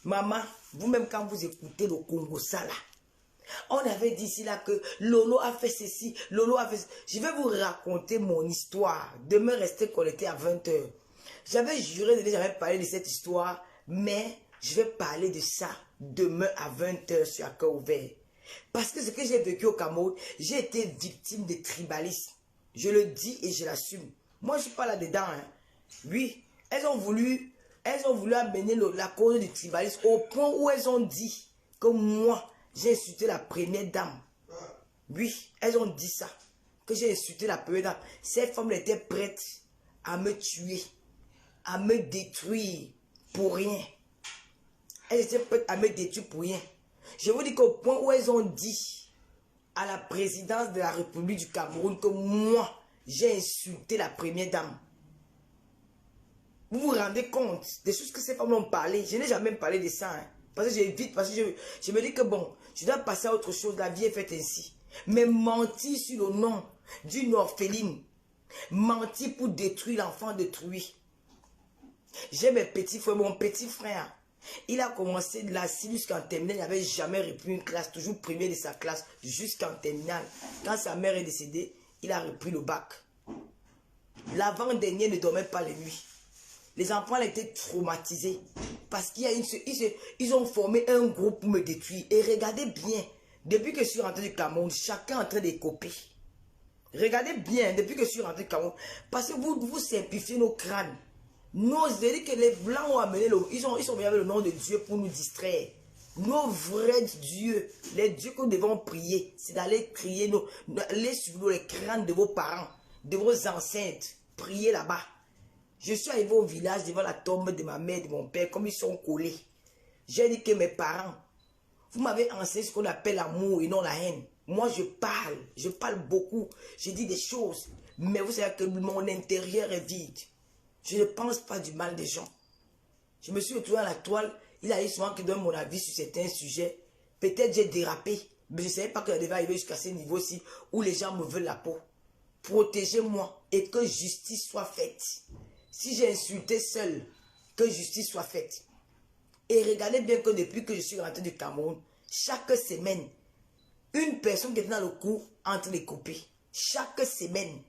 Maman, vous-même quand vous écoutez le Congo, ça là, on avait dit ici là que Lolo a fait ceci, Lolo a fait ceci. Je vais vous raconter mon histoire. Demain, restez connectés à 20 h. J'avais juré de jamais parler de cette histoire, mais je vais parler de ça demain à 20 h sur un cœur ouvert. Parce que ce que j'ai vécu au Cameroun, j'ai été victime de tribalisme. Je le dis et je l'assume. Moi, je ne suis pas là-dedans. Hein. Oui, elles ont voulu amener la cause du tribalisme au point où elles ont dit que moi, j'ai insulté la première dame. Oui, elles ont dit ça. Que j'ai insulté la première dame. Cette femme était prête à me tuer, à me détruire pour rien. Elles étaient prêtes à me détruire pour rien. Je vous dis qu'au point où elles ont dit à la présidence de la République du Cameroun que moi, j'ai insulté la première dame. Vous vous rendez compte des choses que ces femmes ont parlé? Je n'ai jamais parlé de ça. Hein. Parce que j'évite, parce que je me dis que bon, je dois passer à autre chose. La vie est faite ainsi. Mais mentir sur le nom d'une orpheline, mentir pour détruire l'enfant d'autrui. J'ai mes petits frères, mon petit frère. Il a commencé de la CIL jusqu'en terminale. Il n'avait jamais repris une classe, toujours premier de sa classe, jusqu'en terminale. Quand sa mère est décédée, il a repris le bac. L'avant-dernier ne dormait pas les nuits. Les enfants étaient traumatisés. Parce qu'ils ont formé un groupe pour me détruire. Et regardez bien, depuis que je suis rentré du Cameroun, chacun est en train de copier. Regardez bien, depuis que je suis rentré du Cameroun, parce que vous simplifiez nos crânes. Nos dit que les Blancs ont amené, ils sont venus avec le nom de Dieu pour nous distraire. Nos vrais dieux, les dieux que nous devons prier, c'est d'aller crier, aller sur les crânes de vos parents, de vos ancêtres, prier là-bas. Je suis arrivé au village devant la tombe de ma mère et de mon père, comme ils sont collés. J'ai dit que mes parents, vous m'avez enseigné ce qu'on appelle l'amour et non la haine. Moi je parle beaucoup, je dis des choses, mais vous savez que mon intérieur est vide. Je ne pense pas du mal des gens. Je me suis retrouvé à la toile. Il arrive souvent que je donne mon avis sur certains sujets. Peut-être j'ai dérapé. Mais je ne savais pas que je devais arriver jusqu'à ce niveau-ci où les gens me veulent la peau. Protégez-moi et que justice soit faite. Si j'ai insulté seul, que justice soit faite. Et regardez bien que depuis que je suis rentré du Cameroun, chaque semaine, une personne qui était dans le cours en train de couper. Chaque semaine.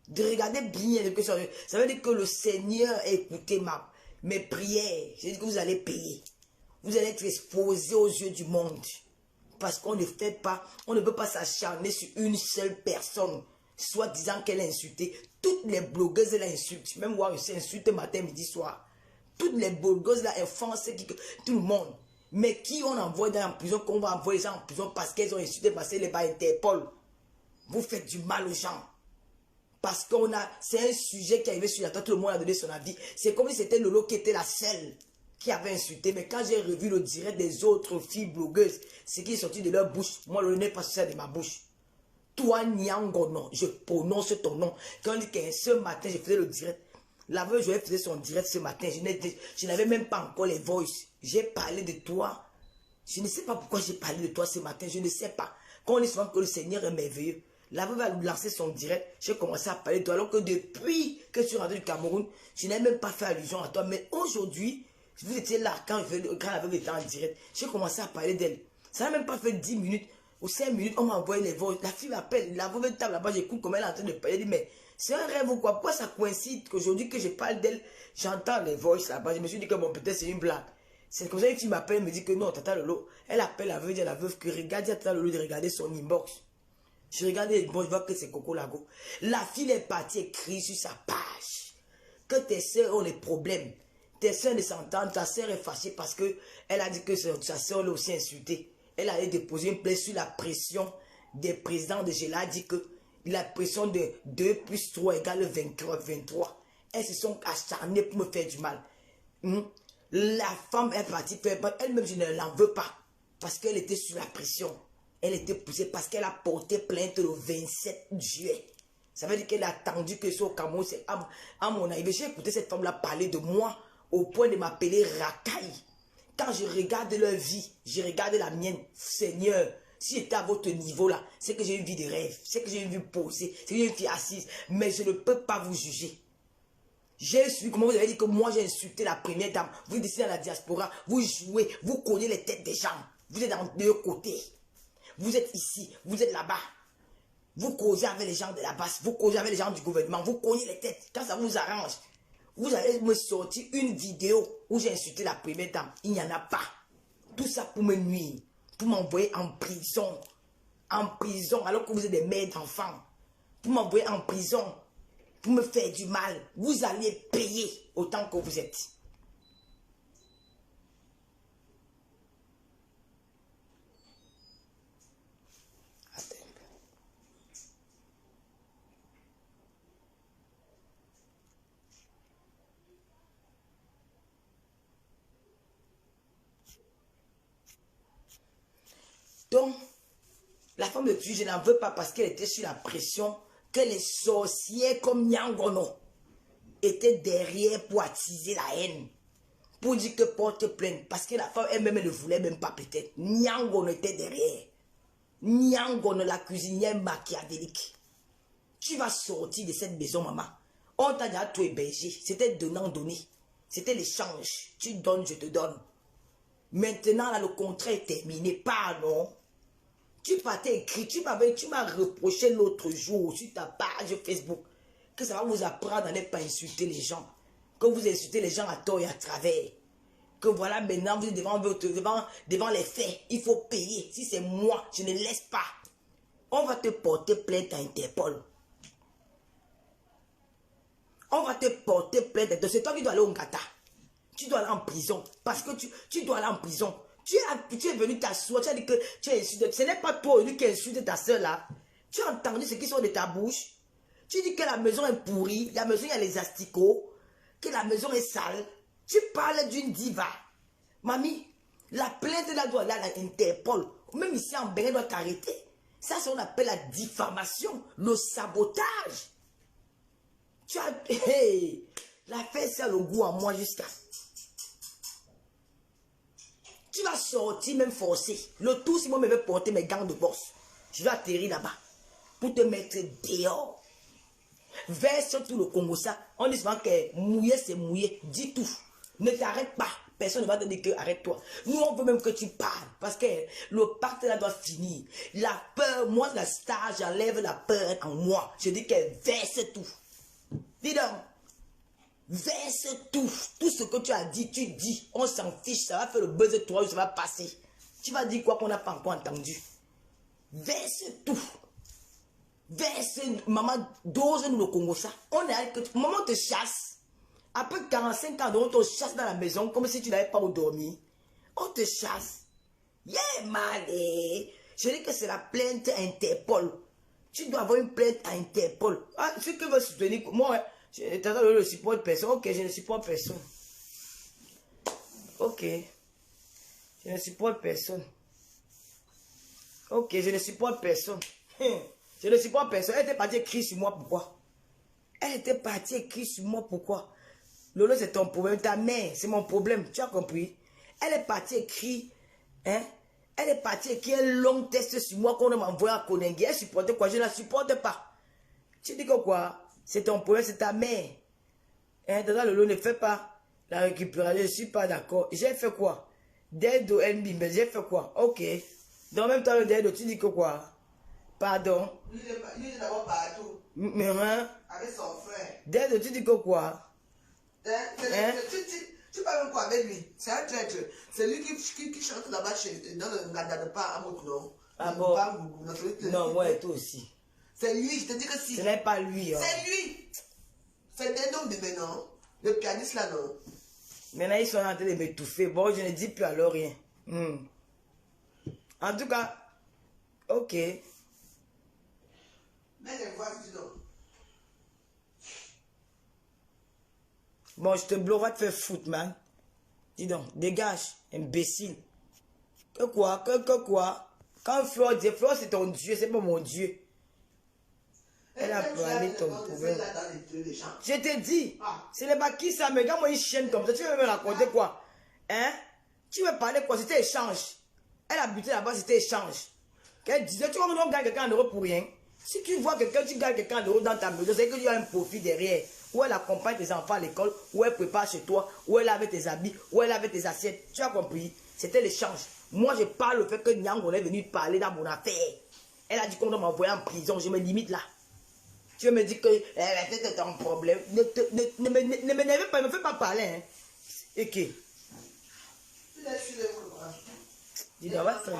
De regarder bien ce que ça veut dire que le Seigneur a écouté mes prières. Je dis que vous allez payer. Vous allez être exposé aux yeux du monde. Parce qu'on ne fait pas, on ne peut pas s'acharner sur une seule personne, soit disant qu'elle a insulté. Toutes les blogueuses l'ont insulté. Même moi, je suis insulté matin, midi, soir. Toutes les blogueuses là, elles font tout le monde. Mais qui on envoie en prison, qu'on va envoyer les gens en prison parce qu'elles ont insulté, parce qu'elles les bas Interpol. Vous faites du mal aux gens. Parce c'est un sujet qui est arrivé sur la table, tout le monde a donné son avis. C'est comme si c'était Lolo qui était la seule qui avait insulté. Mais quand j'ai revu le direct des autres filles blogueuses, ce qui est sorti de leur bouche, moi, le n'est pas sorti de ma bouche. Toi, Nyango, non, je prononce ton nom. Quand on dit que ce matin, je faisais le direct, la veuve Joël faisait son direct ce matin, je n'avais même pas encore les voices. J'ai parlé de toi. Je ne sais pas pourquoi j'ai parlé de toi ce matin, je ne sais pas. Quand on dit souvent que le Seigneur est merveilleux, la veuve va lancer son direct, j'ai commencé à parler de toi. Alors que depuis que je suis rentré du Cameroun, je n'ai même pas fait allusion à toi. Mais aujourd'hui, vous étiez là quand la veuve était en direct. J'ai commencé à parler d'elle. Ça n'a même pas fait 10 minutes ou 5 minutes, on m'a envoyé les voix. La fille m'appelle, la veuve table là-bas, j'écoute comment elle est en train de parler. Elle dit, mais c'est un rêve ou quoi? Pourquoi ça coïncide qu'aujourd'hui que je parle d'elle, j'entends les voix là-bas? Je me suis dit que bon, peut-être c'est une blague. C'est comme ça une fille m'appelle, elle me dit que non, Tata Lolo. Elle appelle la veuve, dit à la veuve que regarde Tata Lolo de regarder son inbox. Je regarde, bon, je vois que c'est Coco Lago. La fille est partie écrire sur sa page que tes soeurs ont des problèmes. Tes soeurs ne s'entendent, ta soeur est fâchée parce que elle a dit que sa soeur l'a aussi insultée. Elle allait déposer une plainte sur la pression des présidents de Gela. Elle a dit que la pression de 2 plus 3 égale 23. Elles se sont acharnées pour me faire du mal. La femme est partie faire, elle-même je ne l'en veux pas parce qu'elle était sous la pression. Elle était poussée parce qu'elle a porté plainte le 27 juillet. Ça veut dire qu'elle a attendu que ce soit au Cameroun. C'est à mon arrivée. J'ai écouté cette femme-là parler de moi au point de m'appeler racaille. Quand je regarde leur vie, je regarde la mienne. Seigneur, si j'étais à votre niveau là, c'est que j'ai une vie de rêve. C'est que j'ai une vie posée. C'est que j'ai une vie assise. Mais je ne peux pas vous juger. J'ai su comment vous avez dit que moi j'ai insulté la première dame. Vous êtes ici dans la diaspora, vous jouez, vous cognez les têtes des gens. Vous êtes dans deux côtés. Vous êtes ici, vous êtes là-bas. Vous causez avec les gens de la base, vous causez avec les gens du gouvernement, vous cognez les têtes. Quand ça vous arrange, vous allez me sortir une vidéo où j'ai insulté la première dame. Il n'y en a pas. Tout ça pour me nuire, pour m'envoyer en prison. En prison, alors que vous êtes des mères d'enfants. Pour m'envoyer en prison, pour me faire du mal. Vous allez payer autant que vous êtes. Donc, la femme de Dieu, je n'en veux pas parce qu'elle était sous la pression que les sorciers comme Nyangono étaient derrière pour attiser la haine. Pour dire que porte plainte. Parce que la femme elle-même ne voulait même pas peut-être. Nyangono était derrière. Nyangono, la cuisinière machiavélique. Tu vas sortir de cette maison, maman. On t'a déjà tout hébergé. C'était donnant-donné. C'était l'échange. Tu donnes, je te donne. Maintenant, là, le contrat est terminé. Pardon. Tu partais écrit, tu m'as reproché l'autre jour sur ta page Facebook que ça va vous apprendre à ne pas insulter les gens. Que vous insultez les gens à tort et à travers. Que voilà, maintenant, vous êtes devant les faits. Il faut payer. Si c'est moi, je ne laisse pas. On va te porter plainte à Interpol. On va te porter plainte. C'est toi qui dois aller au Ngata. Tu dois aller en prison. Parce que tu dois aller en prison. Tu es venu t'asseoir, tu as dit que tu es insulté. Ce n'est pas toi aujourd'hui qui insulte ta soeur là. Tu as entendu ce qui sort de ta bouche. Tu dis que la maison est pourrie, la maison il y a les asticots, que la maison est sale. Tu parles d'une diva. Mamie, la plainte là doit aller à l'Interpol. Même ici en Bénin doit t'arrêter. Ça, c'est ce qu'on appelle la diffamation, le sabotage. Tu as... Hey, la fête, ça a le goût à moi jusqu'à... Tu vas sortir même forcé. Le tout, si moi je vais porter mes gants de boxe, je vais atterrir là-bas pour te mettre dehors. Verse tout le Congo, ça. On dit souvent que mouiller, c'est mouiller. Dis tout. Ne t'arrête pas. Personne ne va te dire que arrête-toi. Nous, on veut même que tu parles. Parce que le pacte là doit finir. La peur, moi, la star, j'enlève la peur en moi. Je dis que verse tout. Dis donc. Verse tout. Tout ce que tu as dit, tu dis. On s'en fiche. Ça va faire le buzz de toi. Ça va passer. Tu vas dire quoi qu'on n'a pas encore entendu. Verse tout. Verse, maman, dose nous le Congo ça. On est avec maman te chasse. Après 45 ans, on te chasse dans la maison comme si tu n'avais pas où dormir. On te chasse. Yeah, mal. Je dis que c'est la plainte à Interpol. Tu dois avoir une plainte à Interpol. Ah, ceux qui veulent soutenir, moi, je ne supporte personne. Ok, je ne supporte personne. Ok. Je ne supporte personne. Ok, je ne supporte personne. Je ne supporte personne. Elle était partie écrire sur moi, pourquoi? Elle était partie écrire sur moi, pourquoi? Lolo, c'est ton problème. Ta mère, c'est mon problème. Tu as compris? Elle est partie écrire, hein? Elle est partie écrire un long test sur moi qu'on m'a envoyé à Konengue. Elle supporte quoi? Je ne la supporte pas. Tu dis que quoi? C'est ton problème, c'est ta mère. Hein? Lolo, ne fait pas la récupération. Je ne suis pas d'accord. J'ai fait quoi? Dedo NB, mais j'ai fait quoi? Ok. Dans le même temps, le Dedo, tu dis que quoi? Pardon? Il est d'abord partout. Mais hein? Avec son frère. Dedo, tu dis que quoi? Tu parles quoi avec lui? C'est un traître. C'est lui qui chante là-bas dans le Ngada à Mouk, non? Ah bon? Non, moi et toi aussi. C'est lui, je te dis que si. Ce n'est pas lui. Hein. C'est lui. C'est un homme de Bénin. Le pianiste là, non? Maintenant, ils sont en train de m'étouffer. Bon, je ne dis plus alors rien. En tout cas, ok. Mais les voix, dis donc. Bon, je te bloque, va te faire foutre, man. Dis donc, dégage, imbécile. Que quoi? Que quoi? Quand Flore dit, Flore c'est ton Dieu, c'est pas mon Dieu. Elle a parlé ton problème. Je te dis, ce n'est pas qui ça, mais quand moi il chaîne comme ça, tu veux me raconter quoi? Hein? Tu veux parler quoi? C'était échange. Elle a buté là-bas, c'était échange. Qu'elle disait, tu vois, on gagne quelqu'un en euros pour rien. Si tu vois quelqu'un, tu gagnes quelqu'un en euros dans ta maison, c'est que tu as un profit derrière. où elle accompagne tes enfants à l'école, où elle prépare chez toi, où elle lave tes habits, où elle lave tes assiettes. Tu as compris? C'était l'échange. Moi, je parle le fait que Nyango est venu parler dans mon affaire. Elle a dit qu'on doit m'envoyer en prison. Je me limite là. Tu veux me dire que c'est ton problème. Ne m'énerve pas, ne me fais pas parler. Hein. Et que? Dis donc, va faire.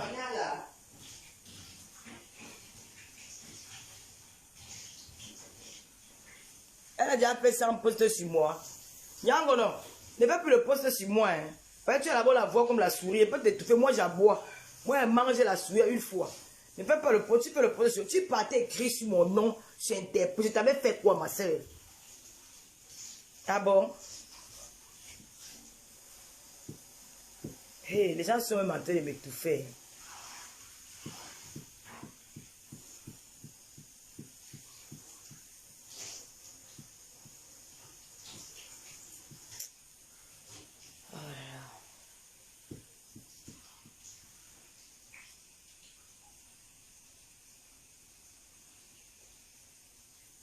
Elle a déjà fait 100 postes sur moi. Nyango, non. Ne fais plus le poste sur moi. Hein. Parce que tu as d'abord la voix comme la souris. Elle peut t'étouffer. Moi, j'aboie. Moi, elle mange la souris une fois. Ne fais pas le poste. Tu fais le poste sur. Tu partais écrit sur mon nom sur Interpol. Je t'avais fait quoi, ma soeur? Ah bon? Hey, les gens sont même en train de m'étouffer.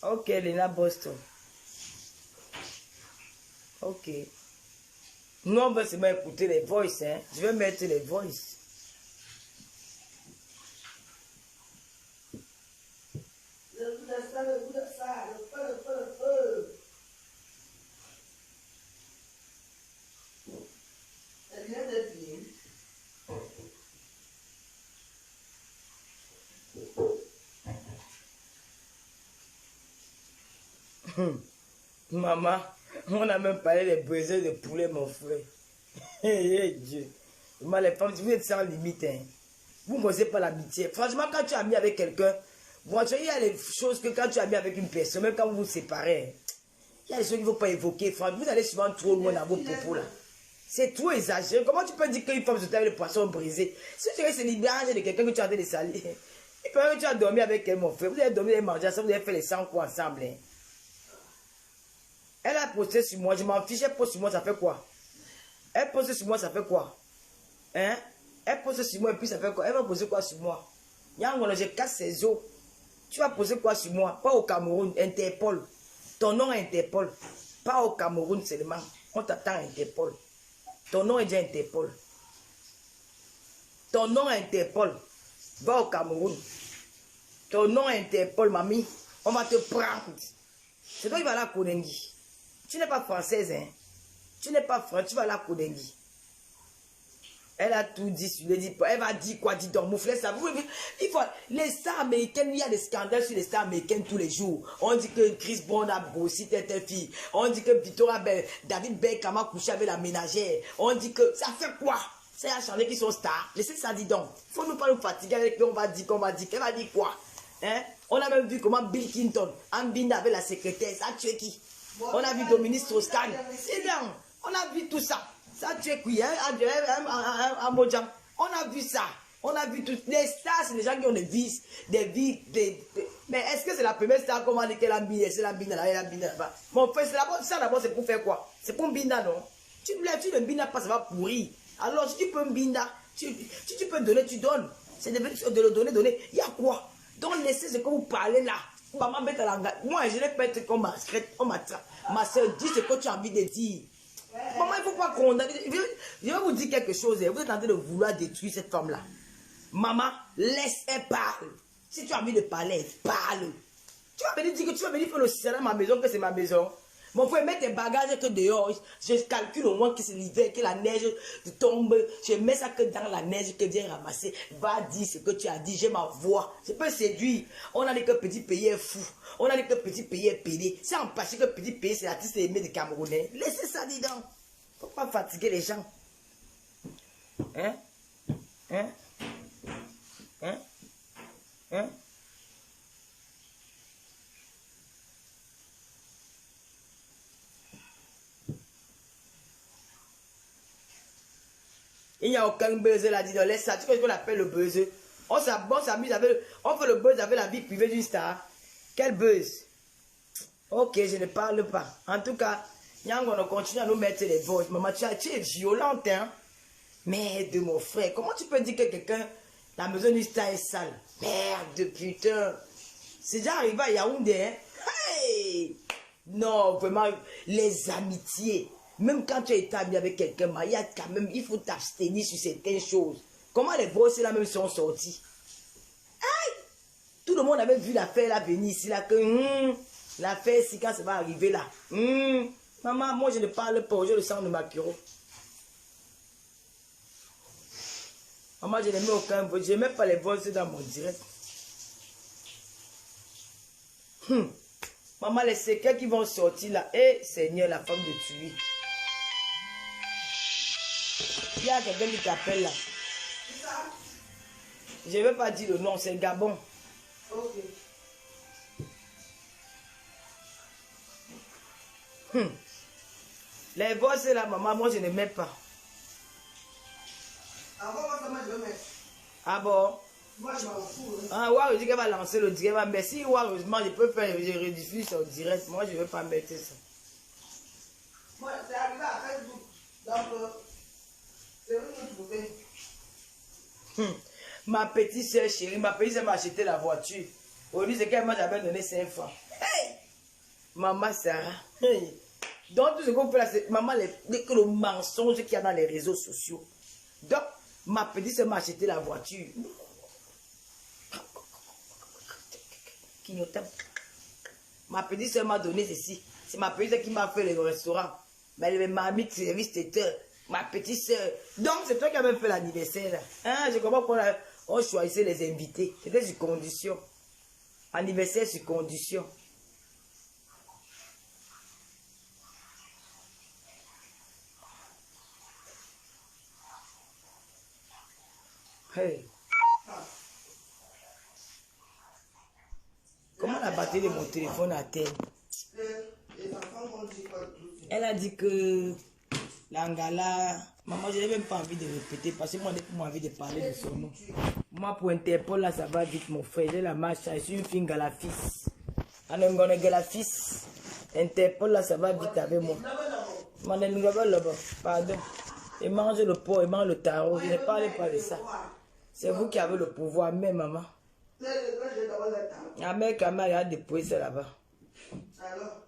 Ok, Lena Boston. Ok. Nous, on va seulement écouter les voices. Hein. Je vais mettre les voices. Maman, on a même parlé des besoins de poulet, mon frère. Hey, Dieu. Moi, les femmes, vous êtes sans limite. Hein. Vous ne connaissez pas l'amitié. Franchement, quand tu es ami avec quelqu'un, il y a des choses que quand tu es ami avec une personne, même quand vous vous séparez, il y a des choses qu'il ne faut pas évoquer. Franchement, vous allez souvent trop loin dans vos propos là. C'est trop exagéré. Comment tu peux dire qu'une femme se tape le poisson brisé? Si tu es célibataire de quelqu'un que tu as en train de salir, il paraît que tu as dormi avec elle, mon frère. Vous avez dormi, vous avez mangé ensemble, vous avez fait les 100 coups ensemble. Hein. Elle a posté sur moi, je m'en fiche, elle poste sur moi, ça fait quoi? Elle poste sur moi, ça fait quoi? Hein? Elle poste sur moi et puis ça fait quoi? Elle va poser quoi sur moi? Yangola, je casse ses os. Tu vas poser quoi sur moi? Pas au Cameroun, Interpol. Ton nom est Interpol. Pas au Cameroun seulement. On t'attend à Interpol. Ton nom est déjà Interpol. Ton nom est Interpol. Va au Cameroun. Ton nom est Interpol, mamie. On va te prendre. C'est toi qui vas à la Konengi. Tu n'es pas française, hein? Tu n'es pas française, tu vas à la Konengi. Elle a tout dit sur le dit. Elle va dire quoi? Dis donc, mon frère, ça. Il faut, les stars américaines, il y a des scandales sur les stars américaines tous les jours. On dit que Chris Brown a grossi telle fille. On dit que David Beckham a couché avec la ménagère. On dit que ça fait quoi? C'est à changer qui sont stars. Laissez ça, dis donc. Il faut nous pas nous fatiguer avec qu'on va dire, Elle va dire quoi? Hein? On a même vu comment Bill Clinton, Ambina avec la secrétaire, ça a tué qui? On a vu Dominique Strauss-Kahn. C'est bien. On a vu tout ça. Ça a tué qui? Un Mojang. On a vu ça. On a vu tout. Les stars, c'est les gens qui ont des vies. Mais est-ce que c'est la première star qu'on va dire qu'elle a Bina? C'est la Bina là. Mon frère, ça d'abord, c'est pour faire quoi? C'est pour Bina, non? Tu ne Bina pas, ça va pourrir. Alors, si tu peux Bina, tu peux donner, tu donnes. C'est de le donner. Il y a quoi? Donc, laissez ce que vous parlez là. Maman, moi, je n'ai pas été comme ma soeur, dis ce que tu as envie de dire. Maman, il ne faut pas condamner. Je vais vous dire quelque chose. Vous êtes en train de vouloir détruire cette femme-là. Maman, laisse-elle parler. Si tu as envie de parler, parle. Tu vas venir dire que tu vas venir faire le ciel à ma maison, que c'est ma maison. Mon frère, mets tes bagages que dehors. Je calcule au moins que c'est l'hiver, que la neige tombe. Je mets ça que dans la neige que viens ramasser. Va dire ce que tu as dit. J'ai ma voix. Je peux séduire. On a dit que petit pays est fou. On a dit que petit pays est pédé. C'est en passé que petit pays, c'est l'artiste aimé des Camerounais. Laissez ça, dis donc. Faut pas fatiguer les gens. Hein? Hein? Hein? Hein? Il n'y a aucun buzz là, dis donc, laisse ça. Tu vois ce qu'on appelle le buzz? On s'amuse avec on fait le buzz avec la vie privée d'une star. Quel buzz? Ok, je ne parle pas. En tout cas, Nyango, on continue à nous mettre les voix. Maman, tu es violente, hein? Merde, mon frère, comment tu peux dire que quelqu'un, la maison d'une star est sale? Merde, putain. C'est déjà arrivé à Yaoundé, hein? Hey! Non, vraiment, les amitiés. Même quand tu es établi avec quelqu'un, il y a quand même, il faut t'abstenir sur certaines choses. Comment les boss là même sont sortis? Aïe! Tout le monde avait vu l'affaire là venir ici, là, que l'affaire ici, quand ça va arriver là. Maman, moi je ne parle pas, je le sens de ma cure. Maman, je n'aimais aucun vote, je n'aimais pas les votes dans mon direct. Maman, les séquelles qui vont sortir là, eh Seigneur, la femme de tuer. Il y a quelqu'un qui t'appelle là. Je ne vais pas dire le nom, c'est Gabon. Ok. Les voix, c'est là, maman, moi je ne mets pas. Avant, moi, ça je vais mettre. Ah bon? Moi, je m'en fous. Hein. Ah, ouais, je dis qu'elle va lancer le direct. Mais si, ouais, heureusement, je peux faire, je rediffuse au direct. Moi, je ne vais pas mettre ça. Moi, c'est arrivé à Facebook. Donc, c'est vrai que vous pouvez. Ma petite soeur chérie, ma petite soeur m'a acheté la voiture. Aujourd'hui, c'est qu'elle m'a donné 5 francs. Hey! Maman Sarah. Hey! Donc, tout ce qu'on fait là, c'est maman, le mensonge qu'il y a dans les réseaux sociaux. Donc, ma petite soeur m'a acheté la voiture. Ma petite soeur m'a donné ceci. C'est ma petite soeur qui m'a fait le restaurant. Mais elle m'a mis de service traiteur. Ma petite soeur. Donc, c'est toi qui as même fait l'anniversaire. Hein? Je comprends qu'on choisissait les invités. C'était sur condition. Anniversaire sur condition. Hey. Comment la batterie de mon téléphone a-t-elle? Les enfants vont dire quoi? Elle a dit que l'Angala, maman, je n'ai même pas envie de répéter parce que moi, j'ai pas envie de parler de son nom. Moi, pour Interpol, là, ça va vite, mon frère. J'ai la marche, je suis une fille galafis. Anongone galafis. Interpol, là, ça va vite avec moi. Pardon. Il mange le pot, il mange le tarot. Je ne parle pas de ça. C'est vous qui avez le pouvoir, mais maman. La mère Kama, il y a dépouillé ça là-bas. Alors,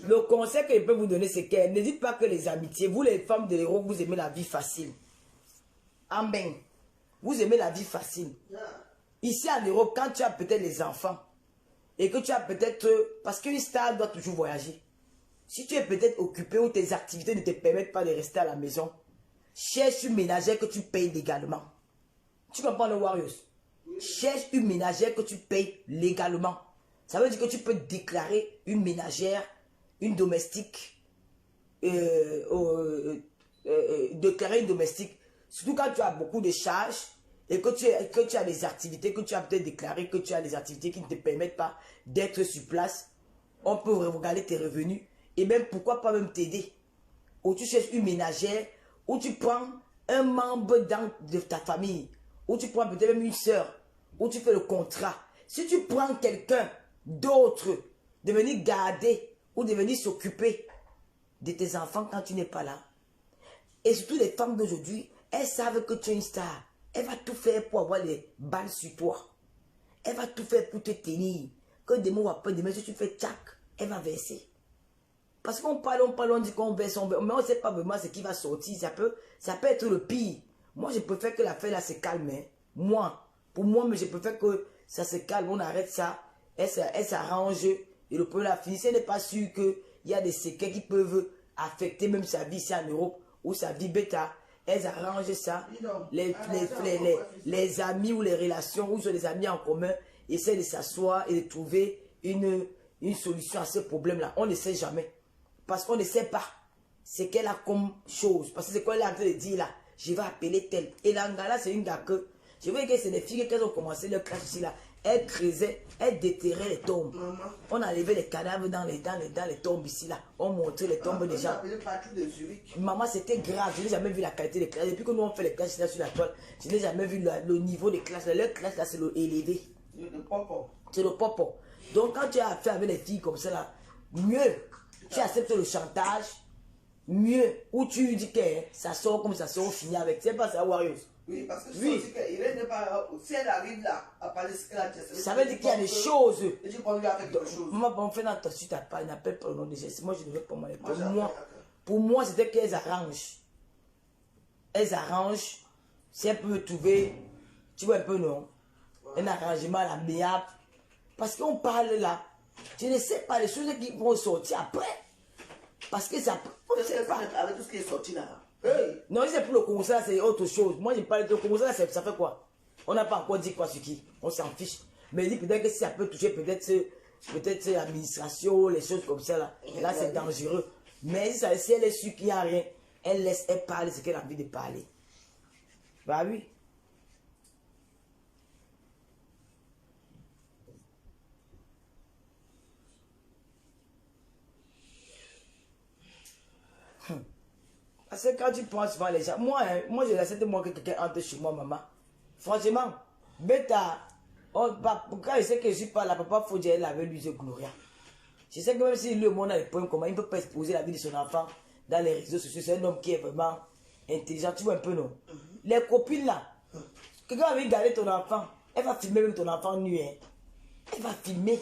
le conseil que je peux vous donner, c'est que ne dites pas que les amitiés, vous les femmes de l'héros, vous aimez la vie facile. Amen. Vous aimez la vie facile. Ici en Europe, quand tu as peut-être les enfants, et que tu as peut-être... Parce qu'une star doit toujours voyager. Si tu es peut-être occupé ou tes activités ne te permettent pas de rester à la maison, cherche une ménagère que tu payes légalement. Tu comprends le Warriors? Cherche une ménagère que tu payes légalement. Ça veut dire que tu peux déclarer une ménagère, une domestique, déclarer une domestique. Surtout quand tu as beaucoup de charges et que tu as des activités, que tu as peut-être déclaré que tu as des activités qui ne te permettent pas d'être sur place. On peut regarder tes revenus et même pourquoi pas même t'aider. Ou tu cherches une ménagère, ou tu prends un membre de ta famille, ou tu prends peut-être même une soeur, ou tu fais le contrat. Si tu prends quelqu'un d'autre de venir garder ou de venir s'occuper de tes enfants quand tu n'es pas là, et surtout les femmes d'aujourd'hui, elles savent que tu es une star. Elle va tout faire pour avoir les balles sur toi. Elle va tout faire pour te tenir. Que demain ou après-demain, si tu fais tchac, elle va verser. Parce qu'on parle, on dit qu'on verse, mais on ne sait pas vraiment ce qui va sortir. Ça peut être le pire. Moi, je préfère que l'affaire là se calme. Hein. Pour moi, mais je préfère que ça se calme, on arrête ça. Elle s'arrange et le problème a fini. Si elle n'est pas sûr qu'il y a des séquelles qui peuvent affecter même sa vie ici en Europe ou sa vie bêta, elles arrangent ça. Les amis ou les relations ou les amis en commun essaient de s'asseoir et de trouver une solution à ce problème-là. On ne sait jamais. Parce qu'on ne sait pas ce qu'elle a comme chose. Parce que c'est quoi elle est en train de dire là. Je vais appeler telle. Et l'Angala, c'est une gars que... Je veux que c'est des filles qui ont commencé leur classe ici là. Elles creusaient, elles déterraient les tombes. Maman. On enlevait les cadavres dans les tombes ici là. On montrait les tombes des gens. Maman, c'était grave. Je n'ai jamais vu la qualité des classes. Depuis que nous on fait les classes là sur la toile, je n'ai jamais vu le niveau des classes. Leur classe là, c'est élevé. C'est le popo. Donc quand tu as affaire avec les filles comme ça là, mieux tu acceptes le chantage, mieux, ou tu dis que ça sort comme ça sort, on finit avec. C'est pas ça, Warriors. Oui, parce que Oui. Irène n'est pas. Si elle arrive là, à parler ce qu'elle a dit, Ça veut dire qu'il y a des choses. Et tu penses qu'il y a quelque chose. Moi, on fait attention, il n'appelle pas le nom de Jésus. Moi, je ne veux pas m'en Moi, j'appelle. pour moi, c'était qu'elles arrangent. Elles arrangent. Si elles peuvent me trouver, tu vois un peu, non? Un arrangement à l'amiable. Parce qu'on parle là. Je ne sais pas les choses qui vont sortir après. Parce que ça. On ne sait pas. Avec tout ce qui est sorti là. Hey. Non, c'est pour le concert, c'est autre chose. Moi, je parle de concert, ça fait quoi? On n'a pas encore dit quoi sur qui. On s'en fiche. Mais dit peut-être que si ça peut toucher peut-être l'administration, les choses comme ça là. Là, c'est dangereux. Mais si elle est sûre qu'il n'y a rien, elle parle ce qu'elle a envie de parler. Bah oui. Parce que quand tu penses souvent les gens, moi je laisse moi que quelqu'un entre chez moi, maman. Franchement, bêta, pourquoi je sais que je suis pas là, papa, faut dire elle avait lui, Gloria. Je sais que même si le monde a des problèmes, comment il ne peut pas exposer la vie de son enfant dans les réseaux sociaux, c'est un homme qui est vraiment intelligent, tu vois un peu, non? Les copines là, quelqu'un avait gardé ton enfant, elle va filmer même ton enfant nu, hein. Elle va filmer,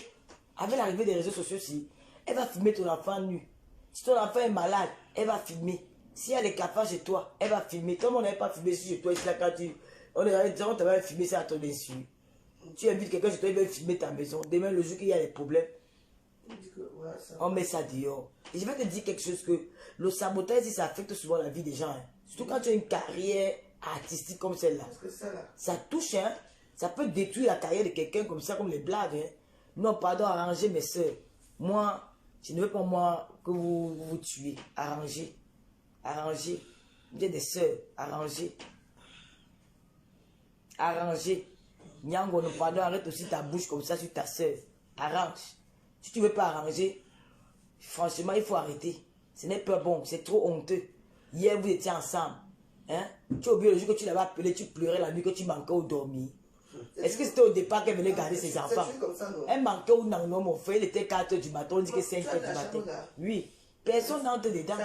avec l'arrivée des réseaux sociaux aussi, elle va filmer ton enfant nu. Si ton enfant est malade, elle va filmer. S'il y a des cafards chez toi, elle va filmer. Tout le monde n'avait pas filmé chez toi, ici là, quand on t'avait filmé ça à ton insu. Tu invites quelqu'un chez toi, il va filmer ta maison. Demain, le jour qu'il y a des problèmes, on met ça dehors. Et je vais te dire quelque chose que le sabotage, ça affecte souvent la vie des gens. Hein. Surtout quand tu as une carrière artistique comme celle-là. Ça touche, hein. Ça peut détruire la carrière de quelqu'un comme ça, comme les blagues. Hein. Non, pardon, arrangez mes soeurs. Moi, je ne veux pas moi que vous vous tuez. Arrangez. Arrangez. Vous êtes des soeurs. Arrangez. Arrangez. Nyango, non, pardon, arrête aussi ta bouche comme ça sur ta soeur. Arrange. Si tu ne veux pas arranger, franchement, il faut arrêter. Ce n'est pas bon, c'est trop honteux. Hier, vous étiez ensemble. Hein? Tu as oublié le jour que tu l'avais appelé, tu pleurais la nuit, que tu manquais au dormir. Est-ce que c'était au départ qu'elle venait garder ses enfants? Elle manquait au non, mon frère, il était 4 h du matin, on dit que c'est 5 h du matin. Oui. Personne n'entre dedans.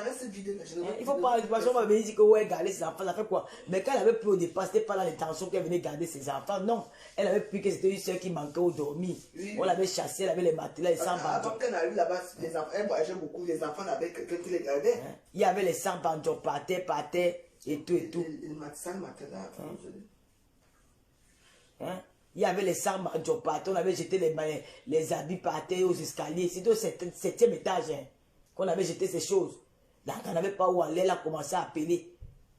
Il faut pas, on va venir dire que ouais, garder ses enfants, ça fait quoi? Mais quand elle avait pris au départ, c'était pas dans l'intention qu'elle venait garder ses enfants. Non. Elle avait pris que c'était une soeur qui manquait au dormir. Oui. On l'avait chassée, elle avait les matelas, les sans-bandeaux. Avant qu'elle arrive là-bas, les enfants, elle voyageait beaucoup, les enfants avaient quelqu'un qui les gardait. Hein? Il y avait les sans-bandeaux par terre, et tout et tout. Hein? Il y avait les sans-bandeaux par terre, on avait jeté les habits par terre aux escaliers. C'était au 7e étage. Hein? On avait jeté ces choses. Donc, on n'avait pas où aller, elle a commencé à appeler.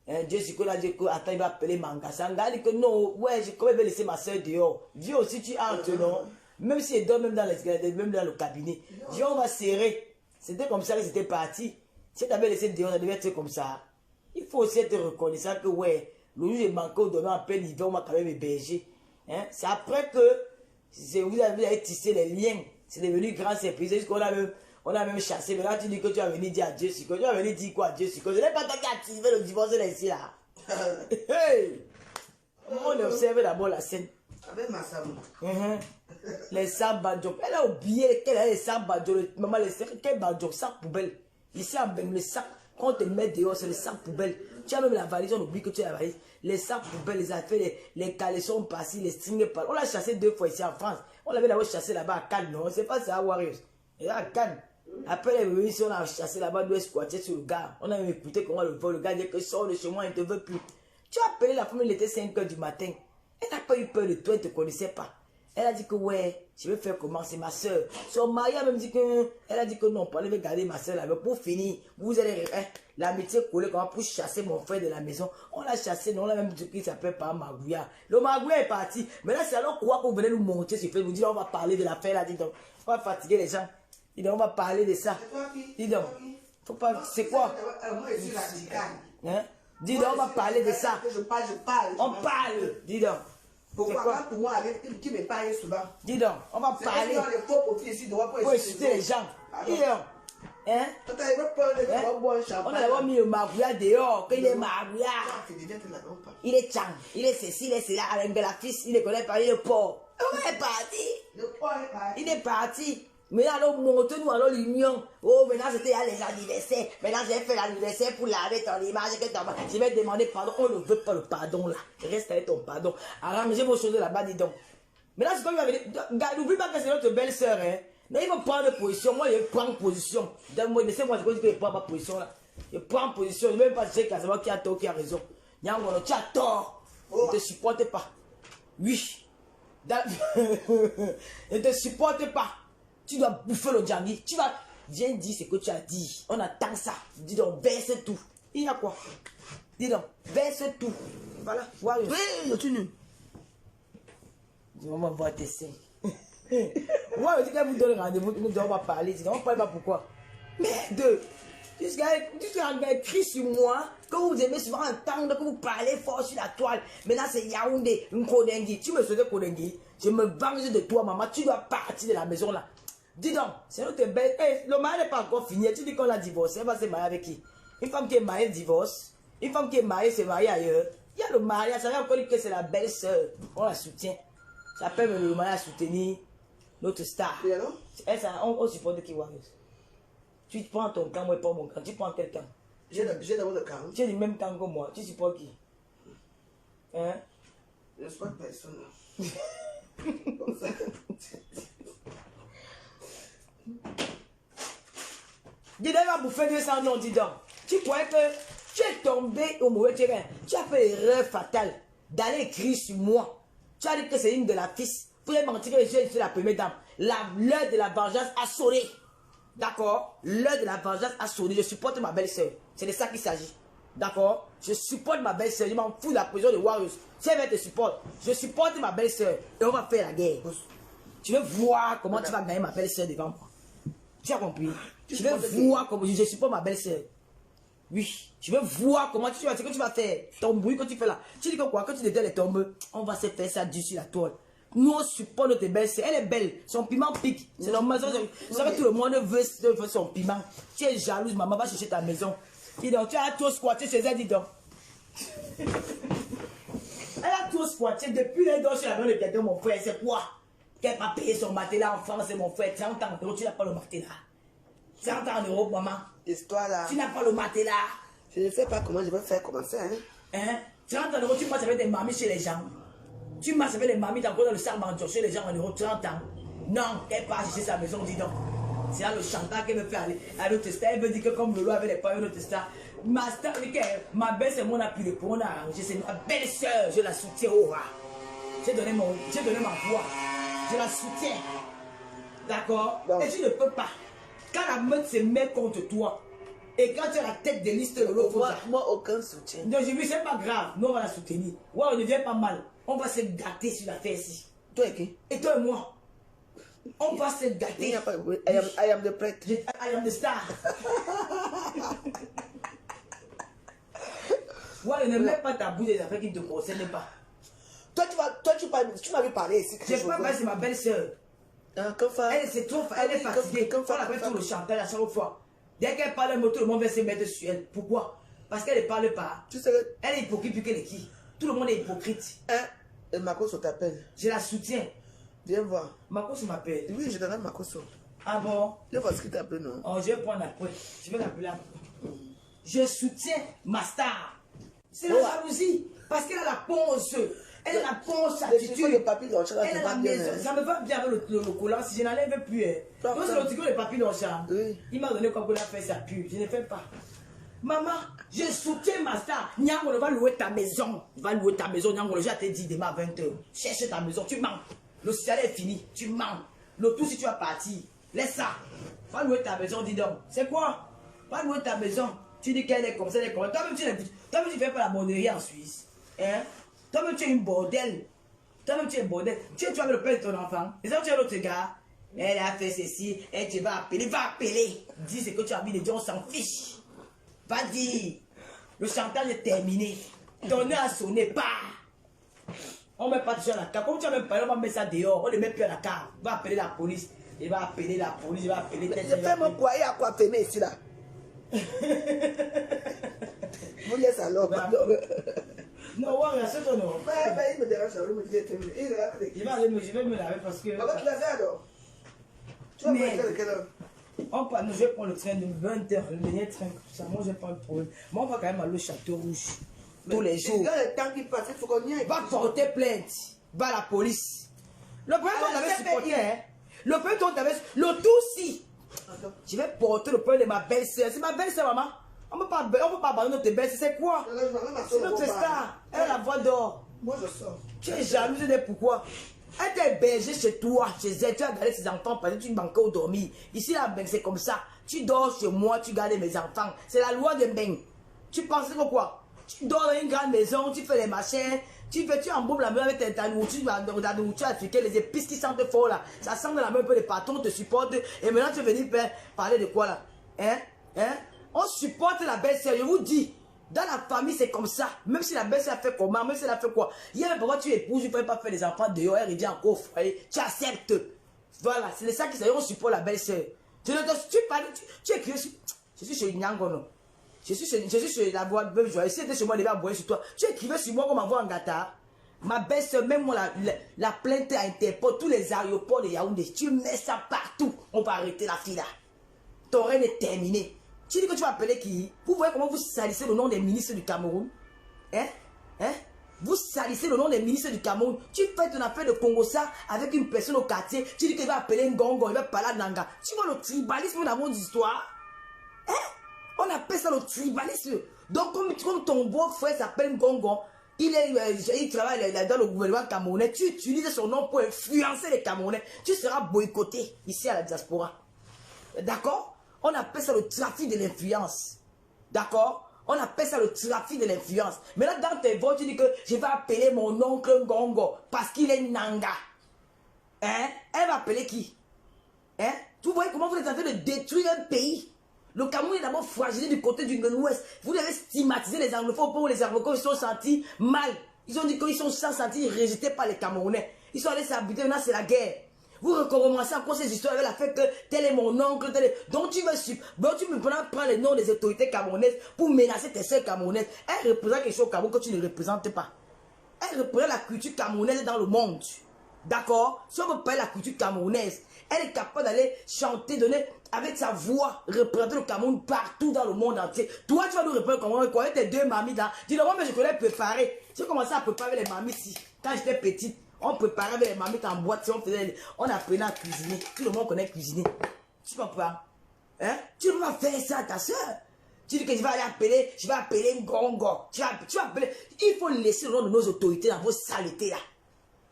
Hein, Dieu, si on a dit que, attends, il va appeler Mangasa. Il dit que non, ouais, je vais laisser ma soeur dehors. Viens aussi, tu entres, non? Même si elle dort, même dans le cabinet. Viens, on va serrer. C'était comme ça que c'était parti. Si tu avais laissé dehors, ça devait être comme ça. Il faut aussi être reconnaissant que, ouais, le jour où j'ai manqué au dormir en plein hiver, on m'a quand même hébergé. Hein? C'est après que vous avez tissé les liens. C'est devenu grand surprise. On a même chassé, mais là tu dis que tu vas venir dire à Dieu, tu vas venir dire quoi à Dieu, je n'ai pas tant qu'à activer le divorce ici là. Hey! On observe d'abord la scène. Avec ma sable. Les sacs badjok. Elle a oublié qu'elle a les sacs badjok. Maman, quel badjok, sac poubelle. Ici en Beng, le sac, quand on te met dehors, c'est le sac poubelle. Tu as même la valise, on oublie que tu as la valise. Les sacs poubelles, les affaires, les caleçons passés, les strings par. On l'a chassé 2 fois ici en France. On l'avait d'abord chassé là-bas à Cannes, non? C'est pas ça à Warriors. Et là à Cannes. Après les revenus, on a chassé là-bas, nous squatté sur le gars. On a même écouté comment le vol, le gars dit que sort de chez moi, il ne te veut plus. Tu as appelé la femme, il était 5 h du matin. Elle n'a pas eu peur de toi, elle ne te connaissait pas. Elle a dit que ouais, je vais faire comment, c'est ma soeur. Son mari a même dit que, elle a dit que non, pour aller garder ma soeur là. Pour finir, vous allez, l'amitié collée comment pour chasser mon frère de la maison. On l'a chassé, non, on l'a même dit qu'il s'appelle pas Magouya. Le Magouya est parti. Mais là, c'est alors quoi que vous venez nous monter sur Facebook, vous dites, on va parler de l'affaire là, dis donc. On va fatiguer les gens. Dis donc, on va parler de ça. Dis donc, faut pas, c'est quoi? Moi, je suis radical. Hein? Dis donc, on va parler de ça. Je parle. On parle. Dis donc. Pourquoi pour moi, qui me parle souvent? Dis donc, on va parler. Pour exciter les gens. Dis donc. Hein? On a d'abord mis le Magouya dehors, qu'il est Magouya. Il est Chang, il est ceci, il est cela, avec la fils, il ne connaît pas, il est pauvre. On est parti. Il est parti. Mais alors, montre-nous alors l'union. Oh, maintenant, c'était les anniversaires. Maintenant, j'ai fait l'anniversaire pour laver ton image. Je vais demander pardon. On ne veut pas le pardon, là. Reste avec ton pardon. Arrangez vos choses là-bas, dis donc. Maintenant, c'est comme il avait dit. N'oublie pas que c'est notre belle-sœur, hein. Mais il va prendre position. Moi, je prends position. Laissez-moi, je ne prends pas position, là. Je prends position. Je ne vais même pas dire qu'à savoir qui a tort, qui a raison. Nyangono, tu as tort. Je ne te supporte pas. Oui. Je ne te supporte pas. Tu dois bouffer le djangui. Tu vas. Viens dire ce que tu as dit. On attend ça. Dis donc, verse tout. Il y a quoi? Dis donc, verse tout. Voilà. Voilà. Oui, tu nu. On va voir tes seins. Moi, je dis qu'elle vous donne rendez-vous. On va parler. On ne parle pas pourquoi. Merde. Jusqu'à écrit sur moi, que vous aimez souvent entendre, que vous parlez fort sur la toile. Maintenant, c'est Yaoundé, Nkodengi. Tu me souhaites Kodengi. Je me venge de toi, maman. Tu dois partir de la maison là. Dis donc, c'est notre belle. Hey, le mariage n'est pas encore fini. Tu dis qu'on a divorcé. Elle va se marier avec qui? Une femme qui est mariée divorce. Une femme qui est mariée se marie ailleurs. Il y a le mariage. Ça veut encore dire que c'est la belle-sœur. On la soutient. Ça appelle le mariage à soutenir notre star. Et alors? Elle, ça, on supporte qui Warriors. Tu prends ton camp, moi je prends mon camp. Tu prends quel camp? J'ai d'abord le camp. Tu es du même camp que moi. Tu supportes qui? Hein? Je ne supporte personne. Dis donc, va bouffer 200 noms, dis donc. Tu croyais que tu es tombé au mauvais terrain. Tu as fait l'erreur fatale d'aller écrire sur moi. Tu as dit que c'est une de la fils. Vous avez menti que je suis la première dame. L'heure de la vengeance a sonné. D'accord? L'heure de la vengeance a sonné. Je supporte ma belle-sœur. C'est de ça qu'il s'agit. D'accord? Je supporte ma belle-sœur. Je m'en fous de la prison de Warriors. Si elle te supporte, je supporte ma belle-sœur. Et on va faire la guerre. Tu veux voir comment tu vas gagner ma belle-sœur devant moi? Tu as compris? Je veux voir comment je supporte ma belle-sœur. Oui. Je veux voir comment tu vas. Ce que tu vas faire. Ton bruit que tu fais là. Tu dis que quoi? Quand tu détends les tombes, on va se faire ça dessus la toile. Nous, on supporte notre belle-sœur. Elle est belle. Son piment pique. C'est normal. C'est que tout le monde veut son piment. Tu es jalouse, maman. Va chercher ta maison. Dis donc, tu as tout squatté chez elle, dis donc. Elle a tout squatté. Depuis les dents, je suis la main de quelqu'un, mon frère. C'est quoi? Qu'elle n'a pas payé son matelas en France, c'est mon frère. 30 ans d'euros, tu n'as pas le matelas. 30 ans d'euros, maman. Histoire là. Tu n'as pas le matelas. Je ne sais pas comment je vais faire commencer. Hein? 30 ans d'euros, tu passes avec des mamies chez les gens. Tu marches avec les mamies encore dans le sac chez les gens en euros 30 ans. Non, elle part chercher sa maison, dis donc. C'est là le chantage qu'elle veut faire aller à l'autre star. Elle veut dire que comme Lolo avait les parents de l'autre star, ma belle c'est mon appui de pour on a arrangé. C'est ma belle soeur, je la soutiens au rat. J'ai donné ma voix. Je la soutiens. D'accord? Et tu ne peux pas. Quand la meute se met contre toi, et quand tu as la tête de liste de l'autre, moi, aucun soutien. Non, je dis, c'est pas grave. Nous, on va la soutenir. Ouais, on ne devient pas mal. On va se gâter sur la fesse ici. Toi et qui? Et toi et moi. On va se gâter. I am the prêtre. I am the star. Ouais, ne mets pas ta bouche des affaires qui ne te concernent pas. Toi, tu m'avais parlé ici. Je ne sais pas, c'est ma belle-sœur. Elle, trop, elle est fatiguée. On appelle tout le chantage à chaque fois. Dès qu'elle parle, tout le monde va se mettre sur elle. Pourquoi? Parce qu'elle ne parle pas. Tu sais que... Elle est hypocrite plus qu'elle est qui? Tout le monde est hypocrite. Et Makoso t'appelle. Je la soutiens. Viens voir. Makoso m'appelle. Oui, je donne Makoso. Ah bon? Viens voir ce qu'il t'appelle, non? Oh, je vais prendre après. Je vais l'appeler après. Je soutiens ma star. C'est la jalousie. Parce qu'elle a la ponce. Elle a la ponce attitude. Le papier d'enchant, elle a la maison. Ça me va bien avec le collant. Si je n'enlève plus. Donc c'est le tico, le papier d'enchant. Il m'a donné comme qu'on a fait sa pub. Je ne fais pas. Maman, je soutiens ma star. Nyango va louer ta maison. Va louer ta maison. Nyango, je t'ai dit demain à 20h. Cherche ta maison. Tu mens. Le salaire est fini. Tu mens. Le tout si tu vas partir. Laisse ça. Va louer ta maison, dis donc. C'est quoi? Va louer ta maison. Tu dis qu'elle est comme ça, elle est comme ça. Toi-même, tu ne fais pas la borderie en Suisse. Hein? Toi-même, tu es une bordel. Toi-même, tu es un bordel. Tu es avec le père de ton enfant. Et ça, tu es l'autre gars. Elle a fait ceci. Et tu vas appeler. Va appeler. Dis ce que tu as envie de dire. On s'en fiche. Va dire. Le chantage est terminé. Ton heure a sonné. Pas. On ne met pas toujours à la cave. Comme tu as même parlé, on va mettre ça dehors. On ne met plus à la cave. Va appeler la police. Il va appeler la police. Il va appeler. Fais-moi quoi? Il y a quoi fermer ici là? Vous laissez alors. Non, ouais, c'est ton nom. Il me dérange. Je vais me laver parce que. Pourquoi tu l'as fait alors? Tu vas Mais- prendre de quelle heure? Je vais prendre le train de 20h, le dernier train, tout ça. Moi, je n'ai pas de problème. Moi, on va quand même aller au Château Rouge. Tous les jours. Regarde le temps qui passe, il faut qu'on y aille. Va porter plainte. Va la police. Le premier Ah, on avait c'est supporté, payé. hein. Le premier on avait. Le tout si. Attends. Je vais porter le problème de ma belle-sœur. C'est ma belle-sœur, maman. On ne peut pas abandonner notre belle-sœur. C'est quoi? Non, non, je vais même C'est notre m'asseoir. star. Elle a la voix d'or. Moi, je sors. Tu es jaloux, je sais pourquoi. Elle t'a hébergé chez toi, chez elle. Tu as gardé ses enfants parce que tu manquais au dormir. Ici, là, ben, c'est comme ça. Tu dors chez moi, tu gardes mes enfants. C'est la loi de Ben. Tu penses que quoi? Tu dors dans une grande maison, tu fais les machins. Tu embaumes la main avec ta nourriture, la nourriture africaine, les épices qui sentent fort là. Ça sent de la main un peu, les patrons te supportent. Et maintenant, tu veux venir parler de quoi là? Hein? On supporte la belle-sœur, je vous dis. Dans la famille, c'est comme ça. Même si la belle-sœur a fait comment, même si elle a fait quoi. Hier, pourquoi tu épouses, tu ne peux pas faire des enfants dehors, elle revient encore au foyer. Tu acceptes. Voilà, c'est ça qui s'est on supporte la belle-sœur. Tu es curieux. Je suis chez Nyangono. Je suis chez la boîte de joie. Si tu chez moi, il va boire sur toi. Tu écrivais sur moi comme envoie en gâteau. Ma belle-sœur, même moi, la plainte à Interpol, tous les aéroports de Yaoundé, tu mets ça partout. On va arrêter la fille là. Ton règne est terminé. Tu dis que tu vas appeler qui? Vous voyez comment vous salissez le nom des ministres du Cameroun? Vous salissez le nom des ministres du Cameroun. Tu fais ton affaire de Congo ça avec une personne au quartier. Tu dis qu'il va appeler Ngongo, il va parler à Nanga. Tu vois le tribalisme dans vos histoires? On appelle ça le tribalisme. Donc, comme ton beau-frère s'appelle Ngongo, il travaille dans le gouvernement camerounais, tu utilises son nom pour influencer les Camerounais. Tu seras boycotté ici à la diaspora. D'accord? On appelle ça le trafic de l'influence. D'accord? On appelle ça le trafic de l'influence. Mais là, dans tes votes, tu dis que je vais appeler mon oncle Ngongo parce qu'il est Nanga. Elle va appeler qui? Vous voyez comment vous êtes en train de détruire un pays? Le Cameroun est d'abord fragilisé du côté du Nord-Ouest. Vous avez stigmatisé les anglophones pour les anglophones se sont sentis mal. Ils ont dit qu'ils sont sentis rejetés par les Camerounais. Ils sont allés s'habiter, maintenant c'est la guerre. Vous recommencez encore ces histoires avec la fait que tel est mon oncle, tel est... Donc tu me prends les noms des autorités camerounaises pour menacer tes soeurs camerounaises. Elle représente quelque chose au Cameroun que tu ne représentes pas. Elle représente la culture camerounaise dans le monde. D'accord? Si on veut parler de la culture camerounaise, elle est capable d'aller chanter, donner avec sa voix, représenter le Cameroun partout dans le monde entier. Toi, tu vas nous représenter comment on connaît tes deux mamies là. Dis moi, mais je connais préparer. J'ai commencé à préparer les mamies ici. Quand j'étais petite, on préparait avec les mamies en boîte. On apprenait à cuisiner. Tout le monde connaît cuisiner. Tu comprends? Tu ne peux pas faire ça à ta soeur. Tu dis que je vais appeler Ngongo. Tu vas appeler. Il faut laisser le nom de nos autorités dans vos saletés là.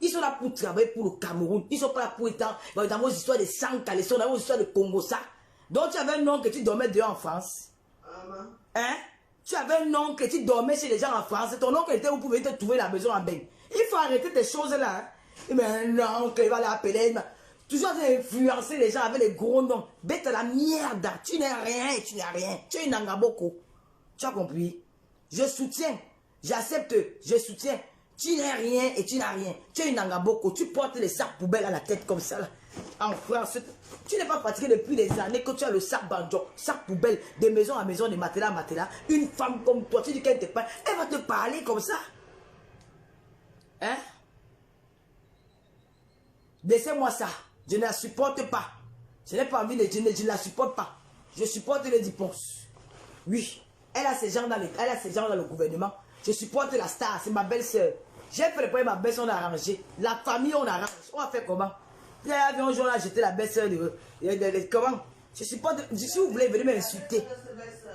Ils sont là pour travailler pour le Cameroun. Ils ne sont pas là pour être dans vos histoires de Sanka, ils sont dans vos histoires de Congo ça. Donc tu avais un nom que tu dormais dehors en France. Tu avais un nom que tu dormais chez les gens en France. Ton oncle était où vous pouvez te trouver la maison en bain. Il faut arrêter tes choses là. Mais non, il va l'appeler. Toujours influencer les gens avec les gros noms. Bête la merde. Tu n'es rien, tu n'es rien. Tu es une Nangaboko. Tu as compris? Je soutiens. J'accepte. Je soutiens. Tu n'es rien et tu n'as rien. Tu es une Nangaboko. Tu portes les sacs poubelles à la tête comme ça là. En France. Tu n'es pas fatigué depuis des années que tu as le sac banjo, sac poubelle, de maison à maison, de matelas à matelas. Une femme comme toi, tu dis qu'elle te parle. Elle va te parler comme ça. Laissez-moi ça. Je ne la supporte pas. Je n'ai pas envie de... Je ne la supporte pas. Je supporte les dépenses. Oui. Elle a ces gens dans le gouvernement. Je supporte la star. C'est ma belle-sœur. J'ai fait le premier, ma belle-sœur, on a arrangé. La famille, on arrange. On a fait comment? Puis un jour, on a jeté la belle-sœur comment? Je supporte... Si vous voulez venir m'insulter.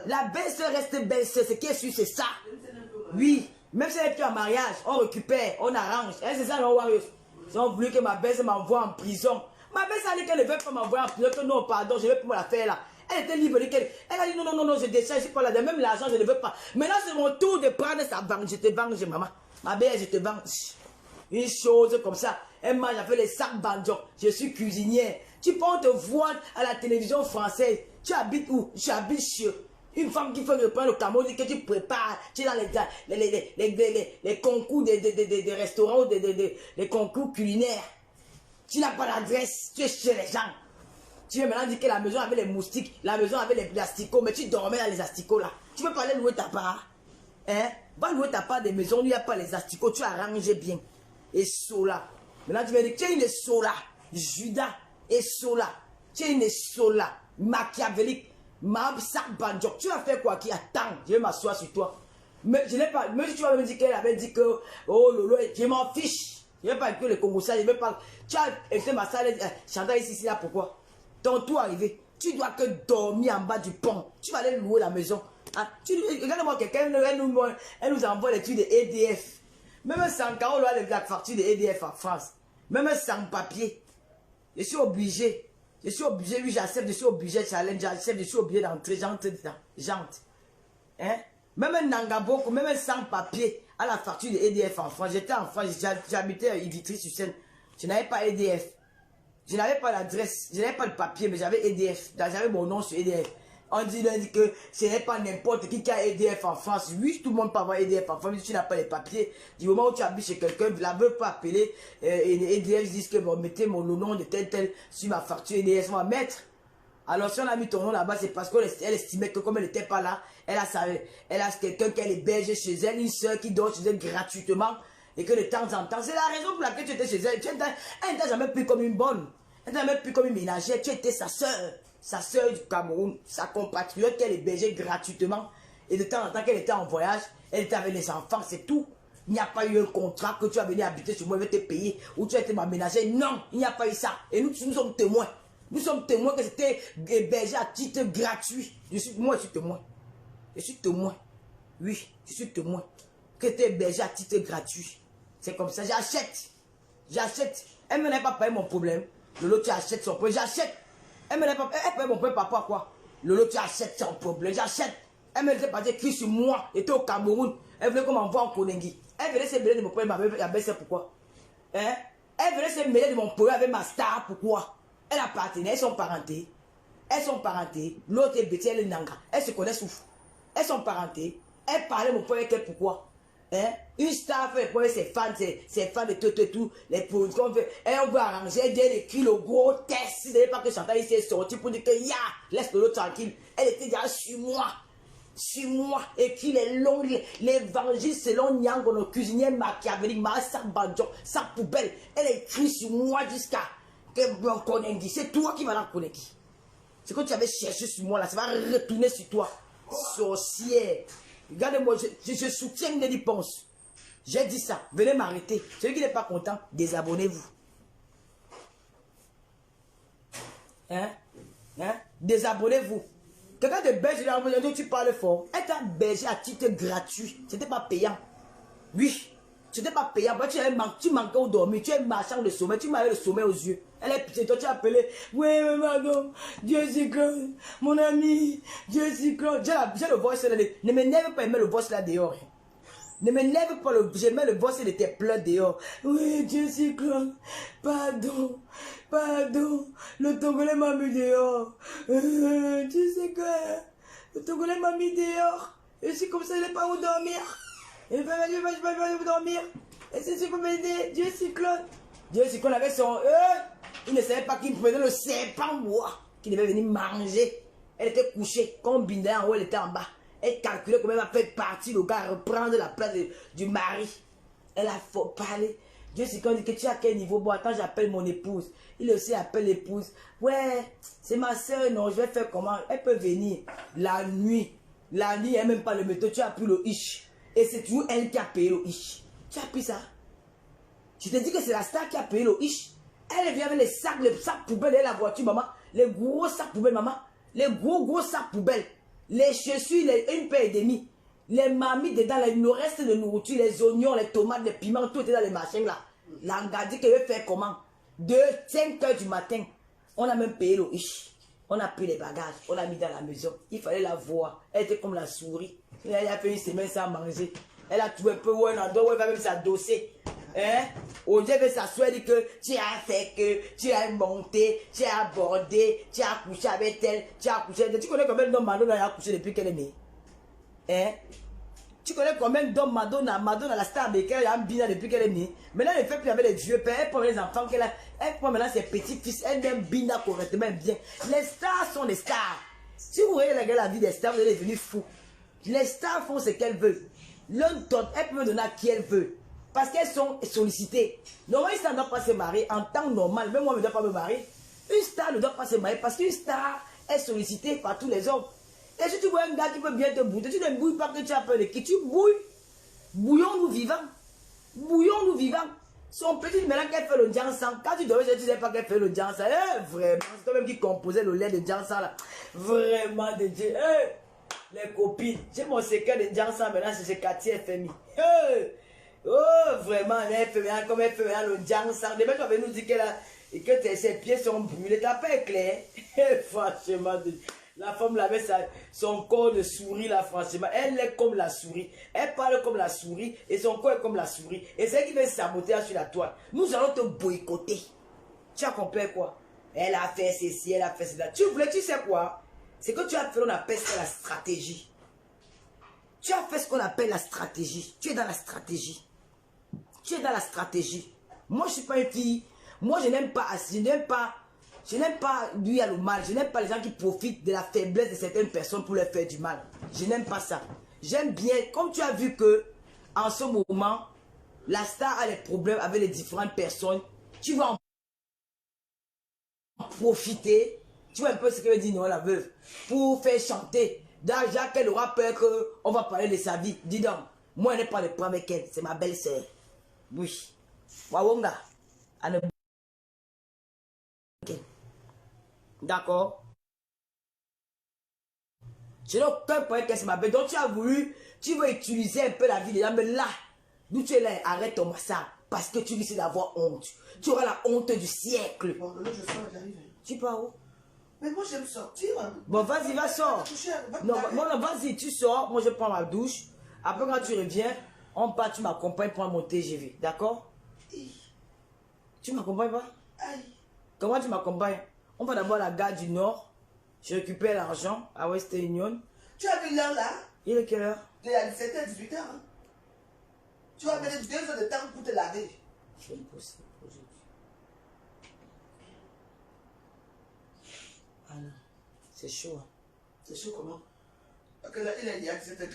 La belle-sœur reste belle-sœur. Ce qui est sûr, c'est ça. Oui. Même si elle est plus en mariage, on récupère, on arrange. C'est ça, non, Warriors. Ils ont voulu que ma belle-sœur m'envoie en prison. Ma belle-sœur a dit qu'elle ne veut pas m'envoyer en prison. Que non, pardon, je ne veux plus la faire là. Elle était libre. Elle a dit non, non, non, je décharge, je ne suis pas là. Même l'argent, je ne veux pas. Maintenant, c'est mon tour de prendre sa venge. Je te venge, maman. Ma belle, je te venge. Une chose comme ça. Elle m'a fait les sacs banjo. Je suis cuisinière. Tu peux te voir à la télévision française. Tu habites où? J'habite chez une femme qui fait reprendre le Cameroun, que tu prépares. Tu es dans les concours des restaurants, les concours culinaires. Tu n'as pas d'adresse. Tu es chez les gens. Tu veux maintenant dire que la maison avait les moustiques, la maison avait les asticots, mais tu dormais dans les asticots là. Tu peux pas aller louer ta part. Va louer ta part des maisons où il n'y a pas les asticots, tu arranges bien. Et Sola. Maintenant tu vas dire, tu es une Sola. Judas et Sola. Tu es une sola, machiavélique. Ma sac bandjok. Tu vas faire quoi qui attend? Je vais m'asseoir sur toi. Mais je n'ai pas. Même si tu vas me dire qu'elle avait dit que. Oh Lolo, je m'en fiche. Je ne vais pas que le Congo ça. Je ne vais pas. Tu as fait ma salle. Chantal ici, là, pourquoi? Ton tour arrivé. Tu dois que dormir en bas du pont. Tu vas aller louer la maison. Ah, regarde-moi, quelqu'un elle nous envoie les trucs de EDF. Même sans carreau, la facture de EDF en France. Même sans papier. Je suis obligé. Je suis obligé, oui, j'accepte, je suis obligé, challenge, j'accepte, je suis obligé d'entrer, j'entre dedans. J'entre. Hein? Même un Nangaboko, même un sans papier, à la facture de EDF en France. J'étais en France, j'habitais à Vitry-sur-Seine. Je n'avais pas EDF. Je n'avais pas l'adresse, je n'avais pas le papier, mais j'avais EDF. J'avais mon nom sur EDF. On dit que ce n'est pas n'importe qui a EDF en France. Oui, tout le monde peut avoir EDF en France, mais si tu n'as pas les papiers, du moment où tu habites chez quelqu'un, ne la veut pas appeler, et EDF disent que bon, mettez mon nom de tel sur ma facture EDF, on va mettre. Alors si on a mis ton nom là-bas, c'est parce qu'elle estimait que comme elle n'était pas là, elle a quelqu'un qui est hébergé chez elle, une soeur qui dort chez elle gratuitement, et que de temps en temps, c'est la raison pour laquelle tu étais chez elle. Elle ne t'a jamais pris comme une bonne, elle ne t'a jamais pris comme une ménagère, tu étais sa soeur du Cameroun, sa compatriote qu'elle hébergeait gratuitement. Et de temps en temps qu'elle était en voyage, elle était avec les enfants, c'est tout. Il n'y a pas eu un contrat que tu as venu habiter chez moi, je vais te payer, ou tu as été ma ménagère. Non, il n'y a pas eu ça. Et nous sommes témoins. Nous sommes témoins que c'était hébergé à titre gratuit. Moi, je suis témoin. Je suis témoin. Oui, je suis témoin. Que c'était hébergé à titre gratuit. C'est comme ça, j'achète. J'achète. Elle ne m'a pas payé mon problème. Lolo, tu achètes son problème, j'achète. Elle me dit pas, elle paye mon père, papa, quoi. Lolo, tu achètes son problème, j'achète. Elle me dit pas, écrit sur moi, était au Cameroun. Elle voulait qu'on m'envoie en Konengi. Elle venait se mêler de mon père, ma belle-sœur, pourquoi? Hein? Elle venait se mêler de mon père avec ma star, pourquoi? Elle appartenait, elles sont parentées. Elles sont parentées. L'autre est bêtise, elle est nanga. Elles se connaissent ouf. Elles sont parentées. Elle parlait mon père avec elle, pourquoi? Hein? Une star fait pour ses fans de tout, les produits qu'on fait. Elle veut arranger, elle écrit le gros test. Si vous n'avez pas que Chantal ici est sorti pour dire que ya, laisse l'autre tranquille. Elle était déjà sur moi, écrit les longs, l'évangile selon Nyango, le cuisinier machiavélique, sa bandjo, sa poubelle. Elle écrit sur moi jusqu'à que on connaisse. C'est toi qui vas la connaître. C'est que tu avais cherché sur moi là, ça va retourner sur toi. Sorcière. Regardez-moi, je soutiens les dépenses. J'ai dit ça. Venez m'arrêter. Celui qui n'est pas content, désabonnez-vous. Hein? Désabonnez-vous. Quelqu'un de belge, tu parles fort. Elle t'a belgé à titre gratuit. Ce n'était pas payant. Oui. Ce n'était pas payant. Tu manquais au dormir. Tu es marchand de sommeil. Tu m'avais le sommeil aux yeux. Elle est pitié. Toi, tu as appelé. Oui, madame. Dieu s'y claude. Mon ami. Dieu s'y claude. J'ai le voice là. Ne m'énerve pas, mets le voice là dehors. Ne m'énerve pas. Je mets le voice de tes pleurs dehors. Oui, Dieu s'y claude. Pardon. Le Togolais m'a mis dehors. Tu sais quoi? Le Togolais m'a mis dehors. Et c'est comme ça, il n'est pas où dormir. Je vais pas où dormir. Et c'est ce qu'on m'a dit. Dieu Cyclone. Dieu Cyclone avait son... il ne savait pas qu'il prenait le serpent bois. Qui devait venir manger. Elle était couchée. Comme Binda en haut, elle était en bas. Elle calculait comment elle va faire partie. Le gars reprendre la place du mari. Elle a faut parler. Dieu Cyclone dit que tu es à quel niveau? Bon, attends, j'appelle mon épouse. Il aussi appelle l'épouse. Ouais, c'est ma soeur. Non, je vais faire comment? Elle peut venir la nuit. La nuit, elle n'a même pas le métaux. Tu as pris le ish. Et c'est toujours elle qui a payé le ish. Tu as pris ça? Je te dis que c'est la star qui a payé le ish. Elle vient avec les sacs poubelles de la voiture, maman. Les gros sacs poubelles, maman. Les gros sacs poubelles. Les chaussures, une paire et demie. Les mamies dedans, le reste de nourriture, les oignons, les tomates, les piments, tout était dans les machines là. L'anga dit qu'elle veut faire comment? De 5 h du matin, on a même payé le ish. On a pris les bagages, on l'a mis dans la maison. Il fallait la voir. Elle était comme la souris. Elle a fait une semaine sans manger. Elle a trouvé un peu où elle va même s'adosser. Hein? Au lieu de s'asseoir, elle dit que tu as fait que, tu as monté, tu as abordé, tu as couché avec elle, tu as couché avec elle. Tu connais combien d'hommes Madonna a couché depuis qu'elle est née? Hein? Tu connais combien d'hommes Madonna, la star américaine, a bien depuis qu'elle est née? Maintenant, elle ne fait plus avec les vieux pères, elle prend les enfants qu'elle a, elle prend maintenant ses petits-fils, elle aime Bina correctement bien. Les stars sont des stars. Si vous voyez la vie des stars, vous allez devenir fou. Les stars font ce qu'elles veulent. L'autre donne, elle peut me donner à qui elle veut. Parce qu'elles sont sollicitées. Normalement, ça ne doit pas se marier en temps normal. Même moi, je ne dois pas me marier. Une star ne doit pas se marier parce qu'une star est sollicitée par tous les hommes. Et si tu vois un gars qui veut bien te bouiller, tu ne bouilles pas que tu as peur de qui. Tu bouilles. Bouillons-nous vivants. Bouillons-nous vivants. Son petit maintenant qu'elle fait le jansan. Quand tu dormais, tu ne sais pas qu'elle fait le jansan. Vraiment, c'est toi-même qui composait le lait de jansan là. Vraiment de Dieu. Les copines. J'ai mon secret de jansan maintenant, c'est chez Cathy FMI. Oh, vraiment, elle fait bien comme elle fait bien le jansan. Demain, tu vas venir nous dire que ses pieds sont brûlés. T'as pas éclair. Franchement, la femme là avec son corps de souris là, franchement, elle est comme la souris. Elle parle comme la souris et son corps est comme la souris. Et c'est elle qui veut saboter sur la toile. Nous allons te boycotter. Tu as compris quoi? Elle a fait ceci, elle a fait cela. Tu sais quoi? C'est que tu as fait, on appelle ça la stratégie. Tu as fait ce qu'on appelle la stratégie. Tu es dans la stratégie. Tu es dans la stratégie. Moi, je ne suis pas une fille. Moi, je n'aime pas, je n'aime pas lui à le mal. Je n'aime pas les gens qui profitent de la faiblesse de certaines personnes pour leur faire du mal. Je n'aime pas ça. J'aime bien, comme tu as vu que, en ce moment, la star a des problèmes avec les différentes personnes. Tu vas en profiter. Tu vois un peu ce que veut dire non, la veuve. Pour faire chanter. Déjà qu'elle aura peur qu'on va parler de sa vie. Dis donc, moi, je n'ai pas de problème avec elle. C'est ma belle-sœur. Oui. Wawonga. D'accord. Je n'ai aucun problème qu'elle se m'appelle. Donc tu as voulu, tu veux utiliser un peu la vie des gens. Mais là, d'où tu es là, arrête ton massacre. Parce que tu risques d'avoir honte. Tu auras la honte du siècle. Bon, là, je sors, j'arrive. Tu pars où? Mais moi, j'aime sortir. Bon, vas-y, va, sors. Non, vas-y, tu sors. Moi, je prends ma douche. Après, quand tu reviens, on part, tu m'accompagnes pour mon TGV. D'accord? Tu m'accompagnes pas? Aïe. Comment tu m'accompagnes? On va d'abord à la gare du Nord. Je récupère l'argent à Western Union. Tu as vu l'heure là? Il est quelle heure? Il est à 17h, 18h. Hein? Tu vas mettre 2 heures de temps pour te laver. C'est impossible aujourd'hui. Ah non, c'est chaud. Hein. C'est chaud comment? Parce que là, il est à 17h.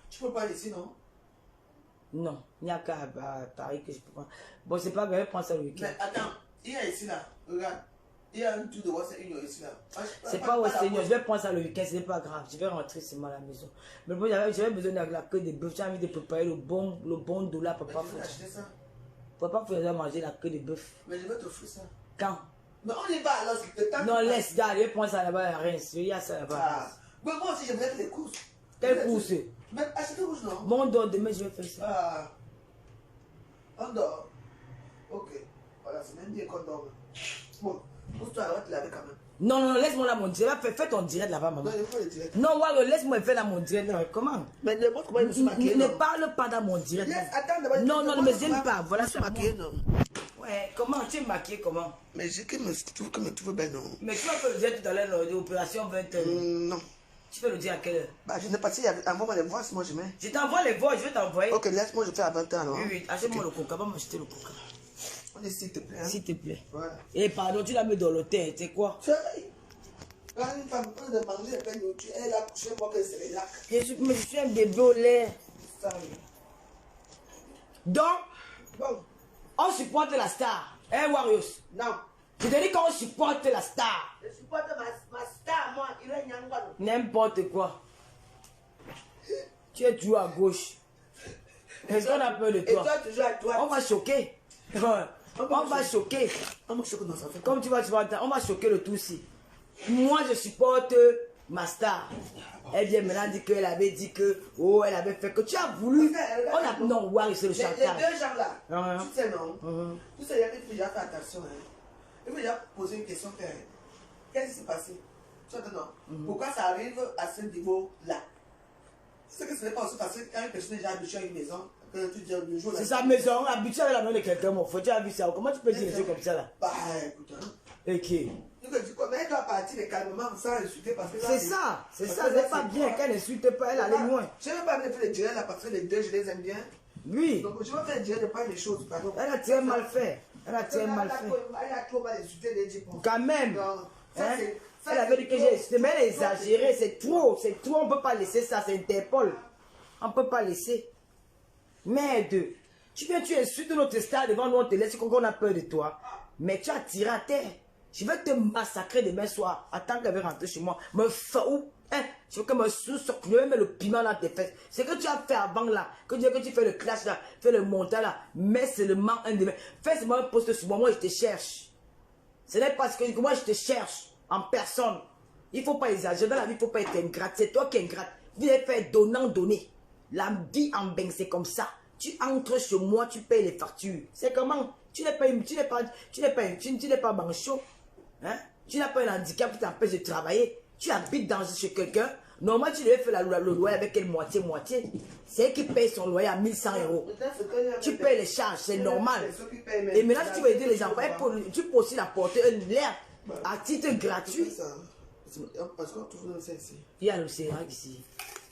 Tu peux pas aller ici, non? Non, il n'y a qu'à Paris que je peux prendre. Bon, c'est pas grave, je prends ça le week-end. Mais attends, il y a ici là, regarde. Il y a un tour de Western Union ici là. C'est pas Western Union, je vais prendre ça le week-end, c'est pas grave. Je vais rentrer seulement à la maison. Mais bon, j'avais besoin de la queue de bœuf. J'ai envie de préparer le bon dollar, papa. Mais je vais acheter ça. Papa, il faudrait manger la queue de bœuf. Mais je vais t'offrir ça. Quand? Mais on y va alors, le temps. Non, laisse, gars, je vais prendre ça là-bas à Reims. Il y a ça là-bas. Ah. Mais moi aussi, j'aimerais faire les courses. Quelle course? Mais acheter rouge, non? Mon dos, demain, je vais faire ça. Ah. On dort. Ok. Voilà, c'est même bien qu'on dort. Bon, pousse-toi, on va te laver quand même. Non, non, laisse-moi là mon direct. Fais ton direct là-bas, maman. Non, il faut le direct. Non, Waro, laisse-moi faire là mon direct. Là. Comment? Mais ne montre comment je me suis maquillée. Ne parle pas dans mon direct. Laisse, attends, d'abord. Non, non, ne me gêne pas. Voilà, je suis maquillée, non. Ouais, comment? Tu es maquillée comment? Mais je me trouve belle, non. Mais tu vas faire le dire tout à l'heure, l'opération 20 heures. Non. Tu peux le dire à quelle heure? Bah, je n'ai pas dit, envoie-moi les voix, moi je mets. Je t'envoie les voix, je vais t'envoyer. Ok, laisse-moi, je fais à 20 ans, non? Oui, oui, achète-moi le coca, va m'acheter le coca. On est s'il te plaît. Hein? S'il te plaît. Voilà. Et pardon, tu l'as mis dans l'hôtel, c'est quoi? Tu as quand une femme prend de manger, elle a couché moi que c'est les lacs. Mais je suis un bébé au lait. Ça, oui. Donc, Bon, on supporte la star. Hein, Warriors? non. Je te dis qu'on supporte la star. Je supporte ma star, moi, il est Nyangwano. N'importe quoi. Tu es toujours à gauche. Est-ce qu'on a peur de Et toi? toi, toujours à droite. On va choquer. On va choquer. On va choquer dans sa fait. Comme tu vas entendre, on va choquer le tout aussi. Moi, je supporte ma star. Elle vient maintenant dire qu'elle avait dit que, oh, elle avait fait que tu as voulu. On a, non, ouais, c'est le Les chantage. deux gens là, Uh-huh. tu sais, non? Tu sais, il faut déjà faire attention. Hein. Il faut déjà poser une question. Qu'est-ce qui s'est passé? Tu entends, non? Pourquoi ça arrive à ce niveau-là? C'est que ce n'est pas aussi facile quand une personne est déjà habituée à une maison. Que tu dis le jour là. C'est sa maison, habituée avec la maison de quelqu'un, mon frère. Tu as vu ça? Comment tu peux dire des choses comme ça là? Bah, écoute, hein. Et qui? Donc, tu dis quoi? Mais elle doit partir calmement sans insulter parce que là, C'est ça, c'est pas bien qu'elle n'insulte pas, elle allait loin. Je ne vais pas me faire les directs là parce que les deux, je les aime bien. Oui, Donc, je vais faire les directs de pas les choses. Pardon. elle a très mal fait. Elle a très mal fait. Elle a trop mal insulté les gens. Quand même. Non, Hein? ça, Elle avait dit que j'ai insulté, mais elle a exagéré, c'est trop, on ne peut pas laisser ça, c'est Interpol. On ne peut pas laisser. Merde, tu insultes notre star devant nous, on te laisse qu'on a peur de toi. Mais tu as tiré à terre. Je vais te massacrer demain soir. Attends qu'elle va rentrer chez moi. Me fou. Hein? Je veux que me sous-sorte. Je vais mettre le piment dans tes fesses. C'est que tu as fait avant là. Que tu fais le clash là. Fais le montage là. Mais c'est le manque un demain. Fais seulement un poste sur moi. Moi, je te cherche. Ce n'est pas ce que moi, je te cherche. En personne. Il ne faut pas exagérer. Dans la vie, il ne faut pas être ingrate. C'est toi qui es ingrate. Vous devez faire donnant, donner. La vie en bain, c'est comme ça. Tu entres chez moi, tu payes les factures. C'est comment? Tu n'es pas manchot. Hein? Tu n'as pas un handicap qui t'empêche de travailler. Tu habites chez quelqu'un. Normalement, tu devais faire le loyer avec elle moitié-moitié. C'est elle qui paye son loyer à 1100 €. Tu payes les charges, c'est normal. Et maintenant, si tu veux aider les enfants, tu peux aussi apporter un l'air à titre gratuit. Parce qu'on trouve le ici. Il y a le Cérac ici.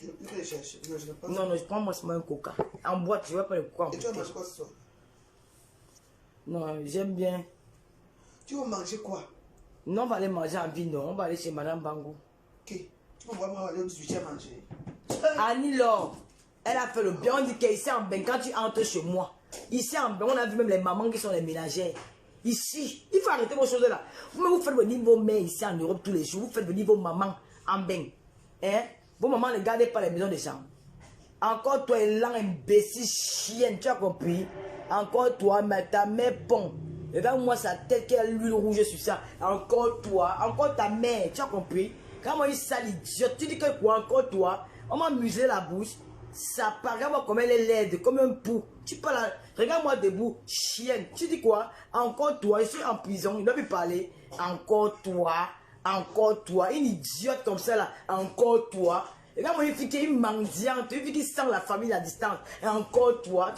Je peux les chercher. Non, je prends moi seulement un coca. En boîte, je ne veux pas le coca en bouteille. Et tu vas bouteille. manger quoi ce soir? Non, j'aime bien. Tu vas manger quoi? Non, on va aller manger en ville, non. On va aller chez Madame Bango. Ok. Tu peux vraiment aller au 18e manger. Annie Laure, elle a fait le bien. On dit qu'ici en bain, quand tu entres chez moi, ici en bain, on a vu même les mamans qui sont les ménagères. Ici, il faut arrêter vos choses là. Vous faites venir vos mères ici en Europe tous les jours. Vous faites venir vos mamans en bain. Hein? Vos mamans ne gardez pas les maisons des gens. Encore toi, élan, imbécile, chienne, tu as compris? Encore toi, mais ta mère pond. Regarde-moi sa tête qui a l'huile rouge sur ça. Encore toi, encore ta mère, tu as compris? Quand moi, il sale idiote, tu dis que quoi? Encore toi, on m'a musé la bouche. Ça part, regarde-moi comme elle est laide, comme un pou. Tu parles, regarde-moi debout, chienne. Tu dis quoi? Encore toi, je suis en prison, il ne doit plus parler. Encore toi, une idiote comme ça là. Encore toi. Regarde-moi une fille qui est mendiante, une fille qui sent la famille à distance. Et encore toi,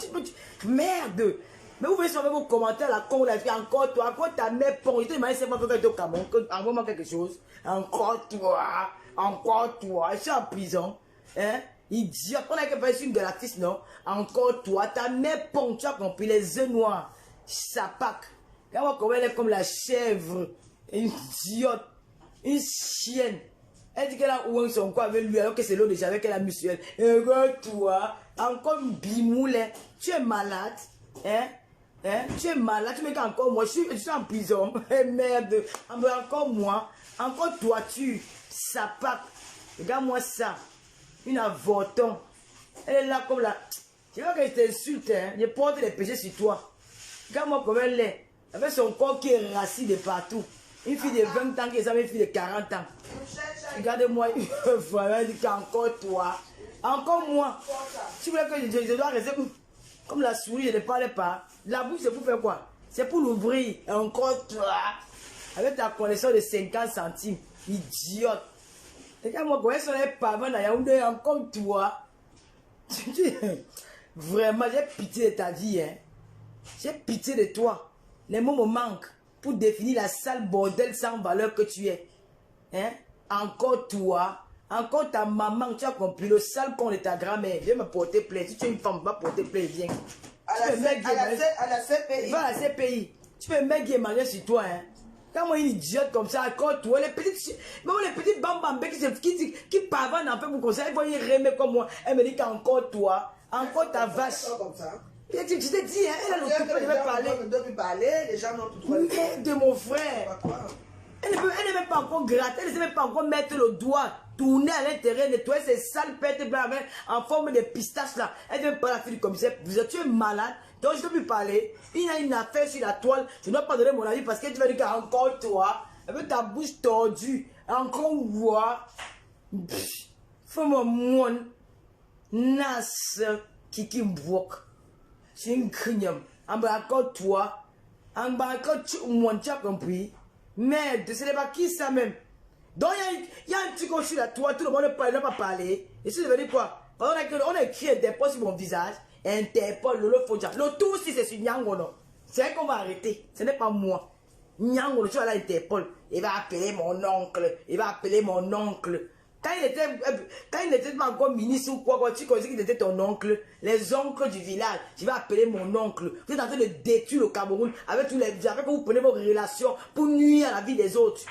merde. Mais vous pouvez sauver vos commentaires là, con, la fille, encore toi, encore ta mère pont. Je te demande si c'est pas fait au Cameroun, envoie-moi quelque chose. Encore toi, je suis en prison. Hein? Idiote, on a qu'à faire une gratis, non? Encore toi, ta mère pont, tu as compris, les œufs noirs, ça pack. Regarde-moi comment elle est comme la chèvre, une idiote, une chienne. Elle dit qu'elle a oué son quoi avec lui alors que c'est l'eau de javel qu'elle a mutuelle. Regarde toi, encore une bimoule, tu es malade, hein? Hein? Tu es malade, tu me dis encore moi, je suis en prison. Eh merde, encore moi, encore toi tu, ça pack. Regarde-moi ça. Une avorton. Elle est là comme là. Tu vois que je t'insulte, hein? Je porte les péchés sur toi. Regarde-moi comme elle est. Avec son corps qui est rassis de partout. Une fille de 20 ans qui est une fille de 40 ans. Regardez-moi, voilà, elle dit qu'encore toi. Encore moi. Tu voulais que je dois rester comme la souris, je ne parlais pas. La bouche, c'est pour faire quoi? C'est pour l'ouvrir. Encore toi. Avec ta connaissance de 50 centimes. Idiote. Regarde-moi, quand elle sont les pavés dans Yaoundé, comme toi. Vraiment, j'ai pitié de ta vie. Hein. J'ai pitié de toi. Les mots me manquent pour définir la sale bordel sans valeur que tu es. Hein? Encore toi, encore ta maman, tu as compris, le sale con de ta grand-mère. Viens me porter plainte. Si tu es une femme, va porter plainte, viens. À la CPI. Va à la CPI. Tu peux mettre qui manger sur toi. Hein? Quand moi, une idiote comme ça, encore toi, les petites bambambés qui pavanent en fait pour conseiller, ils vont y remettre comme moi. Elle me dit qu'encore toi, encore ta vache. Je t'ai dit, hein, elle a l'occupé de parler. Les gens n'ont tout droit. De mon frère. Elle ne même pas encore gratter, elle ne sait même pas encore mettre le doigt, tourner à l'intérieur, nettoyer ses sales pètes blanches en forme de pistache là. Elle ne veut pas la fille du commissaire. Vous êtes malade, donc je ne peux plus parler. Il y a une affaire sur la toile, je ne dois pas donner mon avis parce que tu vas dire qu'encore toi, avec ta bouche tordue, encore moi. Fais-moi mon nas qui me bloque. C'est une crignum. En bas encore toi, en bas encore tu as compris. Merde, ce n'est pas qui ça même. Donc il y a un truc sur la toile, tout le monde n'a pas parlé. Et ça veut dire quoi? On a écrit Interpol sur mon visage. Interpol, Lolo Fonja. Le tout aussi c'est sur Nyangono. C'est vrai qu'on va arrêter. Ce n'est pas moi. Nyangono, tu vas à l'Interpol. Il va appeler mon oncle. Quand il n'était pas encore ministre ou quoi, tu connais qu'il était ton oncle, les oncles du village, tu vas appeler mon oncle. Vous êtes en train de détruire le Cameroun avec tous les avec que vous prenez vos relations pour nuire à la vie des autres.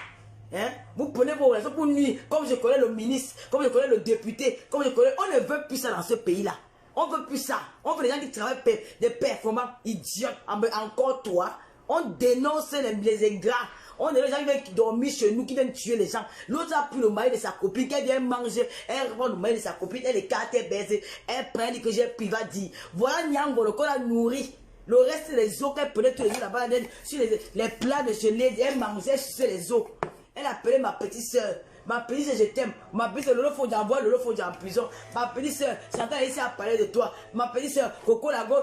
Hein? Vous prenez vos relations pour nuire, comme je connais le ministre, comme je connais le député, comme je connais. On ne veut plus ça dans ce pays-là. On ne veut plus ça. On veut les gens qui travaillent des performants idiotes. Encore toi, on dénonce les ingrats. On est les gens qui viennent dormir chez nous, qui viennent tuer les gens. L'autre a pris le mari de sa copine, qui vient manger, elle prend le mari de sa copine, elle écarte, elle baise, elle prend, elle dit que j'ai pris, va dire. Voilà Nyangolo qu'on a nourri. Le reste des os qu'elle prenait tous les jours là-bas, sur les plats de gelée, elle mangeait sur les os. Elle appelait ma petite soeur. Ma petite soeur, je t'aime. Ma petite soeur, Lolo faut d'envoi, Lolo faut en prison. Ma petite soeur, j'entends ici à parler de toi. Ma petite soeur, Coco Lago,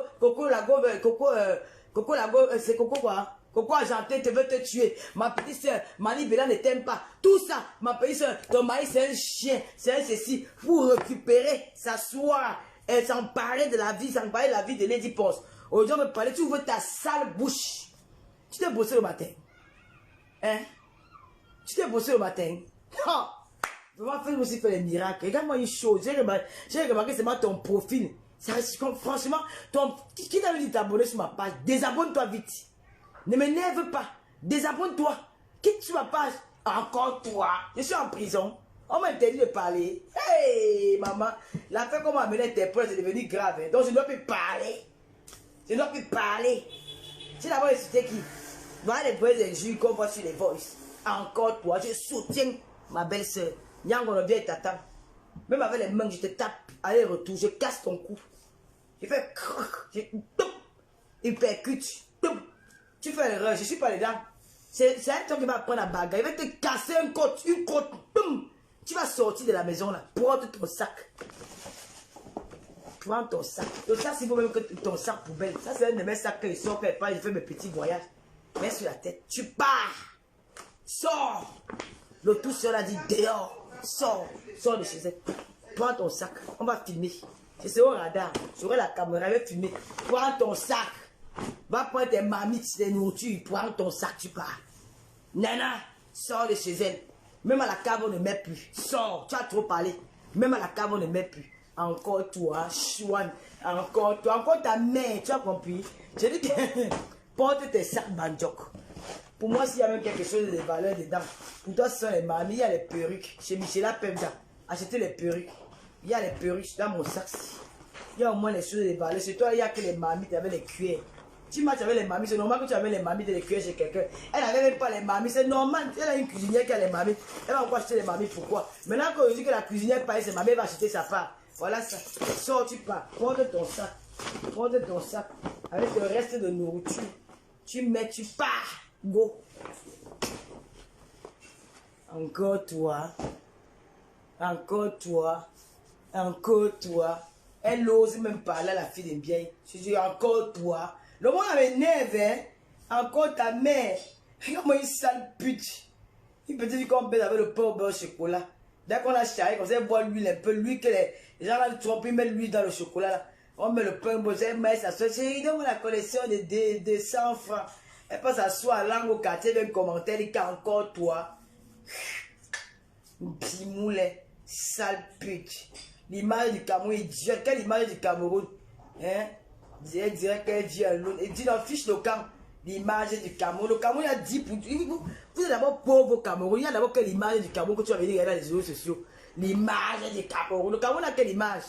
c'est Coco quoi? Coco Argentin te veut te tuer. Ma petite soeur, Mani Bella ne t'aime pas. Tout ça, ma petite soeur, ton mari c'est un chien, c'est un ceci. Pour récupérer, s'asseoir, et s'emparer de la vie, s'emparer de la vie de Lady Ponce. Aujourd'hui, on me parlait, tu ouvres ta sale bouche. Tu t'es bossé le matin. Hein? Tu t'es bossé le matin. Oh! Vraiment, fais-moi aussi faire les miracles. Regarde-moi une chose. J'ai remarqué, c'est moi ton profil. Franchement, qui t'avait dit t'abonner sur ma page? Désabonne-toi vite. Ne m'énerve pas. Désabonne-toi. Quitte sur ma page. Encore toi. Je suis en prison. On m'a interdit de parler. Hey, maman. L'affaire qu'on m'a amené tes preuves, c'est devenu grave. Hein? Donc, je ne dois plus parler. Je ne dois plus parler. C'est d'abord insulté qui? Voilà les vrais injures qu'on voit sur les voices. Encore toi, je soutiens ma belle-sœur. Nyango ne vient t'attendre. Même avec les mains, je te tape. Aller-retour, je casse ton cou. Je fais croc. Il percute. Tu fais l'erreur, je ne suis pas dedans. C'est un temps qui va prendre la bagarre. Il va te casser une côte. Tu vas sortir de la maison là. Prends ton sac. Prends ton sac. Donc ça, s'il faut même que ton sac poubelle. Ça, c'est un de mes sacs que je sors quelque part. Je fais mes petits voyages. Mets sur la tête. Tu pars. Sors. Le tout seul a dit dehors. Sors. Sors de chez elle. Prends ton sac. On va filmer. Je serai au radar. J'aurai la caméra. Je vais filmer. Prends ton sac. Va prendre tes mamites, tes nourritures. Prends ton sac. Tu pars. Nana, sors de chez elle. Même à la cave, on ne met plus. Sors. Tu as trop parlé. Même à la cave, on ne met plus. Encore toi, Chouane. Encore toi. Encore ta mère. Tu as compris? Je dis que porte tes sacs Banjok. Pour moi, s'il y a même quelque chose de valeur dedans, pour toi, ce sont les mamies, il y a les perruques. Chez Michela Pemda, achetez les perruques. Il y a les perruques dans mon sac. Il y a au moins les choses de valeur. Chez toi, il n'y a que les mamies avec les cuillères. Tu matches avec les mamies, c'est normal que tu avais les mamies et les cuillères chez quelqu'un. Elle n'avait même pas les mamies, c'est normal. Elle a une cuisinière qui a les mamies. Elle va encore acheter les mamies, pourquoi? Maintenant qu'on dit que la cuisinière paye ses mamies, elle va acheter sa part. Voilà ça. Sors, tu pars. Prends ton sac. Prends ton sac avec le reste de nourriture. Tu mets, tu pars. Go. Encore toi. Encore toi. Encore toi. Elle n'ose même parler à la fille de bien. Je dis encore toi. Le monde m'énerve, hein. Encore ta mère. Regarde-moi une sale pute. Une petite fille qu'on baise avec le pain au beurre au chocolat. Dès qu'on a charré, comme ça, elle boit l'huile un peu. L'huile que les gens là, trompent, ils mettent l'huile dans le chocolat là. On met le pain au beurre, elle met sa soeur. J'ai dit, la collection de 100 francs. Elle passe à soi, langue au quartier, elle vient commenter, elle dit encore toi. Bimoulet, sale pute. L'image du Cameroun, idiote. Quelle image du Cameroun? Hein? Elle dirait qu'elle vit à l'autre. Elle dit dans fiche le camp. L'image du Cameroun. Le Cameroun, il y a 10 pour. Vous êtes d'abord pauvre au Cameroun. Il y a d'abord quelle image du Cameroun que tu vas venir regarder dans les réseaux sociaux. L'image du Cameroun. Le Cameroun a quelle image?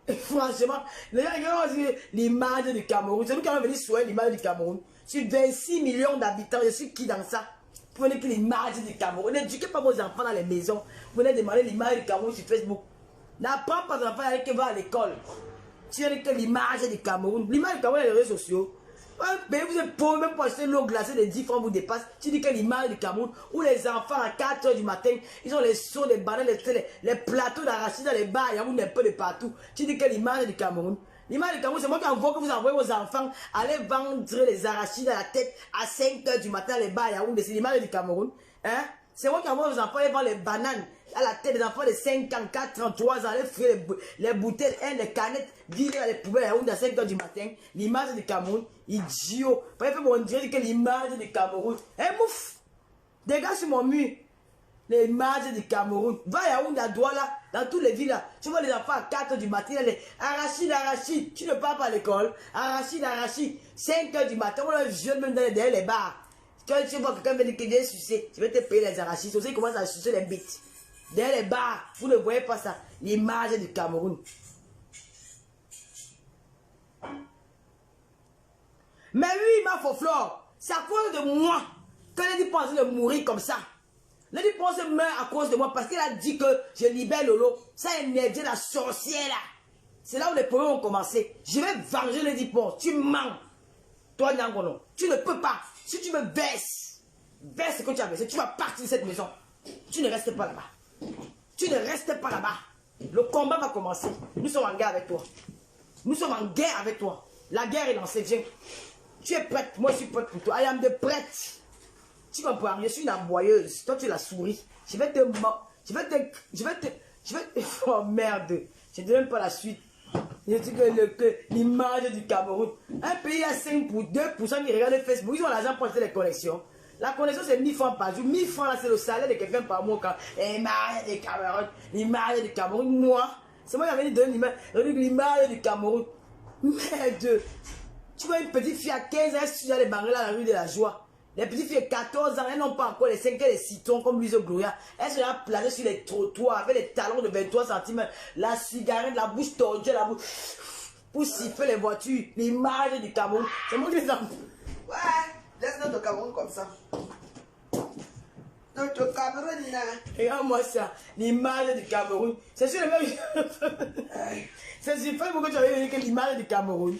Et franchement, les gens ont dit l'image du Cameroun. C'est nous qui avons venu soigner l'image du Cameroun. Sur 26 millions d'habitants, je suis qui dans ça? Vous venez que l'image du Cameroun. N'éduquez pas vos enfants dans les maisons. Vous venez demander l'image du Cameroun sur Facebook. N'apprends pas aux enfants qui vont à l'école. Tu as que l'image du Cameroun. L'image du Cameroun est les réseaux sociaux. Mais vous êtes pauvre, même pour acheter l'eau glacée de 10 francs vous dépasse. Tu dis que l'image du Cameroun, où les enfants à 4 h du matin, ils ont les seaux, les bananes, les plateaux d'arachide dans les bars, il y a un peu de partout. Tu dis que l'image du Cameroun. L'image du Cameroun, c'est moi qui envoie que vous envoyez vos enfants aller vendre les arachides à la tête à 5 h du matin, les bars, c'est l'image du Cameroun. Hein? C'est moi qui envoie vos enfants aller vendre les bananes à la tête des enfants de 5 ans, 4 ans, 3 ans, aller fouiller les bouteilles, les canettes, virer dans les poubelles à 5 h du matin. L'image du Cameroun, idiot. Bref, on dirait que l'image du Cameroun. Eh, mouf! Dégage sur mon mur. L'image du Cameroun. Va à Yaoundé, à Douala, dans toutes les villes là. Tu vois les enfants à 4 h du matin, les arachide. Tu ne pars pas à l'école. Arachide. 5 h du matin, on a un jeune même derrière les bars. Quand tu vois quelqu'un venir te dire sucer, tu vas te payer les arachides. C'est aussi qu'il commence à sucer les bites. Derrière les bars, vous ne voyez pas ça. L'image du Cameroun. Mais oui, ma faux-flore, c'est à cause de moi Quand Lady pense de mourir comme ça, Lady pense meurt à cause de moi parce qu'elle a dit que je libère Lolo. Ça a énervé la sorcière là. C'est là où les problèmes ont commencé. Je vais venger Lady Ponce. Tu mens. Toi, Nyangono, tu ne peux pas. Si tu me verses ce que tu as versé, tu vas partir de cette maison. Tu ne restes pas là-bas. Tu ne restes pas là-bas. Le combat va commencer. Nous sommes en guerre avec toi. Nous sommes en guerre avec toi. La guerre est lancée. Viens. Tu es prête. Moi, je suis prête pour toi. I am de prête. Tu comprends? Je suis une aboyeuse. Toi, tu es la souris. Je vais te... Oh merde. Je ne te donne pas la suite. Je dis que l'image du Cameroun. Un pays à 2% qui regarde Facebook. Ils ont l'argent pour acheter les connexions. La connexion, c'est 1000 francs par jour. 1000 francs, là, c'est le salaire de quelqu'un par mois. L'image du Cameroun. L'image du Cameroun. Moi, c'est moi qui avais dit donner l'image du Cameroun. Merde. Tu vois une petite fille à 15 ans, elle dans les banques à la rue de la joie. Les petites filles de 14 ans, elles n'ont pas encore les 5 et les citrons comme Louise Gloria. Elles sont là planées sur les trottoirs avec les talons de 23 cm. La cigarette, la bouche tordue, la bouche. Pour siffler les voitures. L'image du Cameroun. C'est moi qui les enfants. Ouais, laisse notre Cameroun comme ça. Notre Cameroun, là. Regarde-moi ça. L'image du Cameroun. C'est sûr le même. C'est sûr, il faut que tu avais vu que l'image du Cameroun.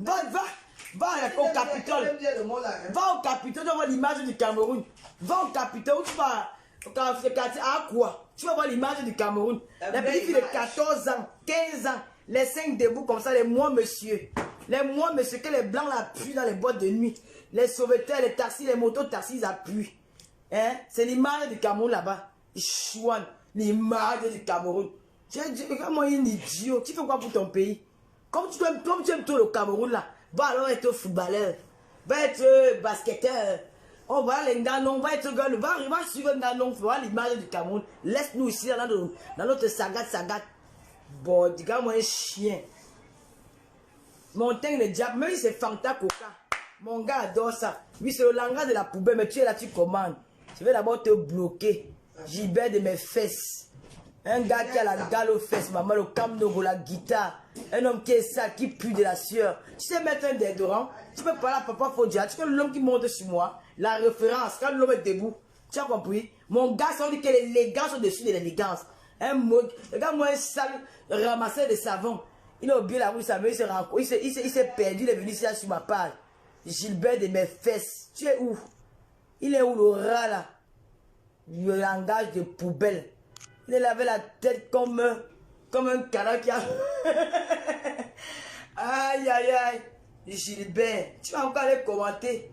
Va au Capitole. Va au Capitole, tu vas voir l'image du Cameroun. Va au Capitole, tu vas au quartier à quoi? Tu vas voir l'image du Cameroun. Les petites filles de 14 ans, 15 ans, les 5 debout comme ça, les moi monsieur. Les moi monsieur que les blancs appuient dans les boîtes de nuit. Les sauveteurs, les taxis, les motos taxis, ils appuient. Hein? C'est l'image du Cameroun là-bas. Chouane, l'image du Cameroun. Regarde-moi un idiot. Tu fais quoi pour ton pays? Comme tu aimes tout le Cameroun là, va alors être footballeur, va être basketteur. On va aller on va être gars, va suivre Nganon, voir l'image du Cameroun. Laisse-nous ici dans notre sagat. Bon, dis-moi un chien. Mon teint le diable, même si c'est Fanta Coca. Mon gars adore ça. Oui, c'est le langage de la poubelle, mais tu es là, tu commandes. Je vais d'abord te bloquer. Gilbert de mes fesses. Un gars qui a la gale aux fesses, maman, le camnogo, la guitare. Un homme qui est sale, qui pue de la sueur. Tu sais mettre un déodorant. Tu peux parler à papa Fodia. Tu sais l'homme qui monte sur moi. La référence, quand l'homme est debout. Tu as compris? Mon gars, ça veut dire que l'élégance au-dessus de l'élégance. Un mot. Regarde-moi un sale ramasseur de savon. Il a oublié la rue, il s'est perdu, il est venu ici sur ma page. Gilbert de mes fesses. Tu es où? Il est où le rat là? Le langage de poubelle. Il avait la tête comme un canard qui a... Aïe, aïe, aïe. Gilbert, tu vas encore aller commenter.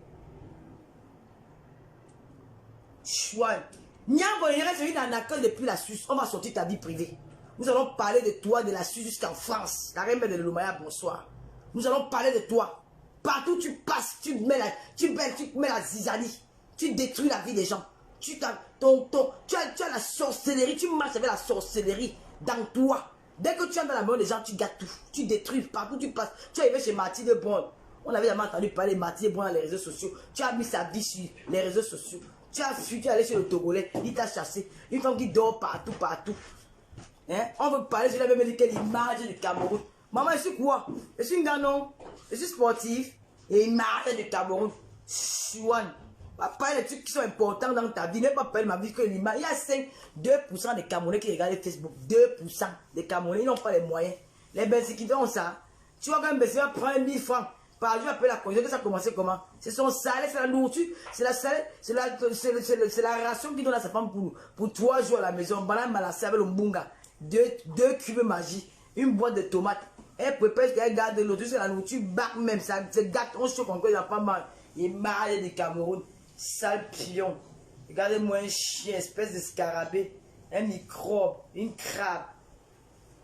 Chouane. Nyango, il reste une anaconde depuis la Suisse. On va sortir ta vie privée. Nous allons parler de toi, de la Suisse jusqu'en France. La reine de Lomaya, bonsoir. Nous allons parler de toi. Partout où tu passes, tu mets la zizanie. Tu détruis la vie des gens. Tu as la sorcellerie, tu marches avec la sorcellerie dans toi. Dès que tu entres dans la maison des gens, tu gâtes tout. Tu détruis partout où tu passes. Tu es arrivé chez Mathilde Bon. On avait jamais entendu parler de Mathilde Bon dans les réseaux sociaux. Tu as mis sa vie sur les réseaux sociaux. Tu as fui, tu es allé chez le Togolais. Il t'a chassé. Une femme qui dort partout. Hein? On veut parler, je l'avais dit quelle image du Cameroun. Maman, je suis quoi? Je suis un ganon. Je suis sportif. Et image du Cameroun. Chouane. Pas parler des trucs qui sont importants dans ta vie. Ne pas parler de ma vie que l'image. Il y a 2% des Camerounais qui regardent Facebook. 2% des Camerounais, ils n'ont pas les moyens. Les Bensikis ont ça. Tu vois quand un Bensikis va prendre 1000 francs par jour après la condition que ça a commencé comment? C'est son salaire, c'est la nourriture, c'est la ration qu'il donne à sa femme pour 3 jours à la maison. Banane malassé avec le mbunga. 2 cubes magie. Une boîte de tomates. Elle prépare, elle garde de l'eau. C'est la nourriture, bac même. Ça gâte, on chauffe encore, il n'y a pas mal. Il est marié du Cameroun. Sale pion. Regardez-moi un chien, espèce de scarabée. Un microbe, une crabe.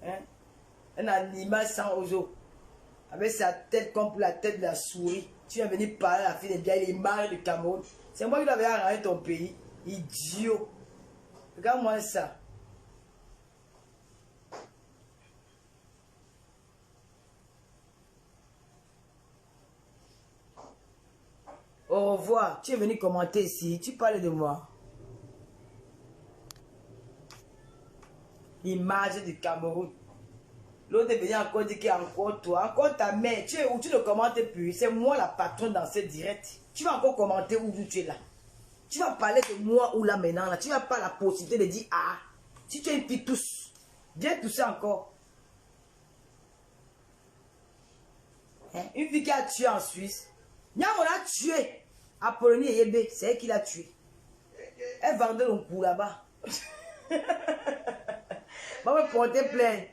Hein? Un animal sans oiseau. Avec sa tête comme pour la tête de la souris. Tu viens venir parler à la fille de bien, il est marié du Cameroun. C'est moi qui l'avais arrangé ton pays. Idiot. Regarde-moi ça. Au revoir. Tu es venu commenter ici. Tu parles de moi. Image du Cameroun. L'autre est venu encore dire qu'il y a encore toi. Encore ta mère. Tu ne commentes plus. C'est moi la patronne dans ce direct. Tu vas encore commenter où tu es là. Tu vas parler de moi ou là maintenant, là. Tu n'as pas la possibilité de dire, ah, si tu es une fille tous, viens tousser encore. Hein? Une fille qui a tué en Suisse. Nyam, on a tué. Apollonie et Yébé, c'est elle qui l'a tué. Elle vendait le coup là-bas. Va me porter plainte.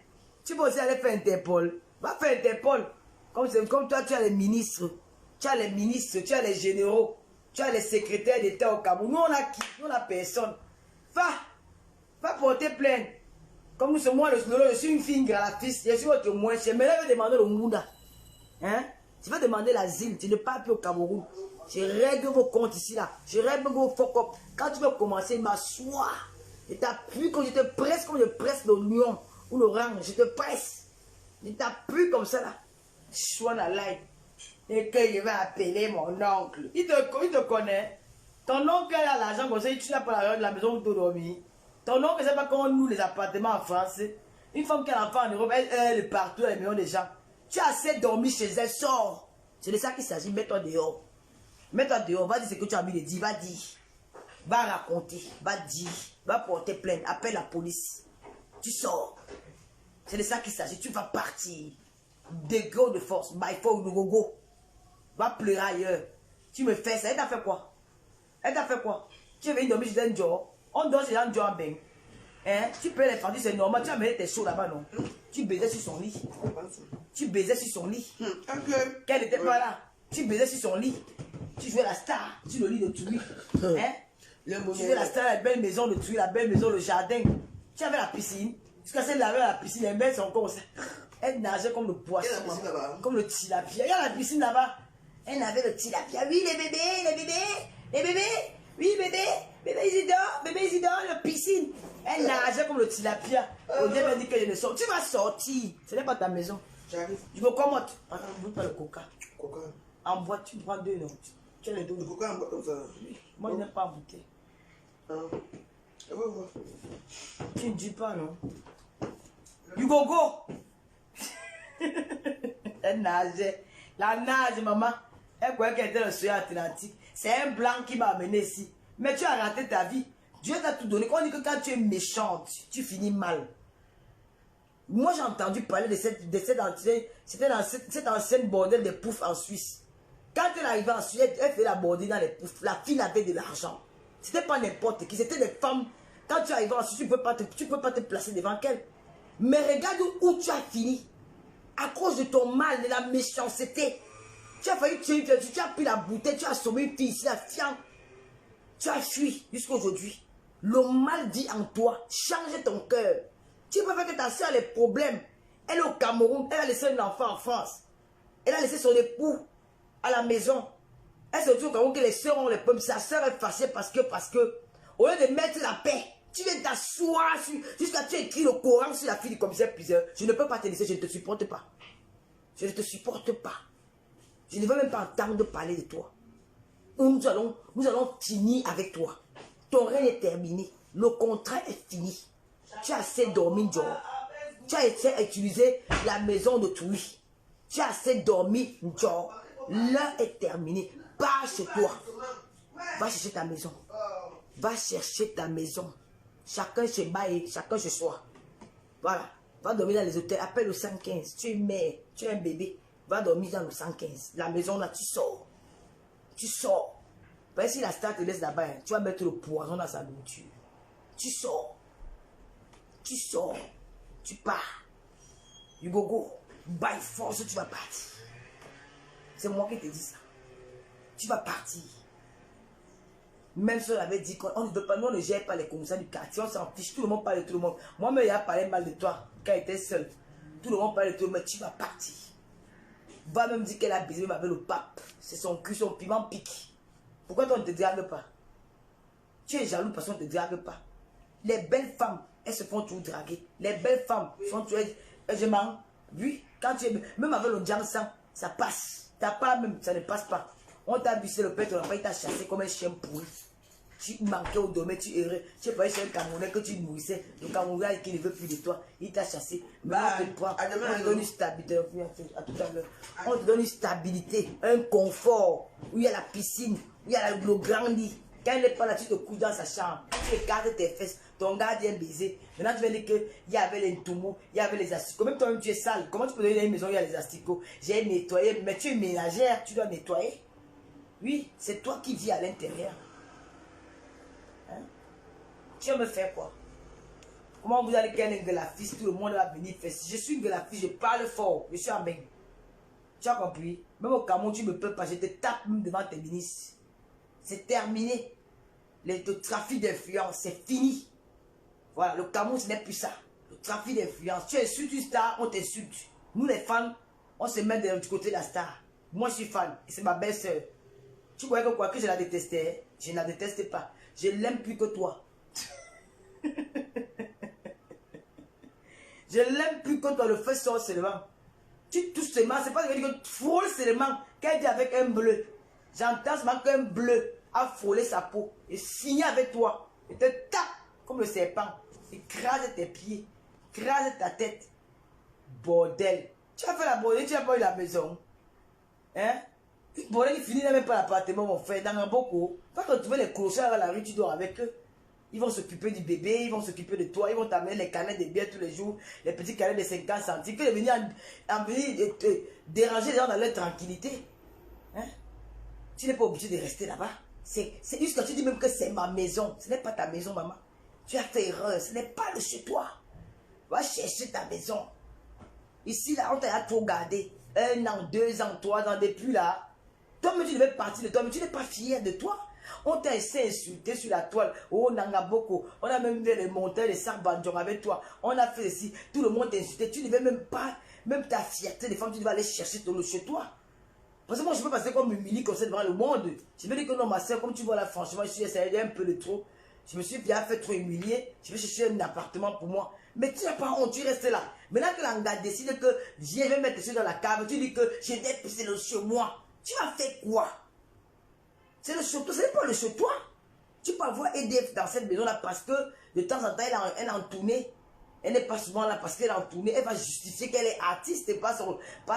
Tu peux aussi aller faire Interpol. Va faire Interpol. Comme toi, tu as les ministres. Tu as les ministres, tu as les généraux. Tu as les secrétaires d'État au Cameroun. Nous, on a qui? Nous, on a personne. Va porter plainte. Comme nous sommes moi, je suis une fille gratis. Je suis votre moins cher. Mais là, je vais demander le Mounda. Hein? Tu vas demander l'asile. Tu ne pars plus au Cameroun. Je règle vos comptes ici, là. Je règle vos fuck-up. Quand tu veux commencer, m'asseoir. Je t'appuie comme je te presse, comme je presse l'oignon ou l'orange. Je te presse. Je t'appuie comme ça, là. Sois dans l'aide. Et que je vais appeler mon oncle. Il te connaît. Ton oncle a l'argent comme ça, tu n'as pas l'argent de la maison où tu dormis. Ton oncle ne sait pas comment on loue les appartements en France. Une femme qui a un enfant en Europe, elle est partout, elle est millions de gens. Tu as assez dormi chez elle, sors. C'est de ça qu'il s'agit, mets-toi dehors. Mets-toi dehors, va dire ce que tu as envie de dire, va dire. Va raconter, va dire, va porter plainte, appelle la police. Tu sors. C'est de ça qu'il s'agit, tu vas partir. Dégo de force, by force, de gogo. Va pleurer ailleurs. Tu me fais ça, elle t'a fait quoi? Elle t'a fait quoi? Tu es venu dormir chez un jour. On dort chez un jour en bain. Hein? Tu peux les faire, c'est normal, tu as amené tes choses là-bas, non? Tu baisais sur son lit. Tu baisais sur son lit. Qu'elle n'était pas là. Tu baisais sur son lit. Tu jouais la star sur le lit de Touy. Hein? Tu jouais la star, la belle maison de Touy, la belle maison, le jardin. Tu avais la piscine. Jusqu'à celle lavait la piscine, les mains sont comme ça. Elle nageait comme le poisson. Comme le tilapia. Il y a la piscine là-bas. Elle avait le tilapia. Oui, les bébés. Oui, bébé Isidore, la piscine. Elle nageait comme le tilapia. Au début, elle dit que je ne sors. Tu vas sortir. Ce n'est pas ta maison. J'arrive. Je me commode. Attends, ne bois pas le coca. Coca. En boîte, tu prends deux, non? Tu as les deux. Le coca en boîte comme ça. Moi, je n'aime pas en bouteille. Tu ne dis pas, non? Du gogo. Elle nageait. La nage, maman. Elle croyait qu'elle était le soleil atlantique. C'est un blanc qui m'a amené ici. Mais tu as raté ta vie. Dieu t'a tout donné. Quand on dit que quand tu es méchante, tu finis mal. Moi, j'ai entendu parler de cette ancienne bordelle de poufs en Suisse. Quand elle arrivait en Suisse, elle fait la bordelle dans les poufs. La fille avait de l'argent. C'était pas n'importe qui. C'était des femmes. Quand tu arrives en Suisse, tu ne peux pas te placer devant qu'elle. Mais regarde où tu as fini. À cause de ton mal, de la méchanceté. Tu as failli tuer une fille, tu as pris la bouteille, tu as assommé une fille ici, la fiante. Tu as fui jusqu'à aujourd'hui. Le mal dit en toi, change ton cœur. Tu préfères que ta soeur ait des problèmes. Elle est au Cameroun, elle a laissé un enfant en France. Elle a laissé son époux à la maison. Elle se retrouve au Cameroun que les soeurs ont les problèmes. Sa soeur est fâchée parce que, au lieu de mettre la paix, tu viens t'asseoir jusqu'à tu écris le Coran sur la fille du commissaire priseur. Je ne peux pas te laisser, je ne te supporte pas. Je ne te supporte pas. Je ne veux même pas entendre parler de toi. Nous allons finir avec toi. Ton règne est terminé. Le contrat est fini. Tu as assez dormi, Joe. Tu as essayé d'utiliser la maison de Touy. Tu as assez dormi, Joe. L'heure est terminée. Pars chez toi. Va chercher ta maison. Va chercher ta maison. Chacun chez Baye, chacun chez soi. Voilà. Va dormir dans les hôtels. Appelle le 115. Tu es mère, tu es un bébé. Va dormir dans le 115. La maison là, tu sors. Tu sors. Parce que si la star te laisse là-bas, hein, tu vas mettre le poison dans sa nourriture. Tu sors. Tu sors. Tu pars. Du gogo. By force, tu vas partir. C'est moi qui te dis ça. Tu vas partir. Même si on avait dit qu'on ne veut pas, nous on ne gère pas les commissaires du quartier, on s'en fiche, tout le monde parle de tout le monde. Moi-même, il a parlé mal de toi quand il était seul. Tout le monde parle de toi, mais tu vas partir. Va même dire qu'elle a baisé même avec le pape. C'est son cul, son piment pique. Pourquoi toi on ne te drague pas? Tu es jaloux parce qu'on ne te drague pas. Les belles femmes, elles se font tout draguer. Les belles femmes sont tuées. Je mens. Oui, quand tu es. Même avec le Jansan, ça passe. T'as pas même, ça ne passe pas. On t'a vissé le père, ton enfant, il t'a chassé comme un chien pourri. Tu manquais au domaine, tu errais. Tu es pas chez un Camerounais que tu nourrissais. Le Camerounais qui ne veut plus de toi, il t'a chassé. Mais on te prend. On te donne une stabilité. À tout à l'heure. On te donne une stabilité, un confort. Où il y a la piscine, où il y a le grand lit. Quand elle n'est pas là, tu te couches dans sa chambre. Tu écartes tes fesses. Ton gars vient baiser. Maintenant, tu vas dire qu'il y avait les ntoumous, il y avait les asticots. Même toi-même, tu es sale. Comment tu peux donner une maison où il y a les asticots? J'ai nettoyé. Mais tu es ménagère, tu dois nettoyer. Oui, c'est toi qui vis à l'intérieur. Hein? Tu vas me faire quoi? Comment vous allez qu'un gueulafisse, tout le monde va venir faire? Je suis une gueulafisse, je parle fort, je suis en bain. Tu as compris? Même au Cameroun, tu ne me peux pas, je te tape même devant tes ministres. C'est terminé. Le trafic d'influence, c'est fini. Voilà, le Cameroun, ce n'est plus ça. Le trafic d'influence. Tu insultes une star, on t'insulte. Nous, les fans, on se met du côté de la star. Moi, je suis fan, et c'est ma belle-sœur. Tu croyais que quoi que je la détestais? Je ne la déteste pas. Je l'aime plus que toi. Je l'aime plus que toi, le feu sort seulement. Tu touches seulement, c'est pas que tu frôles seulement. Qu'elle dit avec un bleu. J'entends seulement qu'un bleu a frôlé sa peau et signé avec toi. Et te tape comme le serpent. Écrase tes pieds, écrase ta tête. Bordel. Tu as fait la bordel, tu n'as pas eu la maison. Hein? Une bordel qui finit même pas l'appartement, mon frère, dans un boko. Quand tu trouves les clochards à la rue, tu dors avec eux. Ils vont s'occuper du bébé, ils vont s'occuper de toi, ils vont t'amener les canettes de bière tous les jours, les petits canettes de 50 centimes, que de venir déranger les gens dans leur tranquillité. Hein? Tu n'es pas obligé de rester là-bas. C'est juste quand tu dis même que c'est ma maison. Ce n'est pas ta maison, maman. Tu as fait erreur, ce n'est pas le chez toi. Va chercher ta maison. Ici, là, on t'a trop gardé. 1 an, 2 ans, 3 ans, depuis là. Toi-même, tu devais partir de toi, mais tu n'es pas fier de toi. On t'a essayé d'insulter sur la toile. Oh, Nangaboko. On a même vu les monteurs, les Sarbandjong avec toi. On a fait ceci. Tout le monde t'a insulté. Tu ne devais même pas, même ta fierté des femmes, tu devais aller chercher ton chez toi. Parce que moi, je ne peux pas passer comme humilié comme ça devant le monde. Je me dis que non, ma soeur, comme tu vois là, franchement, je suis essayé un peu de trop. Je me suis bien fait trop humilier. Je vais chercher un appartement pour moi. Mais tu n'as pas honte, tu restes là. Maintenant que l'Anga décide que je vais mettre ça dans la cave, tu dis que j'ai dépissé le chez moi. Tu as fait quoi? C'est le chez toi, ce n'est pas le chez toi. Tu peux avoir EDF dans cette maison-là parce que de temps en temps, elle est en tournée. Elle n'est pas souvent là parce qu'elle est en tournée. Elle va justifier qu'elle est artiste et pas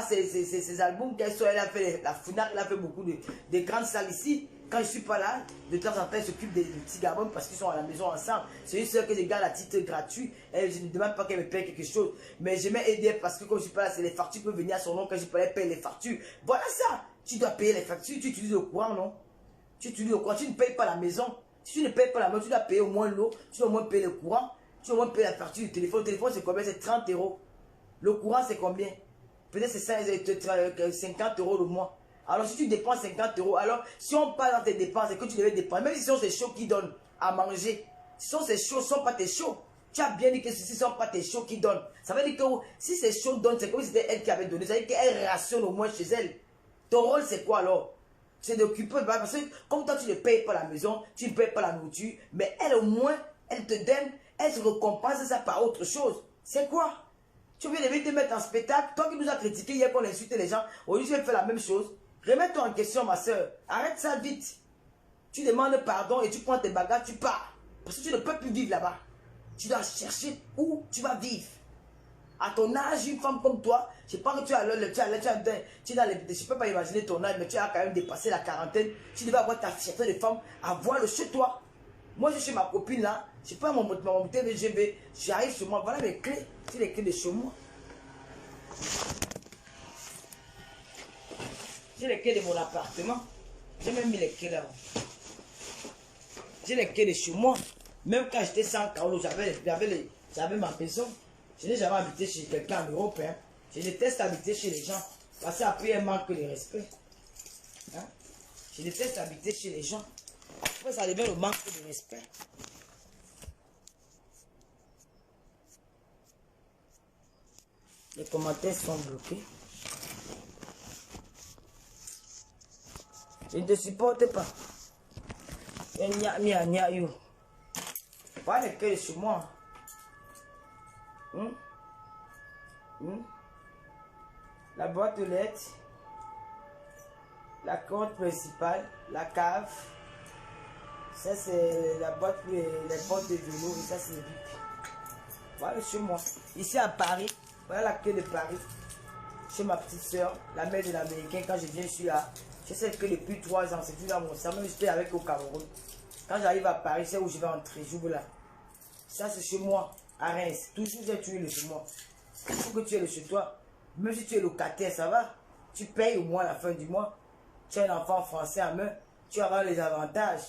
ses albums qu'elle soit. Elle a fait la FUNAC, elle a fait beaucoup de grandes salles ici. Quand je ne suis pas là, de temps en temps, elle s'occupe des petits gabons parce qu'ils sont à la maison ensemble. C'est une seule que je garde à titre gratuit. Je ne demande pas qu'elle me paye quelque chose. Mais je mets EDF parce que quand je ne suis pas là, c'est les factures qui peuvent venir à son nom. Quand je ne suis pas là, elle paye les factures. Voilà ça. Tu dois payer les factures. Tu utilises le courant, non? Tu utilises le courant. Tu ne payes pas la maison. Si tu ne payes pas la maison, tu dois payer au moins l'eau. Tu dois au moins payer le courant. Tu dois au moins payer la facture du téléphone. Le téléphone, c'est combien? C'est 30 €. Le courant, c'est combien? Peut-être c'est 50 € le mois. Alors, si tu dépenses 50 €, alors, si on parle dans tes dépenses et que tu devais dépenser, même si ce sont ces choses qui donnent à manger, si ce sont ces choses, ce ne sont pas tes choses. Tu as bien dit que ceci ne sont pas tes choses qui donnent. Ça veut dire que si ces choses donnent, c'est comme si c'était elle qui avait donné. Ça veut dire qu'elle rationne au moins chez elle. Ton rôle, c'est quoi alors? C'est d'occuper, parce que comme toi, tu ne payes pas la maison, tu ne payes pas la nourriture, mais elle au moins, elle te donne, elle se récompense ça par autre chose. C'est quoi? Tu viens de te mettre en spectacle, toi qui nous as critiqué hier qu'on insultait les gens, aujourd'hui tu viens faire la même chose. Remets-toi en question, ma soeur. Arrête ça vite. Tu demandes pardon et tu prends tes bagages, tu pars. Parce que tu ne peux plus vivre là-bas. Tu dois chercher où tu vas vivre. À ton âge, une femme comme toi, je pense que je ne peux pas imaginer ton âge, mais tu as quand même dépassé la quarantaine. Tu devais avoir ta fierté de femme, avoir le chez toi. Moi, je suis ma copine là. Je prends mon TVGV, j'arrive chez moi. Voilà mes clés. C'est les clés de chez moi. J'ai les clés de mon appartement. J'ai même mis les clés là. J'ai les clés de chez moi. Même quand j'étais sans Carolo, j'avais ma maison. Je n'ai jamais habité chez quelqu'un en Europe. Hein. Je déteste habiter chez les gens. Parce qu'après, il manque de respect. Hein? Je déteste habiter chez les gens. Après, ça devient le manque de respect. Les commentaires sont bloqués. Je ne te supporte pas. Pas les clés sur moi. La boîte aux lettres, la compte principale, la cave. Ça c'est la boîte pour les portes de vélo et ça c'est le bip. Voilà chez moi. Ici à Paris, voilà la clé de Paris. Chez ma petite soeur, la mère de l'Américain, quand je viens, je suis là. Je sais que depuis 3 ans, c'est plus dans mon sang, même j'étais avec au Cameroun. Quand j'arrive à Paris, c'est où je vais entrer. J'ouvre là. Ça, c'est chez moi, à Reims. Toujours, tu es le chez moi. Il faut que tu es le chez toi. Même si tu es locataire, ça va. Tu payes au moins à la fin du mois. Tu as un enfant français à main. Tu vas avoir les avantages.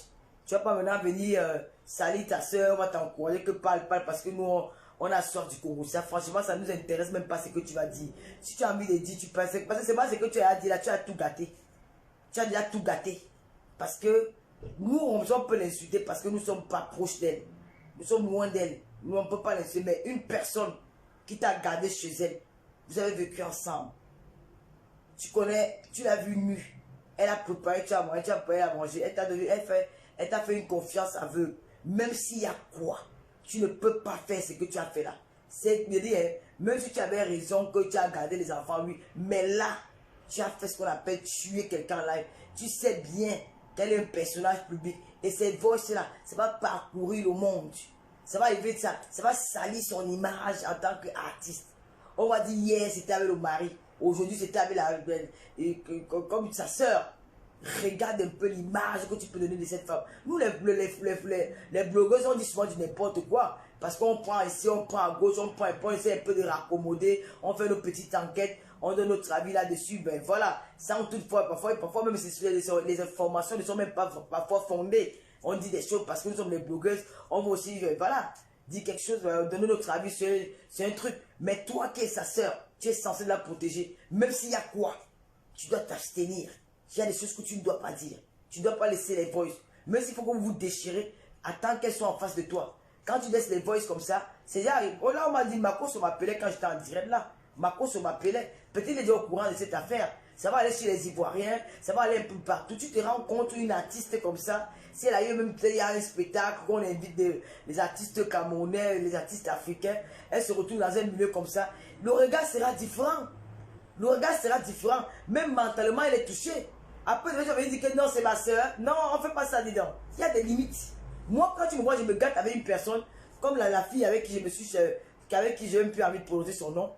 Tu ne vas pas maintenant venir salir ta soeur, on va t'encourager que parle, parce que nous, on a soif du Congo. Ça, franchement, ça ne nous intéresse même pas ce que tu vas dire. Si tu as envie de dire, tu penses. Parce que c'est pas ce que tu as dit là, tu as tout gâté. Tu as déjà tout gâté. Parce que nous, on peut l'insulter parce que nous ne sommes pas proches d'elle. Nous sommes loin d'elle. Nous, on ne peut pas l'insulter. Mais une personne qui t'a gardé chez elle, vous avez vécu ensemble. Tu connais, tu l'as vue nue. Elle a préparé, tu as mangé, tu as préparé à manger. Elle t'a fait une confiance aveugle. Même s'il y a quoi, tu ne peux pas faire ce que tu as fait là. C'est dire, même si tu avais raison que tu as gardé les enfants, oui. Mais là, tu as fait ce qu'on appelle tuer quelqu'un en live. Tu sais bien qu'elle est un personnage public. Et cette voix-là, ça va parcourir le monde. Ça va arriver de ça. Ça va salir son image en tant qu'artiste. On va dire hier, c'était avec le mari. Aujourd'hui, c'était avec comme sa soeur. Regarde un peu l'image que tu peux donner de cette femme. Nous, les blogueuses, on dit souvent du n'importe quoi. Parce qu'on prend ici, on prend à gauche, on prend un point, on essaie un peu de raccommoder. On fait nos petites enquêtes, on donne notre avis là-dessus. Ben voilà, sans toutefois, parfois même les informations ne sont même pas parfois fondées. On dit des choses parce que nous sommes les blogueuses. On va aussi, voilà, dire quelque chose, donner notre avis sur un truc. Mais toi qui es sa soeur, tu es censé la protéger. Même s'il y a quoi, tu dois t'abstenir. Il y a des choses que tu ne dois pas dire. Tu ne dois pas laisser les voices. Même s'il faut que vous vous déchirez, attends qu'elles soient en face de toi. Quand tu laisses les voices comme ça, c'est là, oh là on m'a dit, Marco se m'appelait quand j'étais en direct là. Marco se m'appelait. Peut-être il est déjà au courant de cette affaire. Ça va aller chez les Ivoiriens, ça va aller un peu partout. Tu te rends compte une artiste comme ça. Si elle a eu même il y a un spectacle, qu'on invite les artistes camerounais, les artistes africains, elle se retrouve dans un milieu comme ça. Le regard sera différent. Le regard sera différent. Même mentalement, elle est touchée. Après, je vais dire que non, c'est ma soeur. Non, on ne fait pas ça dedans. Il y a des limites. Moi, quand tu me vois, je me gâte avec une personne, comme la fille avec qui je me suis, avec qui j'ai même plus envie de prononcer son nom.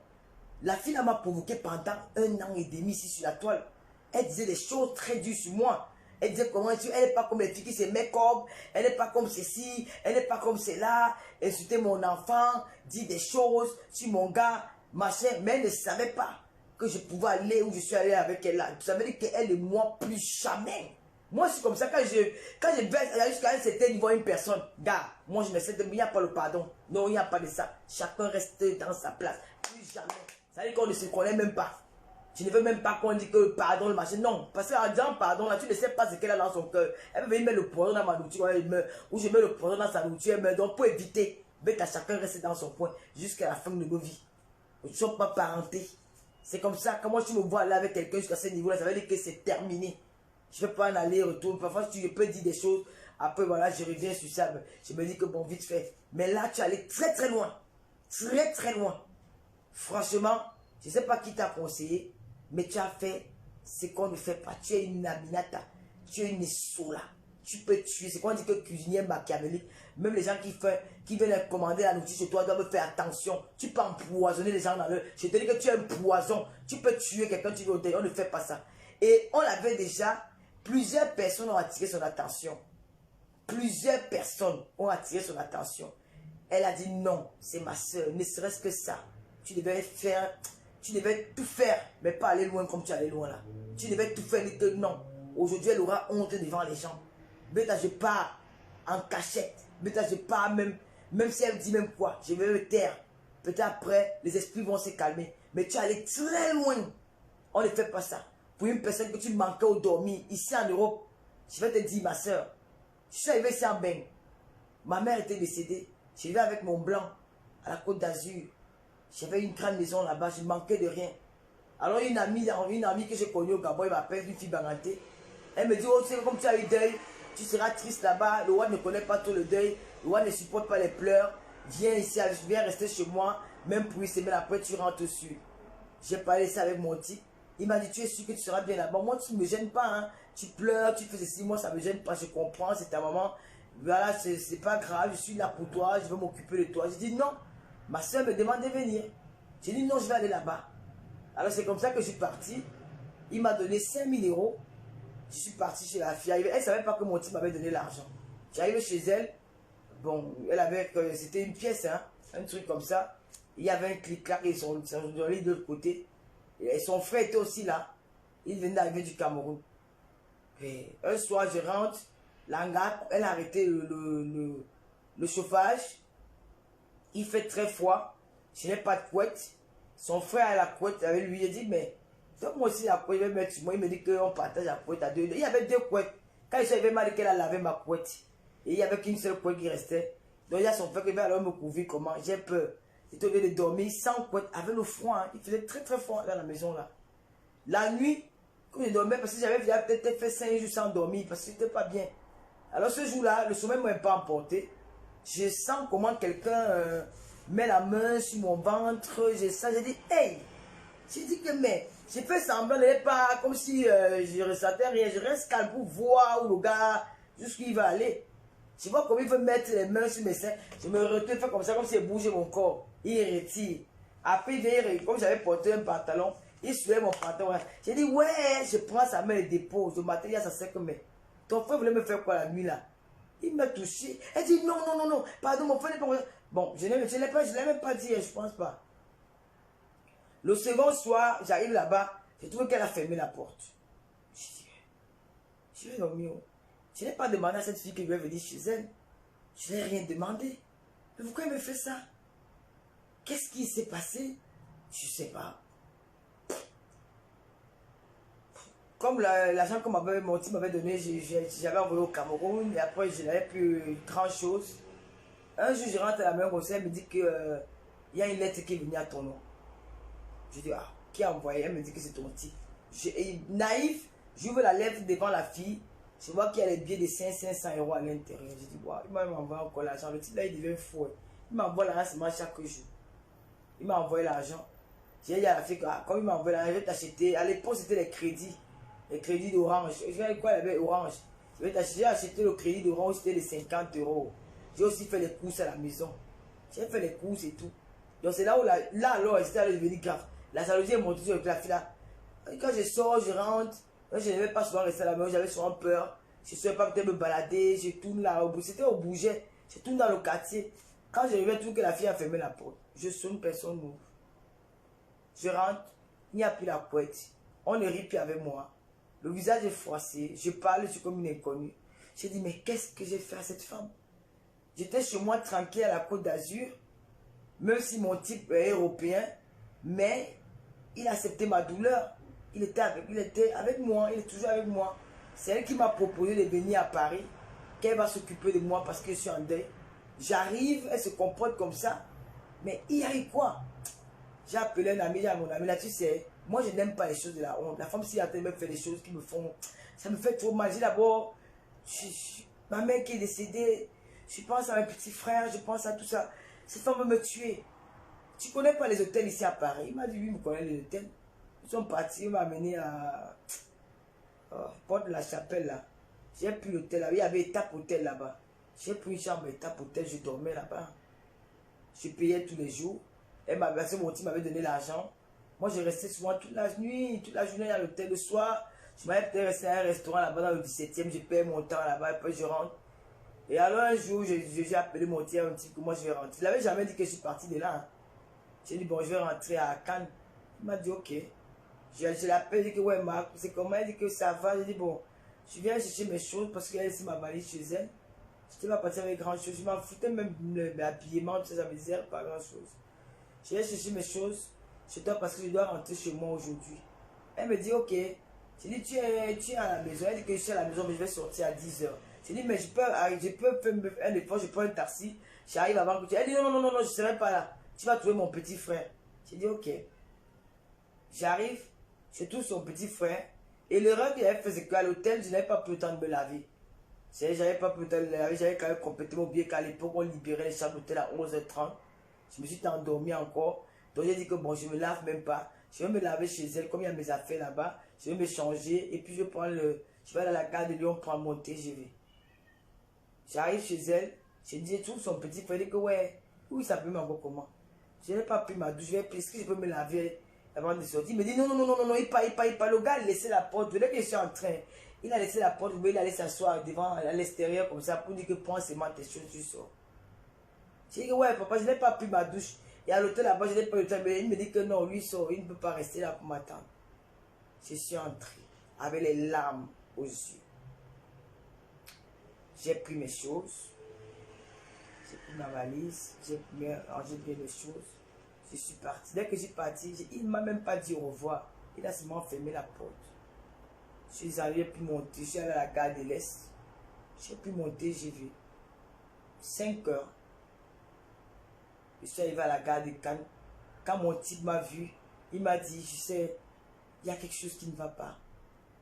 La fille m'a provoqué pendant 1 an et demi ici sur la toile. Elle disait des choses très dures sur moi. Elle disait comment elle n'est pas comme les filles qui se make-up, elle n'est pas comme ceci, elle n'est pas comme cela. Insulter mon enfant, dire des choses sur mon gars, machin. Mais elle ne savait pas que je pouvais aller où je suis allé avec elle là. Ça veut dire qu'elle et moi, plus jamais. Moi, c'est comme ça, quand je vais jusqu'à un certain niveau une personne, gars, moi je me sais, il n'y a pas le pardon. Non, il n'y a pas de ça. Chacun reste dans sa place. Plus jamais. Ça veut dire qu'on ne se connaît même pas. Je ne veux même pas qu'on dise que pardon, le machin. Non, parce qu'en disant pardon, là, tu ne sais pas ce qu'elle a dans son cœur. Elle veut venir mettre le poison dans ma nourriture, ou je mets le poison dans sa nourriture, elle meurt. Donc, pour éviter, qu'à chacun reste dans son coin jusqu'à la fin de nos vies. Nous ne sommes pas parentés. C'est comme ça, comment tu me vois là avec quelqu'un jusqu'à ce niveau-là, ça veut dire que c'est terminé. Je ne vais pas en aller retour. Parfois, je peux dire des choses. Après, voilà, je reviens sur ça. Je me dis que bon, vite fait. Mais là, tu es allé très, très loin. Très, très loin. Franchement, je ne sais pas qui t'a conseillé, mais tu as fait ce qu'on ne fait pas. Tu es une Aminata. Tu es une Sola. Tu peux tuer. C'est qu'on dit que cuisinier machiavélique. Même les gens qui viennent commander la nourriture chez toi doivent faire attention. Tu peux empoisonner les gens dans le... Je te dis que tu es un poison. Tu peux tuer quelqu'un, tu veux au on ne fait pas ça. Et on l'avait déjà... Plusieurs personnes ont attiré son attention. Plusieurs personnes ont attiré son attention. Elle a dit non, c'est ma soeur, ne serait-ce que ça. Tu devais tout faire, mais pas aller loin comme tu allais loin là. Tu devais tout faire, et que non. Aujourd'hui, elle aura honte devant les gens. Mais je pars en cachette. Mais je pars même si elle dit même quoi, je vais me taire. Peut-être après, les esprits vont se calmer. Mais tu es allé très loin. On ne fait pas ça. Pour une personne que tu manquais au dormir, ici en Europe, je vais te dire, ma soeur, je suis arrivé ici en Beng. Ma mère était décédée. Je vivais avec mon blanc à la Côte d'Azur. J'avais une grande maison là-bas, je ne manquais de rien. Alors une amie que j'ai connue au Gabon, elle m'appelle, une fille bangantée. Elle me dit, oh, tu sais, comme tu as eu deuil, tu seras triste là-bas. Le roi ne connaît pas tout le deuil. Le roi ne supporte pas les pleurs. Viens ici, viens rester chez moi. Même pour une semaine après, tu rentres dessus. J'ai parlé ça avec mon type. Il m'a dit, tu es sûr que tu seras bien là-bas. Moi, tu ne me gênes pas. Hein. Tu pleures, tu fais ceci. Moi, ça ne me gêne pas. Je comprends, c'est ta maman. Voilà, c'est pas grave. Je suis là pour toi. Je vais m'occuper de toi. J'ai dit non. Ma soeur me demande de venir. J'ai dit non, je vais aller là-bas. Alors, c'est comme ça que je suis parti. Il m'a donné 5 000 €. Je suis parti chez la fille. Elle ne savait pas que mon type m'avait donné l'argent. J'arrive chez elle. Bon, elle avait, c'était une pièce, hein, un truc comme ça. Il y avait un clic-clac et son de l'autre côté. Et son frère était aussi là. Il venait d'arriver du Cameroun. Et un soir, je rentre. L'hangar, elle a arrêté le chauffage. Il fait très froid. Je n'ai pas de couette. Son frère a la couette avec lui. J'ai dit, mais donne-moi aussi la couette. Je vais mettre sur moi. Il me dit qu'on partage la couette à deux. Il y avait deux couettes. Quand je suis arrivé, il m'a dit qu'elle a lavé ma couette. Et il n'y avait qu'une seule couette qui restait. Donc il y a son frère qui va alors me couvrir comment. J'ai peur. J'étais obligé de dormir sans couette, avec le froid. Hein. Il faisait très très froid dans la maison là. La nuit, quand je dormais, parce que j'avais peut-être fait 5 jours sans dormir, parce que c'était pas bien. Alors ce jour-là, le sommeil ne m'a pas emporté. Je sens comment quelqu'un met la main sur mon ventre. J'ai dit, hey! J'ai dit que, mais, j'ai fait semblant de pas, comme si je ne ressentais rien. Je reste calme pour voir où le gars, jusqu'où il va aller. Je vois comment il veut mettre les mains sur mes seins. Je me retrouve, fait comme ça, comme s'il bougeait mon corps. Il retire. Après, il vient, comme j'avais porté un pantalon, il soulève mon pantalon. J'ai dit, ouais, je prends sa main et dépose. Le matin, il y a ça sec, mais ton frère voulait me faire quoi la nuit là? Il m'a touché. Elle dit, non, non, non, non, pardon, mon frère n'est pas... Bon, je ne l'ai même pas dit, je pense pas. Le second soir, j'arrive là-bas, je trouve qu'elle a fermé la porte. Je vais dormir. Je n'ai pas demandé à cette fille qui veut venir chez elle. Je n'ai rien demandé. Mais pourquoi elle me fait ça? Qu'est-ce qui s'est passé? Je ne sais pas. Comme l'argent que mon type m'avait donné, j'avais envoyé au Cameroun et après je n'avais plus grand chose. Un jour, je rentre à la maison comme ça, elle me dit qu'il y a une lettre qui est venue à ton nom. Je dis, ah, qui a envoyé? Elle me dit que c'est ton type. Naïf, j'ouvre la lettre devant la fille. Je vois qu'il y a les billets de 500 € à l'intérieur. Je dis, wow, il m'a envoyé encore l'argent. Le type là, il devient fou. Il m'envoie l'argent chaque jour. Il m'a envoyé l'argent. J'ai dit à la fille, comme il m'a envoyé l'argent, je vais t'acheter. À l'époque, c'était les crédits. Les crédits d'Orange. Je vais quoi, il y avait Orange. J'ai acheté le crédit d'Orange, c'était de 50 €. J'ai aussi fait les courses à la maison. J'ai fait les courses et tout. Donc c'est là où, là alors, c'était allé devenir grave. La jalousie est montée sur la fille là. Et quand je sors, je rentre. Je ne vais pas souvent rester à la maison, j'avais souvent peur. Je ne savais pas peut-être me balader. Je tourne là. C'était au bouget. Je tourne dans le quartier. Quand je reviens, tout que la fille a fermé la porte. Je sonne, personne n'ouvre. Je rentre. Il n'y a plus la couette. On ne rit plus avec moi. Le visage est froissé. Je parle, je suis comme une inconnue. J'ai dit, mais qu'est-ce que j'ai fait à cette femme? J'étais chez moi tranquille à la Côte d'Azur. Même si mon type est européen. Mais il acceptait ma douleur. Il était avec moi. Il est toujours avec moi. C'est elle qui m'a proposé de venir à Paris. Qu'elle va s'occuper de moi parce que je suis en deuil. J'arrive, elle se comporte comme ça. Mais il y a eu quoi? J'ai appelé un ami, à mon ami là, tu sais. Moi, je n'aime pas les choses de la honte. La femme, si elle me fait des choses qui me font... Ça me fait trop mal. J'ai d'abord... Ma mère qui est décédée. Je pense à mes petits frères. Je pense à tout ça. Cette femme veut me tuer. Tu connais pas les hôtels ici à Paris? Il m'a dit, oui, il me connaît les hôtels. Ils sont partis, il m'a amené à... Porte de la Chapelle là. J'ai pris l'hôtel là. Il y avait étape hôtel là-bas. J'ai pris une chambre étape hôtel. Je dormais là-bas. Je payais tous les jours. Elle m'a versé, mon type m'avait donné l'argent. Moi, je restais souvent toute la nuit, toute la journée à l'hôtel. Le soir, je m'avais peut-être resté à un restaurant là-bas dans le 17e. Je paye mon temps là-bas et puis je rentre. Et alors un jour, j'ai appelé mon type, un petit peu, moi je vais rentrer. Il n'avait jamais dit que je suis parti de là. Hein. J'ai dit, bon, je vais rentrer à Cannes. Il m'a dit, ok. Je l'appelle, je dis que ouais, Marc, c'est comment? Il dit que ça va. J'ai dit, bon, je viens chercher mes choses parce qu'elle ici ma valise chez elle. Je n'étais pas parti avec grand chose. Je m'en foutais même de l'habillement, tout ça, ça me disait pas grand chose. Je vais chercher mes choses chez toi parce que je dois rentrer chez moi aujourd'hui. Elle me dit, ok. J'ai dit, tu es à la maison. Elle dit que je suis à la maison, mais je vais sortir à 10 h. J'ai dit, mais je peux faire un effort, je prends un taxi. J'arrive avant que tu... Elle dit, non, non, non, non, je ne serai pas là. Tu vas trouver mon petit frère. J'ai dit, ok. J'arrive, je trouve son petit frère. Et l'erreur qu'il avait fait, c'est qu'à l'hôtel, je n'avais pas pu le temps de me laver. J'avais pas pu le temps de me laver, j'avais quand même complètement oublié qu'à l'époque, on libérait les chambres d'hôtel à 11 h 30. Je me suis endormi encore. Donc j'ai dit que bon, je ne me lave même pas. Je vais me laver chez elle, comme il y a mes affaires là-bas. Je vais me changer et puis je vais aller à la gare de Lyon prendre mon TGV. J'arrive chez elle, je dis, trouve son petit frère, il dit que ouais, où il s'appelle encore comment? Je n'ai pas pris ma douche, est-ce que je peux me laver avant de sortir? Il me dit non, non, non, non, non, il part, le gars a laissé la porte, dès que je suis en train. Il a laissé la porte ouverte, il allait s'asseoir devant, à l'extérieur comme ça, pour dire que prends seulement tes choses, tu sors. J'ai dit que ouais, papa, je n'ai pas pris ma douche. Et à l'hôtel là-bas, je n'ai pas eu le temps. Mais il me dit que non, lui sort, il ne peut pas rester là pour m'attendre. Je suis entré avec les larmes aux yeux. J'ai pris mes choses. J'ai pris ma valise. J'ai rangé bien les choses. Je suis parti. Dès que je suis parti, il ne m'a même pas dit au revoir. Il a seulement fermé la porte. Je suis allé puis monter. Je suis allé à la gare de l'Est. J'ai pu monter, j'ai vu 5 heures. Je suis arrivé à la gare de Cannes. Quand mon type m'a vu, il m'a dit, je sais, il y a quelque chose qui ne va pas.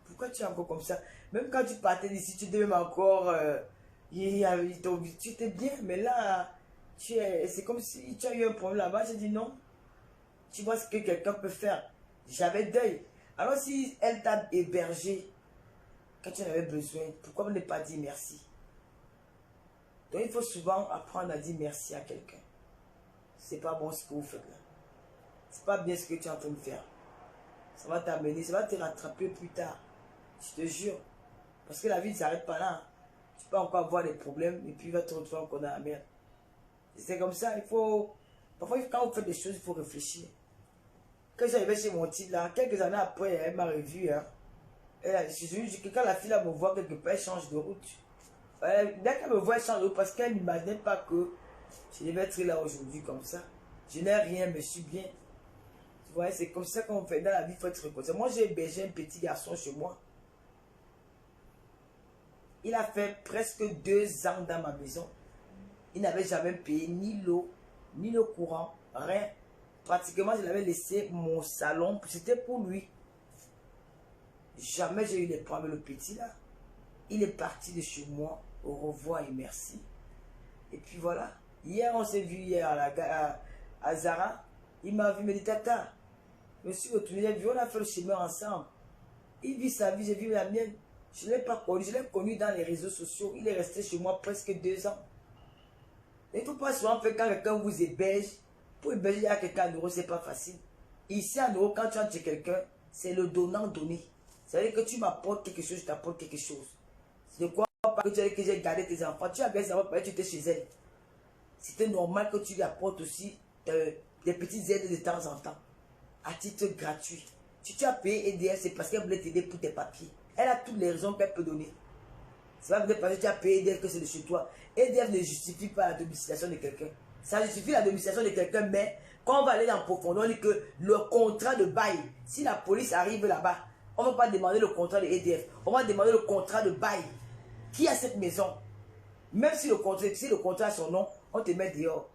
Pourquoi tu es encore comme ça? Même quand tu partais d'ici, tu devais encore... tu étais bien, mais là, c'est comme si tu as eu un problème là-bas. J'ai dit non. Tu vois ce que quelqu'un peut faire. J'avais deuil. Alors si elle t'a hébergé quand tu en avais besoin, pourquoi ne pas dire merci? Donc il faut souvent apprendre à dire merci à quelqu'un. C'est pas bon ce que vous faites là. C'est pas bien ce que tu es en train de faire. Ça va t'amener, ça va te rattraper plus tard. Je te jure. Parce que la vie ne s'arrête pas là. Tu peux encore avoir des problèmes et puis il va te retrouver encore dans la merde. C'est comme ça, il faut... Parfois, quand vous faites des choses, il faut réfléchir. Quand j'arrivais chez mon type là, quelques années après, elle m'a revu. Hein. Quand la fille là me voit quelque part, elle change de route. Dès qu'elle me voit, elle change de route parce qu'elle n'imaginait pas que je devais être là aujourd'hui comme ça. Je n'ai rien, mais je suis bien. Tu vois, c'est comme ça qu'on fait dans la vie, il faut être reconnaissant. Moi, j'ai hébergé un petit garçon chez moi. Il a fait presque 2 ans dans ma maison. Il n'avait jamais payé ni l'eau, ni le courant, rien. Pratiquement, je l'avais laissé mon salon. C'était pour lui. Jamais j'ai eu des problèmes avec le petit là. Il est parti de chez moi. Au revoir et merci. Et puis voilà. Hier, on s'est vu hier à Zara. Il m'a vu, il me dit, Tata, je me suis retourné, on a fait le chemin ensemble. Il vit sa vie, j'ai vu la mienne. Je ne l'ai pas connu, je l'ai connu dans les réseaux sociaux. Il est resté chez moi presque 2 ans. Il ne faut pas souvent faire quand quelqu'un vous héberge. Pour héberger à quelqu'un en euros, ce n'est pas facile. Ici en euros, quand tu entres chez quelqu'un, c'est le donnant-donné. C'est-à-dire que tu m'apportes quelque chose, je t'apporte quelque chose. C'est de quoi pas que tu as dit que j'ai gardé tes enfants. Tu as bien savoir que tu étais chez elle. C'était normal que tu lui apportes aussi des petites aides de temps en temps. À titre gratuit. Si tu as payé EDF, c'est parce qu'elle voulait t'aider pour tes papiers. Elle a toutes les raisons qu'elle peut donner. C'est pas parce que tu as payé EDF que c'est de chez toi. EDF ne justifie pas la domiciliation de quelqu'un. Ça justifie la domiciliation de quelqu'un, mais quand on va aller en profondeur, on dit que le contrat de bail, si la police arrive là-bas, on ne va pas demander le contrat de EDF. On va demander le contrat de bail. Qui a cette maison? Même si le contrat a son nom, on te met dehors.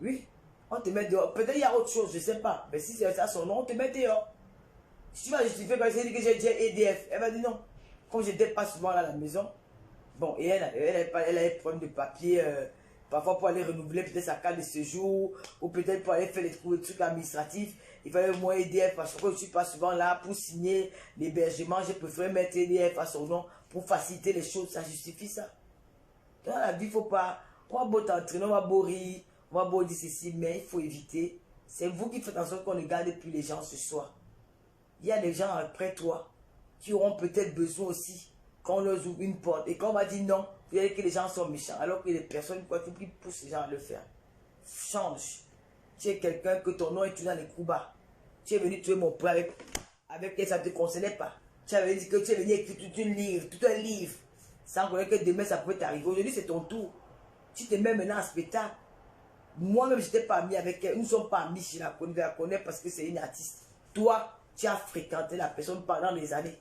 Oui, on te met dehors. Peut-être il y a autre chose, je ne sais pas. Mais si c'est ça son nom, on te met dehors. Si tu vas justifier parce qu'elle dit que j'ai EDF, elle va dire non. Comme je n'étais pas souvent là à la maison, bon, et elle a des problèmes de papier, parfois pour aller renouveler peut-être sa carte de séjour, ou peut-être pour aller faire les trucs administratifs. Il fallait moi EDF parce que je ne suis pas souvent là pour signer l'hébergement. J'ai préféré mettre EDF à son nom pour faciliter les choses. Ça justifie ça. Dans la vie, il ne faut pas. On va beau t'entraîner, on va beau rire, on va beau dire ceci, mais il faut éviter. C'est vous qui faites en sorte qu'on ne garde plus les gens ce soir. Il y a des gens après toi qui auront peut-être besoin aussi qu'on leur ouvre une porte et qu'on va dire non, vous voyez que les gens sont méchants, alors que les personnes qui poussent les gens à le faire. Change. Tu es quelqu'un que ton nom est dans les coups bas. Tu es venu tuer mon père avec elle, ça ne te concernait pas. Tu avais dit que tu es venu écrire tout un livre, sans connaître que demain ça pouvait t'arriver. Aujourd'hui c'est ton tour. Tu te mets maintenant en spectacle. Moi-même je n'étais pas ami avec elle. Nous ne sommes pas amis, je la connais parce que c'est une artiste. Toi, tu as fréquenté la personne pendant des années.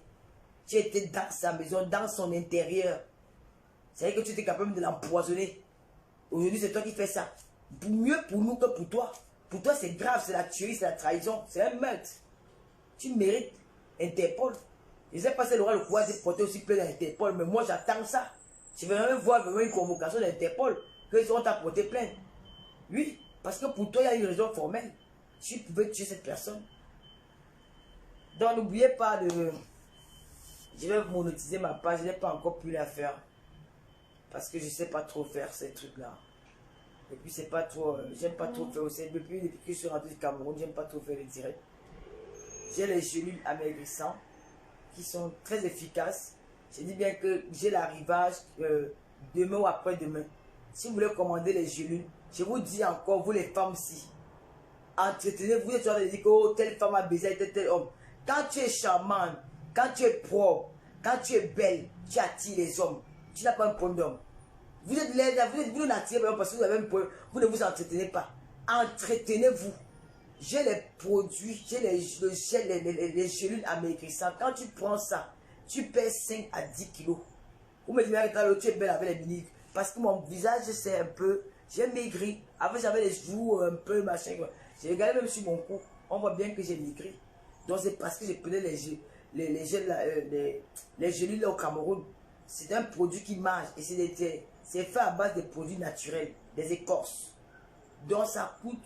Tu étais dans sa maison, dans son intérieur. C'est-à-dire que tu étais capable de l'empoisonner. Aujourd'hui, c'est toi qui fais ça. Mieux pour nous que pour toi. Pour toi, c'est grave, c'est la tuerie, c'est la trahison, c'est un meurtre. Tu mérites Interpol. Je ne sais pas si elle aura le pouvoir de porter aussi plainte à Interpol, mais moi, j'attends ça. Je vais même voir vraiment une convocation d'Interpol, qu'ils vont t'apporter plainte. Oui, parce que pour toi, il y a une raison formelle. Tu pouvais tuer cette personne. Donc, n'oubliez pas de... Je vais monétiser ma page, je n'ai pas encore pu la faire. Parce que je ne sais pas trop faire ces trucs-là. Et puis, c'est pas trop... j'aime pas trop faire aussi. Depuis que je suis rentré du Cameroun, j'aime pas trop faire les directs. J'ai les gélules amaigrissantes qui sont très efficaces. Je dis bien que j'ai l'arrivage demain ou après-demain. Si vous voulez commander les gélules, je vous dis encore, vous les femmes-ci, entretenez-vous. Vous êtes en train de dire que oh, telle femme a baisé tel homme. Quand tu es charmante, quand tu es propre, quand tu es belle, tu attires les hommes. Tu n'as pas un problème d'homme. Vous êtes laid, vous n'attirez pas parce que vous avez un problème. Vous ne vous entretenez pas. Entretenez-vous. J'ai les produits, j'ai les gélules amaigrissantes. Quand tu prends ça, tu perds 5 à 10 kilos. Vous me dites, mais tu es belle avec les mini. Parce que mon visage, c'est un peu, j'ai maigri. Avant, j'avais les joues un peu, machin. J'ai regardé même sur mon cou. On voit bien que j'ai maigri. Donc, c'est parce que je prenais les gélules là au Cameroun. C'est un produit qui marche. Et c'est fait à base de produits naturels, des écorces. Donc, ça coûte.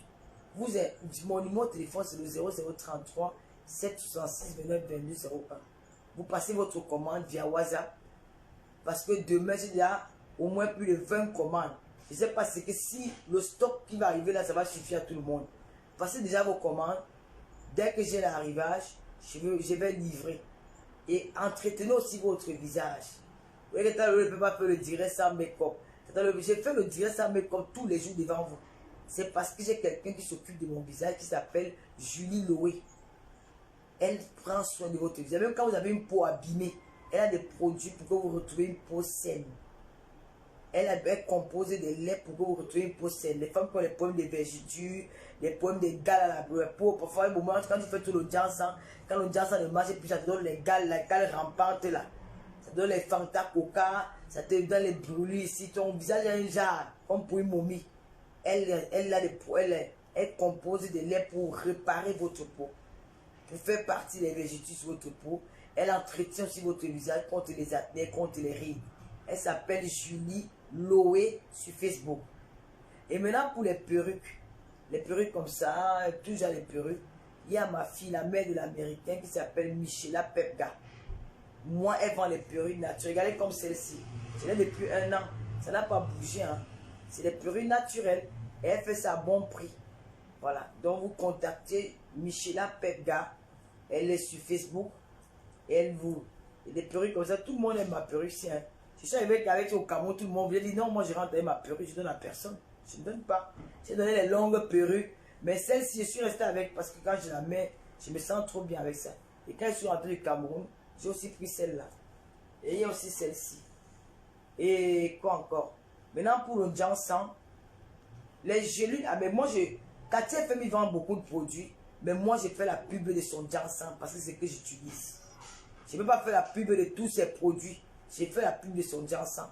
Mon numéro de téléphone, c'est le 0033 766 29 22 01. Vous passez votre commande via WhatsApp. Parce que demain, j'ai déjà au moins plus de 20 commandes. Je ne sais pas si le stock qui va arriver là, ça va suffire à tout le monde. Passez déjà vos commandes. Dès que j'ai l'arrivage, je vais livrer. Et entretenez aussi votre visage. Vous voyez que je ne peux pas faire le direct sans make-up. Je fais le direct sans make-up tous les jours devant vous. C'est parce que j'ai quelqu'un qui s'occupe de mon visage qui s'appelle Julie Loé. Elle prend soin de votre visage. Même quand vous avez une peau abîmée, elle a des produits pour que vous retrouviez une peau saine. Elle compose des laits pour que vous retrouviez une peau saine. Les femmes qui ont les problèmes de vergetures, les problèmes de gales à la peau, parfois un moment, quand tu fais tout le jansan, quand le jansan ne marche plus, ça te donne les gales, la gale rampante là. Ça te donne les fanta coca, ça te donne les brûlures ici. Ton visage est un genre, comme pour une momie. Elle compose des laits pour réparer votre peau, pour faire partie des vergetures sur votre peau. Elle entretient aussi votre visage contre les acnés, contre les rides. Elle s'appelle Julie Loé sur Facebook. Et maintenant pour les perruques comme ça, toujours les perruques, il y a ma fille, la mère de l'américain qui s'appelle Michela Pepga. Moi, elle vend les perruques naturelles. Regardez comme celle-ci. Je l'ai depuis 1 an. Ça n'a pas bougé. Hein. C'est des perruques naturelles. Et elle fait ça à bon prix. Voilà. Donc vous contactez Michela Pepga. Elle est sur Facebook. Et elle vous... Et des perruques comme ça. Tout le monde aime ma perruque. Hein. Je suis arrivé avec au Cameroun, tout le monde. Je dis non, moi je rentre avec ma perruque. Je donne à personne. Je ne donne pas. J'ai donné les longues perruques. Mais celle-ci, je suis resté avec parce que quand je la mets, je me sens trop bien avec ça. Et quand je suis rentré du Cameroun, j'ai aussi pris celle-là. Et il y a aussi celle-ci. Et quoi encore? Maintenant pour le Jansan, les gélules. Ah mais moi, Katia FM vend beaucoup de produits. Mais moi, je fais la pub de son Jansan parce que c'est ce que j'utilise. Je ne peux pas faire la pub de tous ces produits. J'ai fait la pub de son Jansan.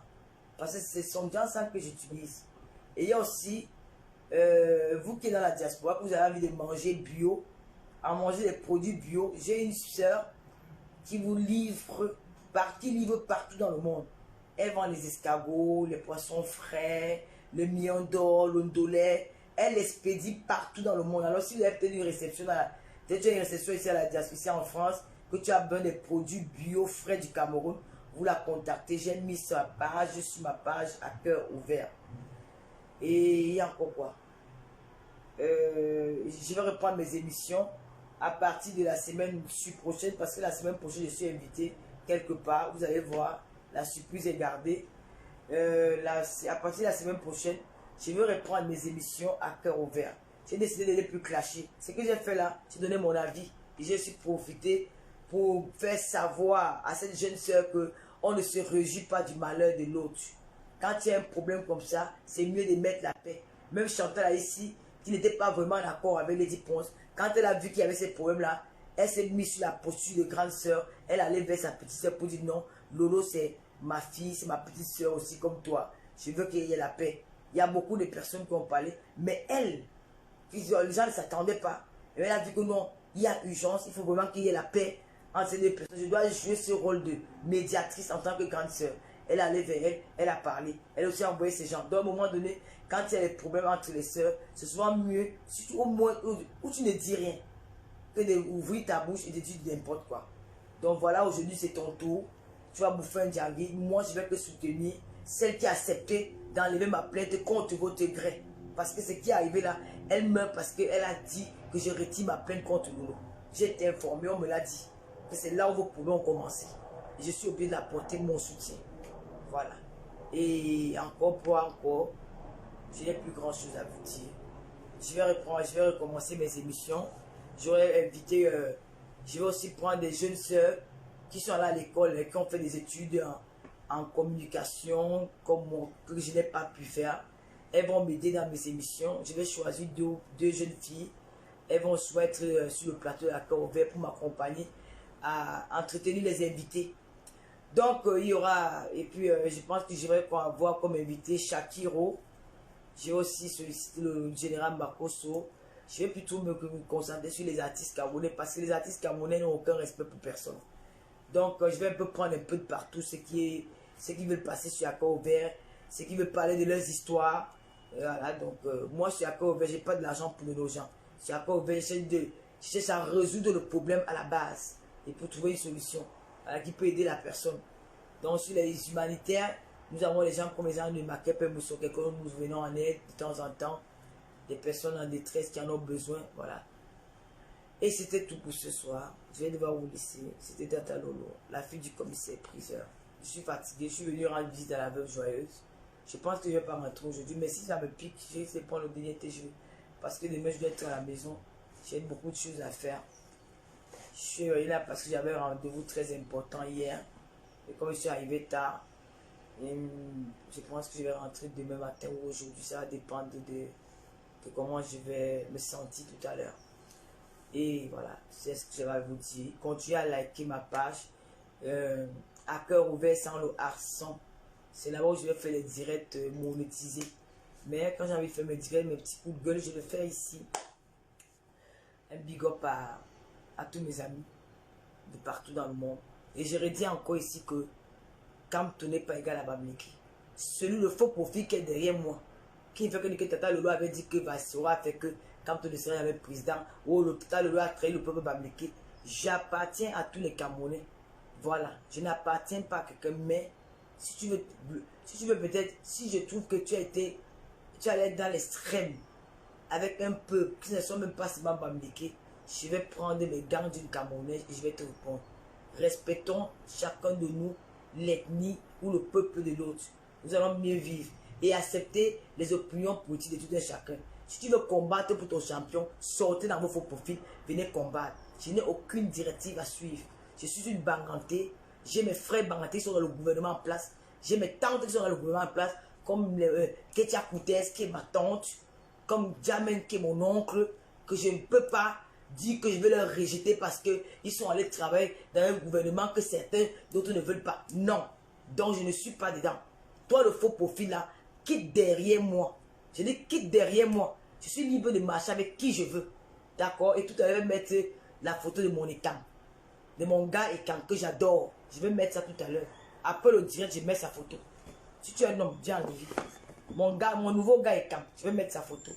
Parce que c'est son Jansan que j'utilise. Et il y a aussi, vous qui êtes dans la diaspora, que vous avez envie de manger bio, à manger des produits bio. J'ai une soeur qui vous livre, qui livre partout dans le monde. Elle vend les escargots, les poissons frais, le million d'or, le ndolé. Elle expédie partout dans le monde. Alors si vous avez peut-être une réception, ici à la diaspora, ici en France, que tu as besoin des produits bio frais du Cameroun, vous la contactez. J'ai mis sur ma page à cœur ouvert. Et il y a encore quoi? Je vais reprendre mes émissions à partir de la semaine prochaine parce que la semaine prochaine je suis invité quelque part. Vous allez voir, la surprise est gardée. À partir de la semaine prochaine, je vais reprendre mes émissions à cœur ouvert. J'ai décidé de ne plus clasher. Ce que j'ai fait là, j'ai donné mon avis et j'ai aussi profité pour faire savoir à cette jeune soeur qu'on ne se réjouit pas du malheur de l'autre. Quand il y a un problème comme ça, c'est mieux de mettre la paix. Même Chantal ici, qui n'était pas vraiment d'accord avec Lady Ponce, quand elle a vu qu'il y avait ces problèmes-là, elle s'est mise sur la posture de grande soeur. Elle allait vers sa petite soeur pour dire non, Lolo c'est ma fille, c'est ma petite soeur aussi comme toi. Je veux qu'il y ait la paix. Il y a beaucoup de personnes qui ont parlé, mais elle, les gens ne s'attendaient pas. Et elle a dit que non, il y a urgence, il faut vraiment qu'il y ait la paix entre ces deux personnes. Je dois jouer ce rôle de médiatrice en tant que grande soeur. Elle allait vers elle, elle a parlé, elle a aussi envoyé ses gens. Donc, à un moment donné, quand il y a des problèmes entre les sœurs, c'est souvent mieux, surtout au moins où tu ne dis rien, que d'ouvrir ta bouche et de dire n'importe quoi. Donc voilà, aujourd'hui c'est ton tour. Tu vas bouffer un diarrhée. Moi, je vais te soutenir. Celle qui a accepté d'enlever ma plainte contre votre gré. Parce que ce qui est arrivé là, elle meurt parce qu'elle a dit que je retire ma plainte contre Lolo. J'ai été informé, on me l'a dit. Que c'est là où vos problèmes ont commencé. Je suis obligé d'apporter mon soutien. Voilà. Et encore, je n'ai plus grand chose à vous dire. Je vais recommencer mes émissions. J'aurais invité, je vais aussi prendre des jeunes sœurs qui sont là à l'école, qui ont fait des études en communication, comme que je n'ai pas pu faire. Elles vont m'aider dans mes émissions. Je vais choisir deux jeunes filles. Elles vont soit être sur le plateau à cœur ouvert pour m'accompagner à entretenir les invités. Donc, il y aura, et puis je pense que je vais avoir comme invité Shakiro. J'ai aussi sollicité le général Makosso. Je vais plutôt me concentrer sur les artistes camerounais parce que les artistes camerounais n'ont aucun respect pour personne. Donc, je vais un peu prendre un peu de partout ce qui veulent passer sur Accord Ouvert, ceux qui veulent parler de leurs histoires. Voilà, donc moi, sur Accord Ouvert, je n'ai pas de l'argent pour nos gens. Sur Accord Ouvert, je cherche à résoudre le problème à la base et pour trouver une solution qui peut aider la personne. Donc, sur les humanitaires, nous avons les gens comme les gens de Makep et Moussokeko, nous venons en aide de temps en temps. Des personnes en détresse qui en ont besoin, voilà. Et c'était tout pour ce soir. Je vais devoir vous laisser. C'était Tata Lolo, la fille du commissaire priseur. Je suis fatigué, je suis venu rendre visite à la veuve joyeuse. Je pense que je ne vais pas rentrer aujourd'hui, mais si ça me pique, je vais essayer de prendre le dernier thé. Parce que demain, je dois être à la maison. J'ai beaucoup de choses à faire. Je suis là parce que j'avais un rendez-vous très important hier. Et comme je suis arrivé tard, je pense que je vais rentrer demain matin ou aujourd'hui. Ça va dépendre de comment je vais me sentir tout à l'heure. Et voilà, c'est ce que je vais vous dire. Continuez à liker ma page. À cœur ouvert sans le harçon. C'est là-bas où je vais faire les directs monétisés. Mais quand j'ai envie de faire mes directs, mes petits coups de gueule, je vais faire ici. Un big up à tous mes amis de partout dans le monde. Et je redis encore ici que Kamto n'est pas égal à Bamileke. Celui le faux profil qui est derrière moi, qui fait que Tata Lolo avait dit que Vassora a fait que Kamto ne serait jamais président, ou le Tata Lolo a trahi le peuple Bamileke. J'appartiens à tous les Camerounais. Voilà, je n'appartiens pas à quelqu'un, mais si tu veux peut-être, si je trouve que tu allais être dans l'extrême avec un peuple qui ne sont même pas seulement Bamileke, je vais prendre les gants d'une Camerounaise et je vais te répondre. Respectons chacun de nous l'ethnie ou le peuple de l'autre. Nous allons mieux vivre et accepter les opinions politiques de tout un chacun. Si tu veux combattre pour ton champion, sortez dans vos faux profils, venez combattre. Je n'ai aucune directive à suivre. Je suis une bangantée. J'ai mes frères bangantés qui sont dans le gouvernement en place. J'ai mes tantes qui sont dans le gouvernement en place, comme Ketia Koutes qui est ma tante, comme Jamen qui est mon oncle, que je ne peux pas dire que je vais leur rejeter parce qu'ils sont allés travailler dans un gouvernement que certains d'autres ne veulent pas. Non. Donc je ne suis pas dedans. Toi le faux profil là, quitte derrière moi. Je dis quitte derrière moi. Je suis libre de marcher avec qui je veux. D'accord? Et tout à l'heure, je vais mettre la photo de mon écam. De mon gars écam que j'adore. Je vais mettre ça tout à l'heure. Après le direct, je mets sa photo. Si tu es un homme, viens en vie. Mon nouveau gars écam, je vais mettre sa photo.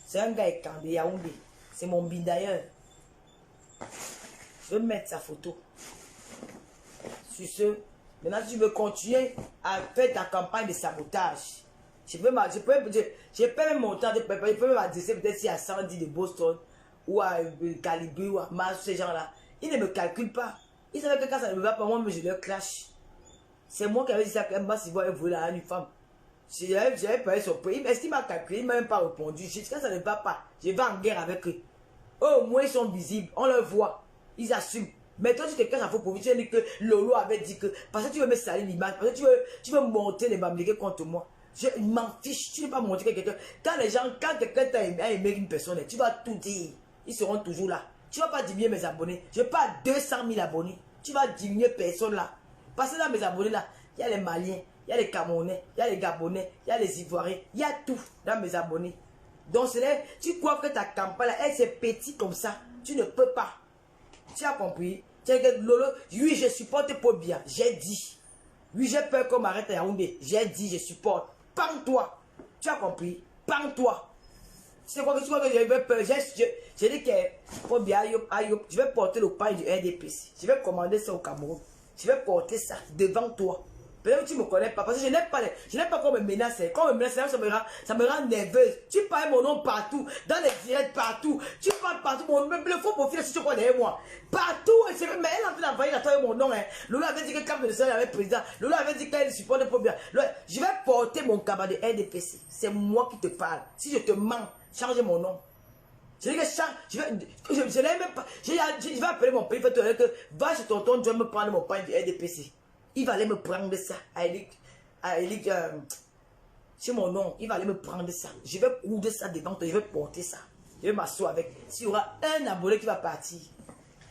C'est un gars écam de Yaoundé. C'est mon bin d'ailleurs. Je vais mettre sa photo. Sur ce, maintenant tu veux continuer à faire ta campagne de sabotage. Je peux même monter, je peux même adresser peut-être si à Sandy de Boston ou à Calibu ou à Mars, ces gens-là. Ils ne me calculent pas. Ils savaient que quand ça ne me va pas, moi, mais je leur clash. C'est moi qui avais dit ça quand même, si vous voulez à une femme. J'avais payé son prix. Est-ce qu'il m'a calculé? Il ne m'a même pas répondu. Quand ça ne va pas, je vais en guerre avec eux. Eux, au moins, ils sont visibles. On leur voit. Ils assument. Mais toi, tu te caches à faux pour tu as dit que Lolo avait dit que. Parce que tu veux me salir l'image. Parce que tu veux monter les Bamileke contre moi. Je m'en fiche. Tu ne veux pas montrer quelqu'un. Quand quelqu'un t'a aimé une personne, tu vas tout dire. Ils seront toujours là. Tu ne vas pas diminuer mes abonnés. Je n'ai pas 200 000 abonnés. Tu vas diminuer personne là. Parce que dans mes abonnés là, il y a les Maliens, il y a les Camerounais, il y a les Gabonais, il y a les Ivoiriens, il y a tout dans mes abonnés. Donc tu crois que ta campagne là, elle c'est petit comme ça. Tu ne peux pas. Tu as compris? Lolo, oui, je supporte Paul Biya. J'ai dit. Oui, j'ai peur qu'on m'arrête à Yaoundé. J'ai dit, je supporte. Pends-toi. Tu as compris? Pends-toi. C'est quoi que tu crois que j'avais peur? J'ai dit que Paul Biya, je vais porter le pain du RDPC. Je vais commander ça au Cameroun. Je vais porter ça devant toi. Peut-être que tu ne me connais pas, parce que je n'aime pas qu'on me menace. Quand on me menace, ça me rend nerveuse. Tu parles mon nom partout, dans les directs partout. Tu parles partout, le faux profil, si tu crois derrière moi. Partout, mais elle est en train d'envoyer la toi mon nom. Lola avait dit que quand le Seigneur avait président, Lola avait dit qu'elle supporte le problème. Je vais porter mon cabas de RDPC. C'est moi qui te parle. Si je te mens, change mon nom. Je dis que je n'aime même pas. Je vais appeler mon père, il va te dire que va chez tonton, tu vas me prendre mon pain du RDPC. Il va aller me prendre ça. C'est mon nom. Il va aller me prendre ça. Je vais coudre ça devant toi. Je vais porter ça. Je vais m'asseoir avec. S'il y aura un abonné qui va partir,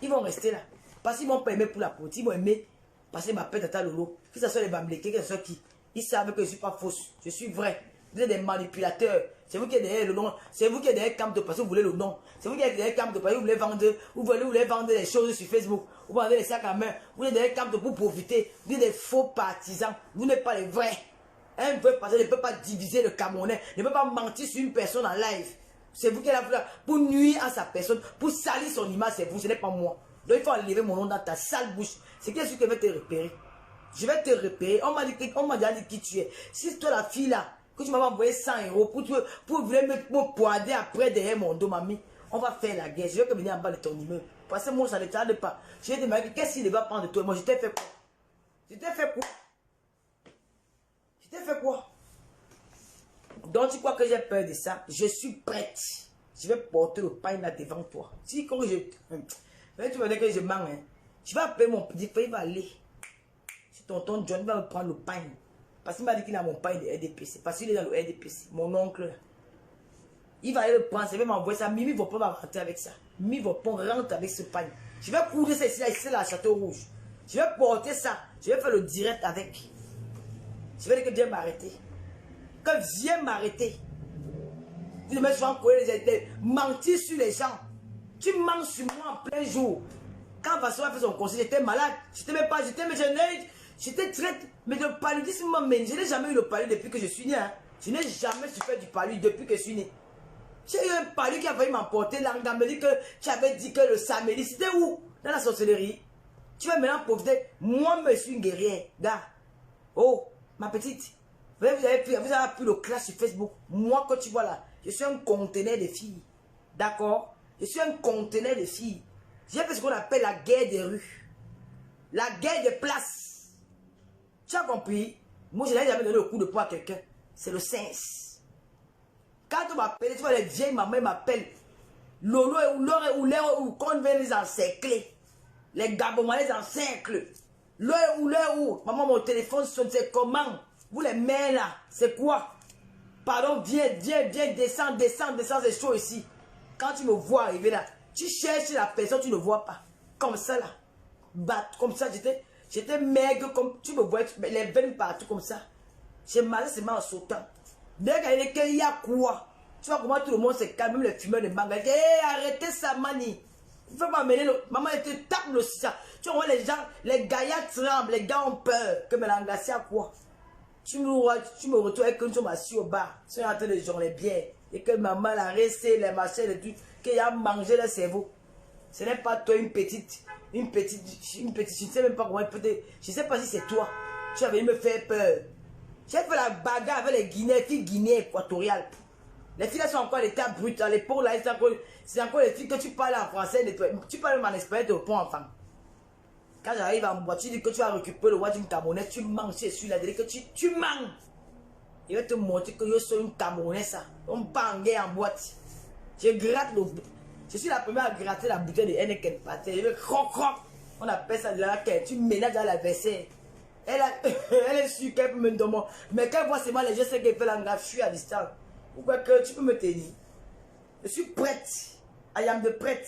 ils vont rester là. Parce qu'ils m'ont pas aimé pour la porte. Ils m'ont aimé parce qu'ils m'appellent Tata Lolo. Que ce soit les Bamlékés, que ce soit qui. Ils savent que je ne suis pas fausse. Je suis vrai. Vous êtes des manipulateurs. C'est vous qui êtes derrière le nom. C'est vous qui êtes derrière Camp de parce que vous voulez le nom. C'est vous qui êtes derrière Camp de parce que vous voulez vendre des choses sur Facebook. Vous vendez des sacs à main. Vous êtes derrière Camp de pour profiter. Vous êtes des faux partisans. Vous n'êtes pas les vrais. Un vrai partisan ne peut pas diviser le Camerounais. Ne peut pas mentir sur une personne en live. C'est vous qui êtes là pour nuire à sa personne. Pour salir son image. C'est vous. Ce n'est pas moi. Donc il faut enlever mon nom dans ta sale bouche. C'est qui est-ce qui va te repérer? Je vais te repérer. On m'a déjà dit qui tu es. Si toi la fille là, que tu m'as envoyé 100 € pour venir me poider après derrière mon dos, mamie, on va faire la guerre. Je vais venir en bas de ton immeuble. Parce que moi, ça ne tarde pas. Je vais te demander qu'est-ce qu'il va prendre de toi. Moi, je t'ai fait quoi? Je t'ai fait quoi? Je t'ai fait quoi? Donc, tu crois que j'ai peur de ça? Je suis prête. Je vais porter le pain là devant toi. Si quand tu me dis que je mens, hein, je vais appeler mon petit frère, il va aller. Si tonton John va me prendre le pain. Parce qu'il m'a dit qu'il a mon pain de RDPC. Parce qu'il est dans le RDPC. Mon oncle. Il va aller le prendre. Il va m'envoyer ça. Mimi Vopon va rentrer avec ça. Mimi Vopon rentre avec ce pain. Je vais coudre ça ici, là, ici, là, à Château Rouge. Je vais porter ça. Je vais faire le direct avec. Je vais dire que viens m'arrêter. Que viens m'arrêter. Tu ne me sois encore mentir sur les gens. Tu mens sur moi en plein jour. Quand Vincent a fait son conseil, j'étais malade. J'étais même pas. J'étais très. Mais le paludisme m'emmène. Je n'ai jamais eu le palud depuis que je suis né. Hein. Je n'ai jamais souffert du palud depuis que je suis né. J'ai eu un palud qui a failli m'emporter. L'angam me dit que tu avais dit que le samedi. C'était où? Dans la sorcellerie. Tu vas maintenant profiter. Moi, je suis une guerrière. Gars. Oh, ma petite. Vous avez pris le clash sur Facebook. Moi, quand tu vois là, je suis un conteneur de filles. D'accord? Je suis un conteneur de filles. J'ai fait ce qu'on appelle la guerre des rues. La guerre des places. Tu as compris? Moi, je n'ai jamais donné le coup de poing à quelqu'un. C'est le sens. Quand on m'appelle, tu vois, les vieilles mamans m'appellent. Lolo ou quand on vient les encercler. Les Gabonais les encerclent. Maman, mon téléphone sonne, c'est comment? Vous les mères là, c'est quoi? Pardon, viens, descends, c'est chaud ici. Quand tu me vois arriver là, tu cherches la personne, tu ne vois pas. Comme ça là. Comme ça, j'étais maigre, comme tu me vois, les veines partout comme ça. J'ai mal seulement en sautant. Dès qu'il y a quoi? Tu vois comment tout le monde se calme, même les fumeurs de manga. Hey, arrêtez ça, mani. Il faut pas mêler le... Maman, elle te tape le ça. Tu vois, les gens, les gaillards tremblent, les gars ont peur. Que me l'engager à quoi? Tu me retrouves avec une chose assise au bar. Tu es en train de jouer les bières. Et que maman l'a resté, les machins, les trucs. Qu'il a mangé le cerveau. Ce n'est pas toi une petite, je ne sais même pas comment elle peut te... Je ne sais pas si c'est toi. Tu avais me faire peur. J'ai fait la bagarre avec les Guinéens, filles guinéennes équatoriales. Les filles là sont encore à l'état brut. À l'épaule là, c'est encore les filles que tu parles en français. Tu parles même en espagnol de pont enfant. Quand j'arrive en boîte, tu dis que tu as récupéré le roi d'une Camerounaise, tu manges, c'est celui-là, que tu manges. Il va te montrer que je suis une Camerounaise, ça. On part en guerre en boîte. Je gratte le... Je suis la première à gratter la bouteille de Henneken Paté. Je vais croc. On appelle ça de la quête. Tu ménages à l'adversaire. Elle est sûre qu'elle peut me demander. Mais quand elle voit seulement les gestes qu'elle fait l'engagement, je suis à distance. Pourquoi que tu peux me tenir? Je suis prête. I am de prête.